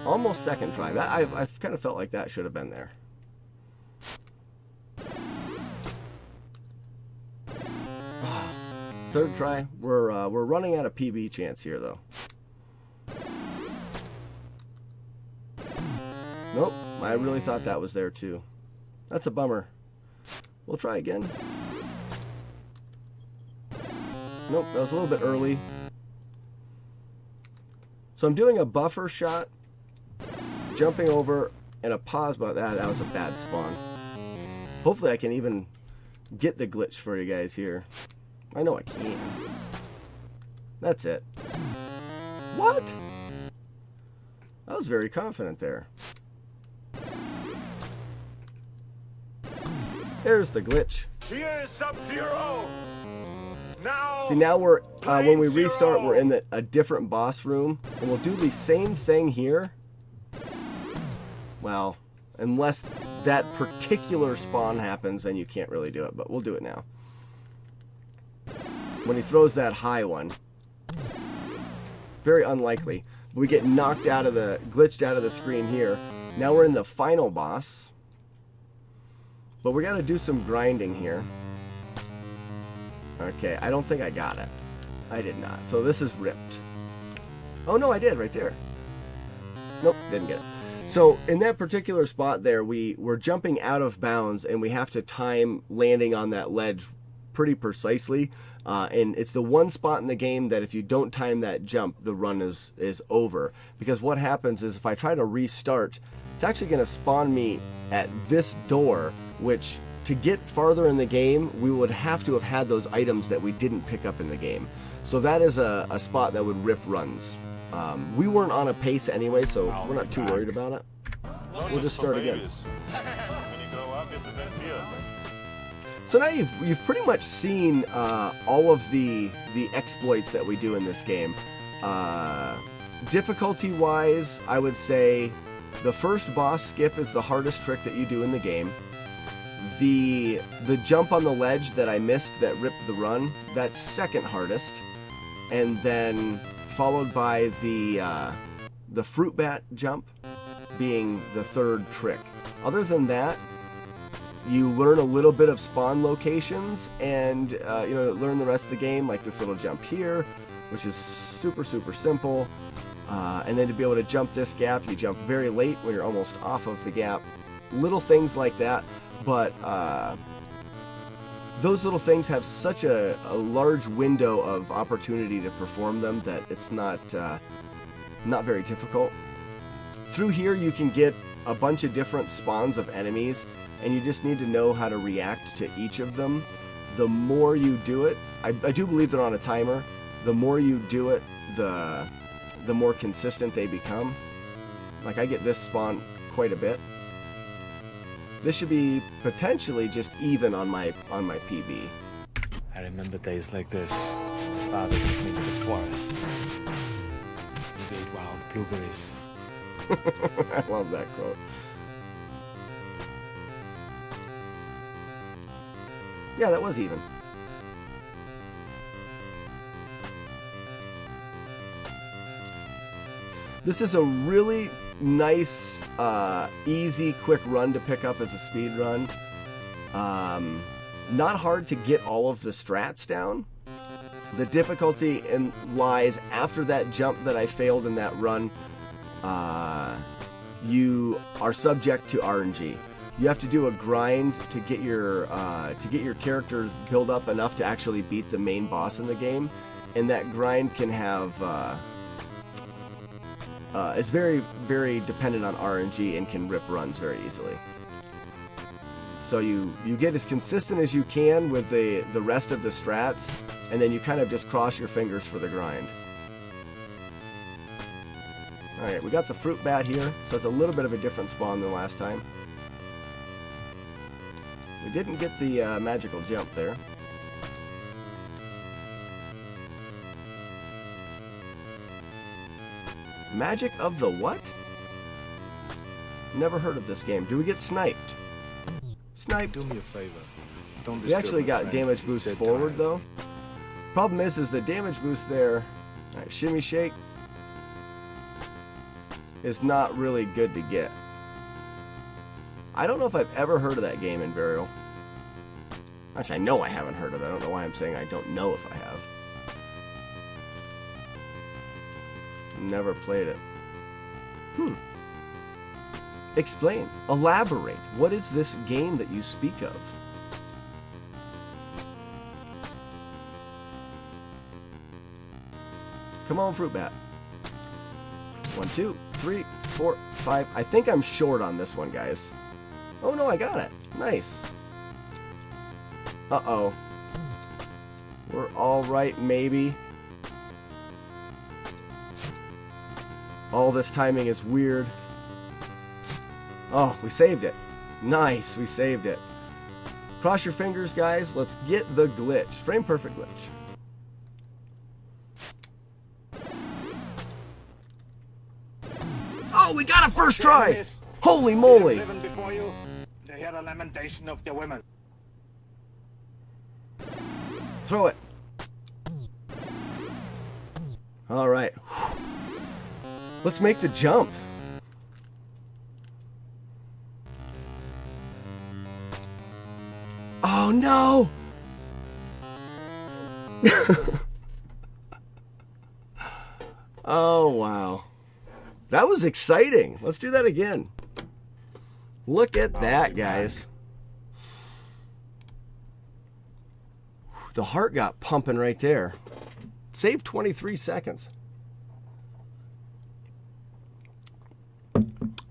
Almost second try. I've kind of felt like that should have been there. Third try. We're running out of PB chance here, though. Nope. I really thought that was there, too. That's a bummer. We'll try again. Nope, that was a little bit early. So I'm doing a buffer shot, jumping over, and a pause, but that was a bad spawn. Hopefully I can even get the glitch for you guys here. I know I can. That's it. What? I was very confident there. There's the glitch. Here is Sub-Zero. Now. See, now we're when we restart, we're in a different boss room, and we'll do the same thing here. Well, unless that particular spawn happens, then you can't really do it, but we'll do it now. When he throws that high one, very unlikely. We get knocked out of glitched out of the screen here. Now we're in the final boss, but we got to do some grinding here. Okay, I don't think I got it. I did not. So this is ripped. Oh no, I did right there. Nope, didn't get it. So in that particular spot there, we're jumping out of bounds, and we have to time landing on that ledge pretty precisely. And it's the one spot in the game that if you don't time that jump, the run is over. Because what happens is if I try to restart, it's actually going to spawn me at this door, which to get farther in the game, we would have to have had those items that we didn't pick up in the game. So that is a spot that would rip runs. We weren't on a pace anyway, so we're not too worried about it. We'll just start again. So now you've pretty much seen all of the exploits that we do in this game. Difficulty-wise, I would say the first boss skip is the hardest trick that you do in the game. The jump on the ledge that I missed that ripped the run, that's second hardest. And then followed by the the fruit bat jump being the third trick. Other than that, you learn a little bit of spawn locations and you know, learn the rest of the game, like this little jump here, which is super simple. And then to be able to jump this gap, you jump very late when you're almost off of the gap. Little things like that, but those little things have such a large window of opportunity to perform them that it's not very difficult. Through here you can get a bunch of different spawns of enemies, and you just need to know how to react to each of them. The more you do it, I do believe they're on a timer, the more you do it, the more consistent they become. Like, I get this spawn quite a bit. This should be potentially just even on my PB. I remember days like this. My father took me to the forest. We ate wild blueberries. I love that quote. Yeah, that was even. This is a really nice, easy, quick run to pick up as a speed run. Not hard to get all of the strats down. The difficulty lies after that jump that I failed in that run. You are subject to RNG. You have to do a grind to get your characters build up enough to actually beat the main boss in the game, and that grind can have it's very dependent on RNG and can rip runs very easily. So you get as consistent as you can with the rest of the strats, and then you kind of just cross your fingers for the grind. Alright, we got the fruit bat here, so it's a little bit of a different spawn than last time. We didn't get the magical jump there. Magic of the what? Never heard of this game. Do we get sniped? Sniped. Do me a favor. Don't We actually got damage boost forward though. Problem is the damage boost there, alright, shimmy shake, is not really good to get. I don't know if I've ever heard of that game in Burial. Actually, I know I haven't heard of it. I don't know why I'm saying I don't know if I have. Never played it. Explain. Elaborate. What is this game that you speak of? Come on, fruit bat. 1, 2, 3, 4, 5. I think I'm short on this one, guys. Oh no, I got it. Nice. Uh-oh. We're all right, maybe. All this timing is weird. Oh, we saved it. Nice, we saved it. Cross your fingers, guys. Let's get the glitch. Frame perfect glitch. Oh, we got it first try! Holy moly! Before you, to hear the lamentation of the women. Throw it. All right. Let's make the jump. Oh no! Oh wow. That was exciting. Let's do that again. Look at that, guys. The heart got pumping right there. Saved 23 seconds.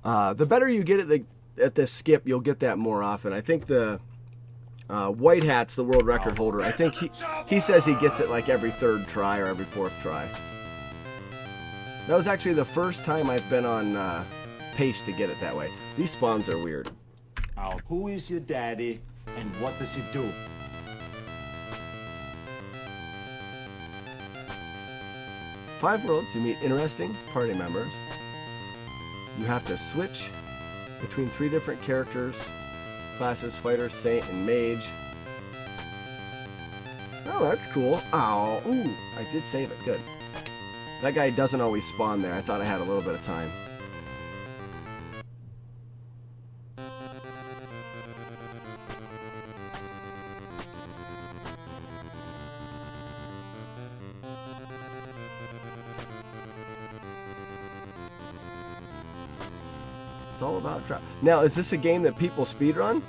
The better you get at this skip, you'll get that more often. I think the White Hat's the world record holder. I think he says he gets it like every third try or every fourth try. That was actually the first time I've been on pace to get it that way. These spawns are weird. Who is your daddy and what does he do? Five worlds, you meet interesting party members. You have to switch between 3 different characters, classes, fighter, saint, and mage. Oh, that's cool. Oh, ooh, I did save it. Good. That guy doesn't always spawn there. I thought I had a little bit of time. It's all about travel. Now, is this a game that people speedrun?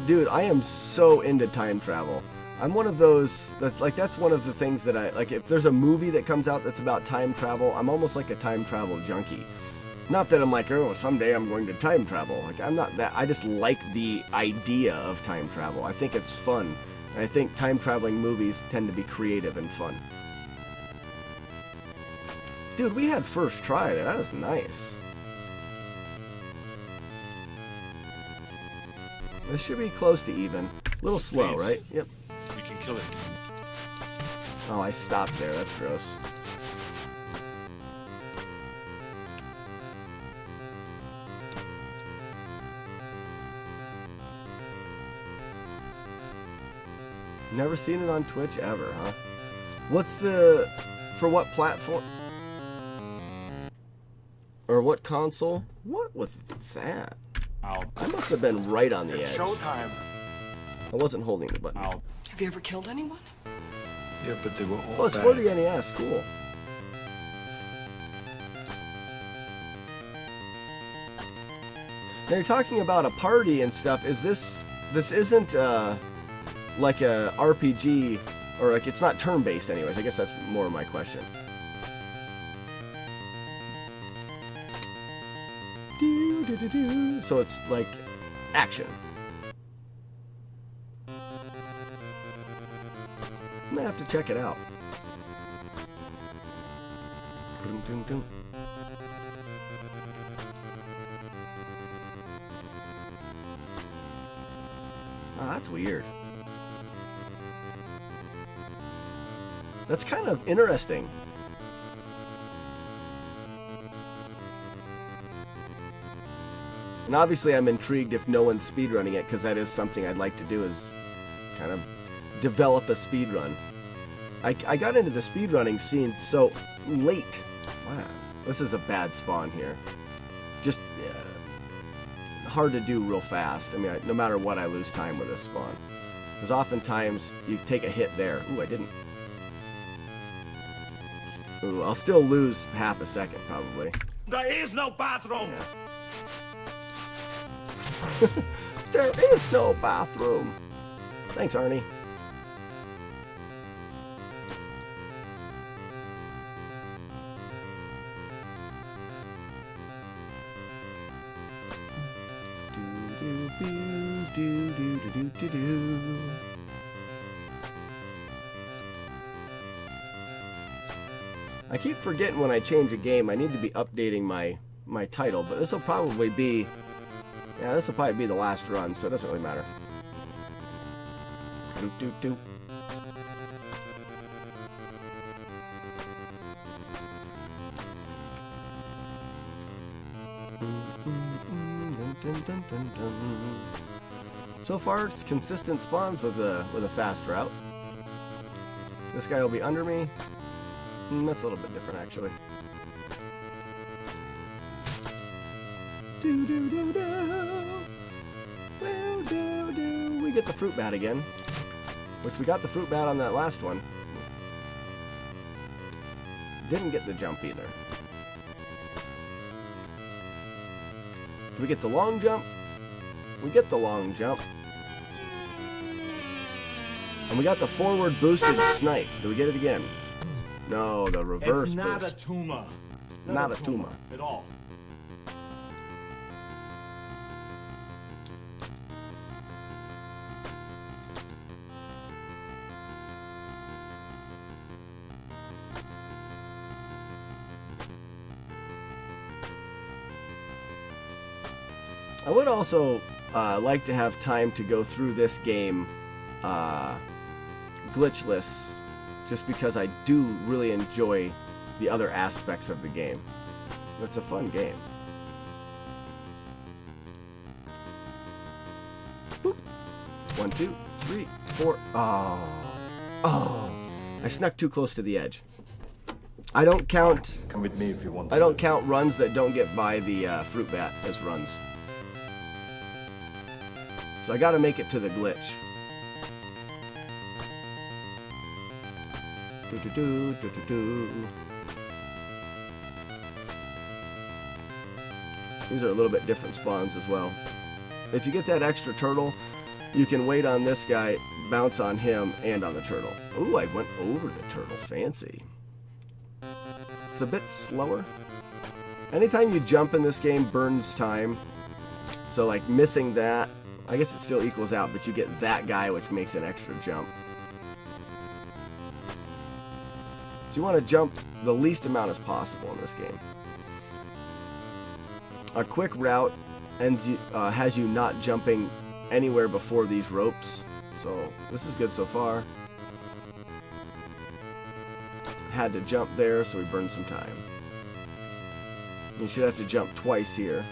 Dude, I am so into time travel. I'm one of those, that's one of the things that I, like, if there's a movie that comes out that's about time travel, I'm almost like a time travel junkie. Not that I'm like, oh, someday I'm going to time travel. Like, I'm not that. I just like the idea of time travel. I think it's fun. And I think time traveling movies tend to be creative and fun. Dude, we had first try there. That was nice. This should be close to even. A little slow, right? Yep. We can kill it. Oh, I stopped there. That's gross. Never seen it on Twitch ever, huh? What's the... For what platform? Or what console? What was that? Ow. I must have been right on the edge. Showtime. I wasn't holding the button. Ow. Have you ever killed anyone? Yeah, but they were all Oh, it's bad. for the NES. Cool. Now you're talking about a party and stuff. Is this isn't like a RPG, or like it's not turn-based anyways. I guess that's more of my question. So it's like action. I'm gonna have to check it out. Oh, that's weird. That's kind of interesting. And obviously I'm intrigued if no one's speedrunning it, because that is something I'd like to do, is kind of develop a speedrun. I got into the speedrunning scene so late. Wow, this is a bad spawn here. Just hard to do real fast. I mean, no matter what, I lose time with this spawn. Because oftentimes you take a hit there. Ooh, I didn't. Ooh, I'll still lose half a second probably. There is no bathroom! Yeah. There is no bathroom. Thanks, Arnie. I keep forgetting when I change a game, I need to be updating my title, but this will probably be, yeah, this will probably be the last run, so it doesn't really matter. So far, it's consistent spawns with a fast route. This guy will be under me. That's a little bit different, actually. We get the fruit bat again, which we got the fruit bat on that last one. Didn't get the jump either. Do we get the long jump? We get the long jump. And we got the forward boosted snipe. Do we get it again? No, the reverse It's not boost. a tumor. It's Not a tumor. at all. I would also like to have time to go through this game glitchless, just because I do really enjoy the other aspects of the game. It's a fun game. Boop. 1, 2, 3, 4. Oh. Oh. I snuck too close to the edge. I don't count. Come with me if you want. I don't count runs that don't get by the fruit bat as runs. So I got to make it to the glitch. Do do do do do do. These are a little bit different spawns as well. If you get that extra turtle, you can wait on this guy, bounce on him, and on the turtle. Ooh, I went over the turtle. Fancy. It's a bit slower. Anytime you jump in this game burns time. So like missing that, I guess it still equals out, but you get that guy, which makes an extra jump. So you want to jump the least amount as possible in this game. A quick route has you not jumping anywhere before these ropes. So this is good so far. Had to jump there, so we burned some time. You should have to jump twice here.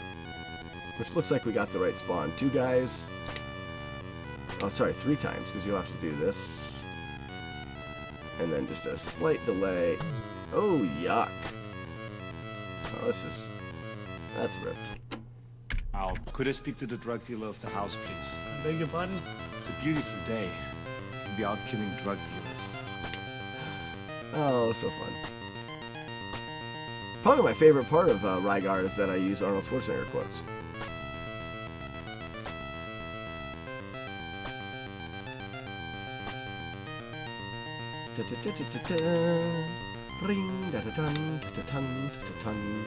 Which looks like we got the right spawn. 2 guys. Oh, sorry, 3 times, because you'll have to do this. And then just a slight delay. Oh, yuck. Oh, that's ripped. Al, could I speak to the drug dealer of the house, please? Beg your pardon? It's a beautiful day. We'll be out killing drug dealers. Oh, so fun. Probably my favorite part of Rygar is that I use Arnold Schwarzenegger quotes. Ring da da dun da da dun da dun.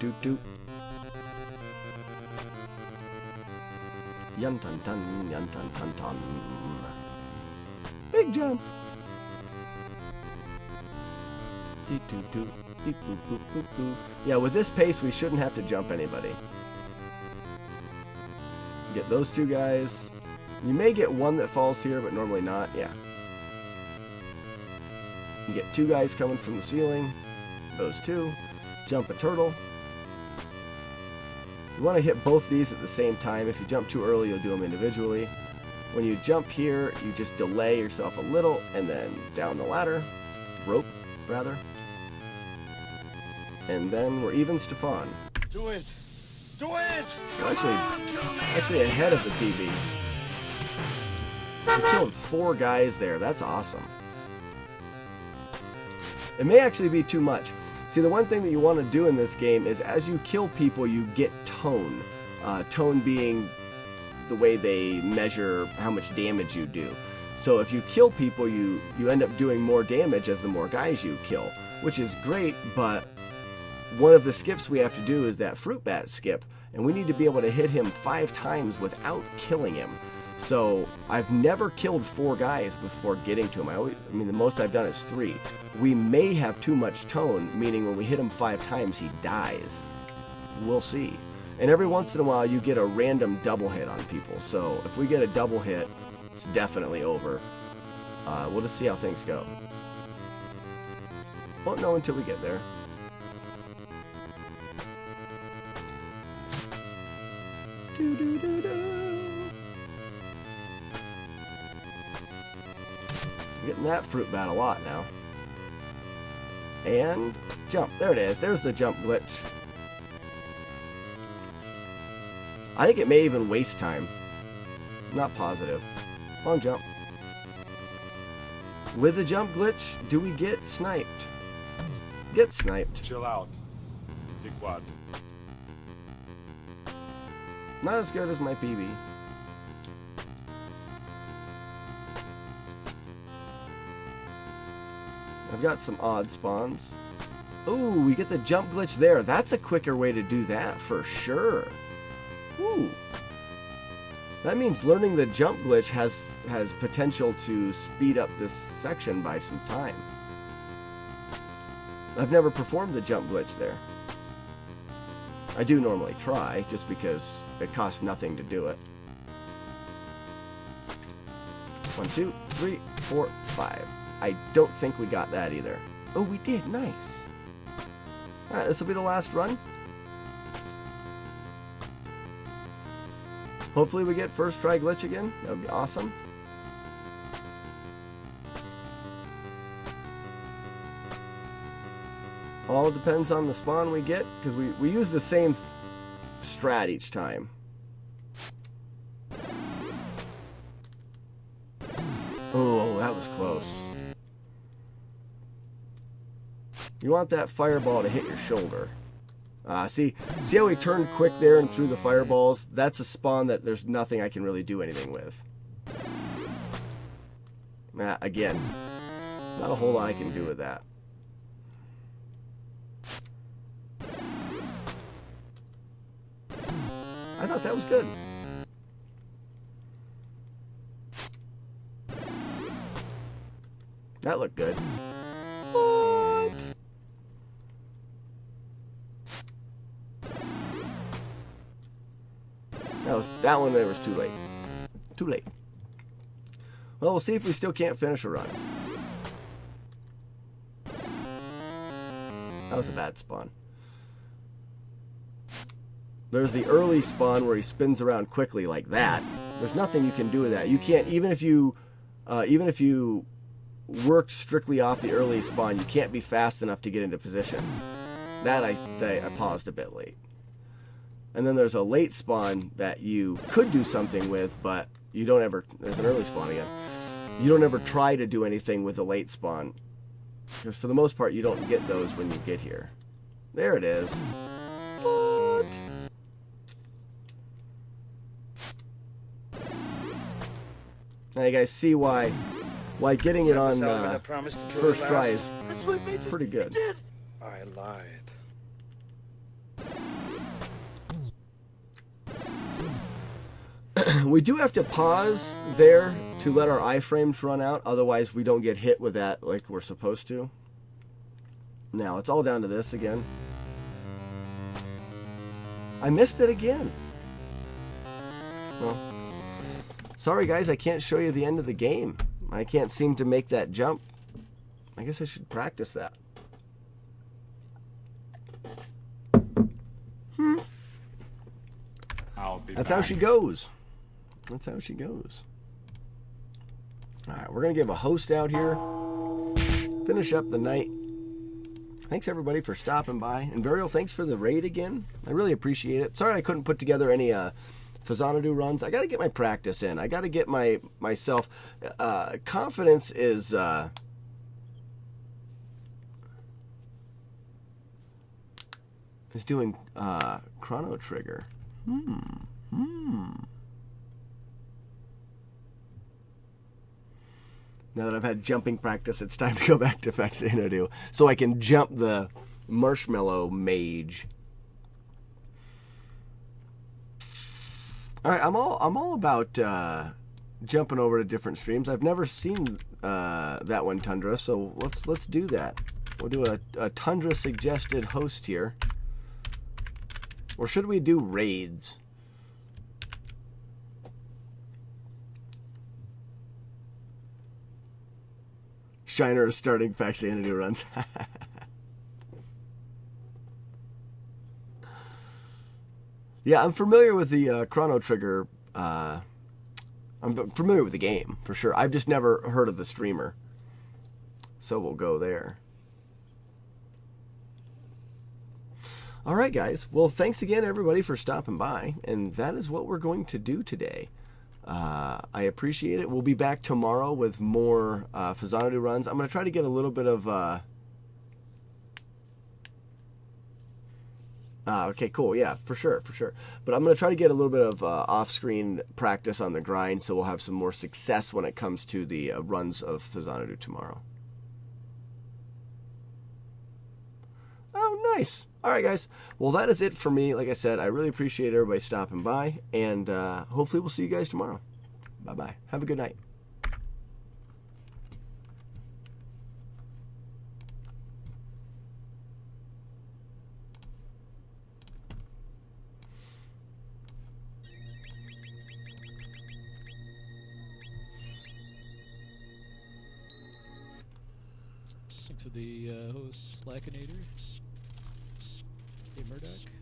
Doot doot. Yan tan tan, yan tan tan tan. Big jump. Dee doo doo, beep boop boop boop boop. Yeah, with this pace, we shouldn't have to jump anybody. Get those 2 guys. You may get one that falls here, but normally not. Yeah. You get 2 guys coming from the ceiling. Those 2. Jump a turtle. You want to hit both these at the same time. If you jump too early, you'll do them individually. When you jump here, you just delay yourself a little, and then down the ladder. Rope, rather. And then we're even, Stefan. Do it! Do it! We're actually ahead of the PB. We killed 4 guys there. That's awesome. It may actually be too much. See, the one thing that you want to do in this game is as you kill people, you get tone. Tone being the way they measure how much damage you do. So if you kill people, you end up doing more damage as the more guys you kill, which is great, but one of the skips we have to do is that fruit bat skip, and we need to be able to hit him 5 times without killing him. So I've never killed 4 guys before getting to him. I mean, the most I've done is 3. We may have too much tone, meaning when we hit him 5 times, he dies. We'll see. And every once in a while, you get a random double hit on people. So if we get a double hit, it's definitely over. We'll just see how things go. Won't know until we get there. Do, do, do, do. Getting that fruit bat a lot now. And jump. There it is. There's the jump glitch. I think it may even waste time. Not positive. Long jump. With the jump glitch, do we get sniped? Get sniped. Chill out. Dickwad. Not as good as my PB. I've got some odd spawns. Ooh, we get the jump glitch there. That's a quicker way to do that for sure. Ooh. That means learning the jump glitch has potential to speed up this section by some time. I've never performed the jump glitch there. I do normally try, just because it costs nothing to do it. 1, 2, 3, 4, 5. I don't think we got that either. Oh, we did. Nice. Alright, this will be the last run. Hopefully we get first try glitch again. That would be awesome. All depends on the spawn we get, because we use the same strat each time. Oh, that was close. You want that fireball to hit your shoulder. See how he turned quick there and threw the fireballs? That's a spawn that there's nothing I can really do anything with. Again, not a whole lot I can do with that. I thought that was good. That looked good. What? That one there was too late. Too late. Well, we'll see if we still can't finish a run. That was a bad spawn. There's the early spawn where he spins around quickly like that. There's nothing you can do with that. You can't, even if you worked strictly off the early spawn, you can't be fast enough to get into position. That I paused a bit late. And then there's a late spawn that you could do something with, but you don't ever, there's an early spawn again. You don't ever try to do anything with a late spawn. Because for the most part, you don't get those when you get here. There it is. What? Now you guys see why getting it on first try is pretty good. I lied. We do have to pause there to let our iframes run out, otherwise we don't get hit with that like we're supposed to. Now it's all down to this again. I missed it again. Well, sorry guys, I can't show you the end of the game. I can't seem to make that jump. I guess I should practice that. That's how she goes. That's how she goes. Alright, we're going to give a host out here. Finish up the night. Thanks everybody for stopping by. And Burial, thanks for the raid again. I really appreciate it. Sorry I couldn't put together any Faxanadu runs. I got to get my practice in. I got to get myself... confidence is... is doing Chrono Trigger. Now that I've had jumping practice, it's time to go back to Faxanadu so I can jump the marshmallow mage. All right, I'm all about jumping over to different streams. I've never seen that one, Tundra, so let's do that. We'll do a Tundra suggested host here. Or should we do raids? Shiner is starting Faxanadu runs. Yeah, I'm familiar with the Chrono Trigger. I'm familiar with the game, for sure. I've just never heard of the streamer. So we'll go there. All right, guys. Well, thanks again, everybody, for stopping by. And that is what we're going to do today. I appreciate it. We'll be back tomorrow with more Faxanadu runs. I'm going to try to get a little bit of... okay, cool. Yeah, for sure. But I'm going to try to get a little bit of off-screen practice on the grind, so we'll have some more success when it comes to the runs of Faxanadu tomorrow. Oh, nice. All right, guys. Well, that is it for me. Like I said, I really appreciate everybody stopping by, and hopefully we'll see you guys tomorrow. Bye-bye. Have a good night. To the host Slackinator. Steamer deck.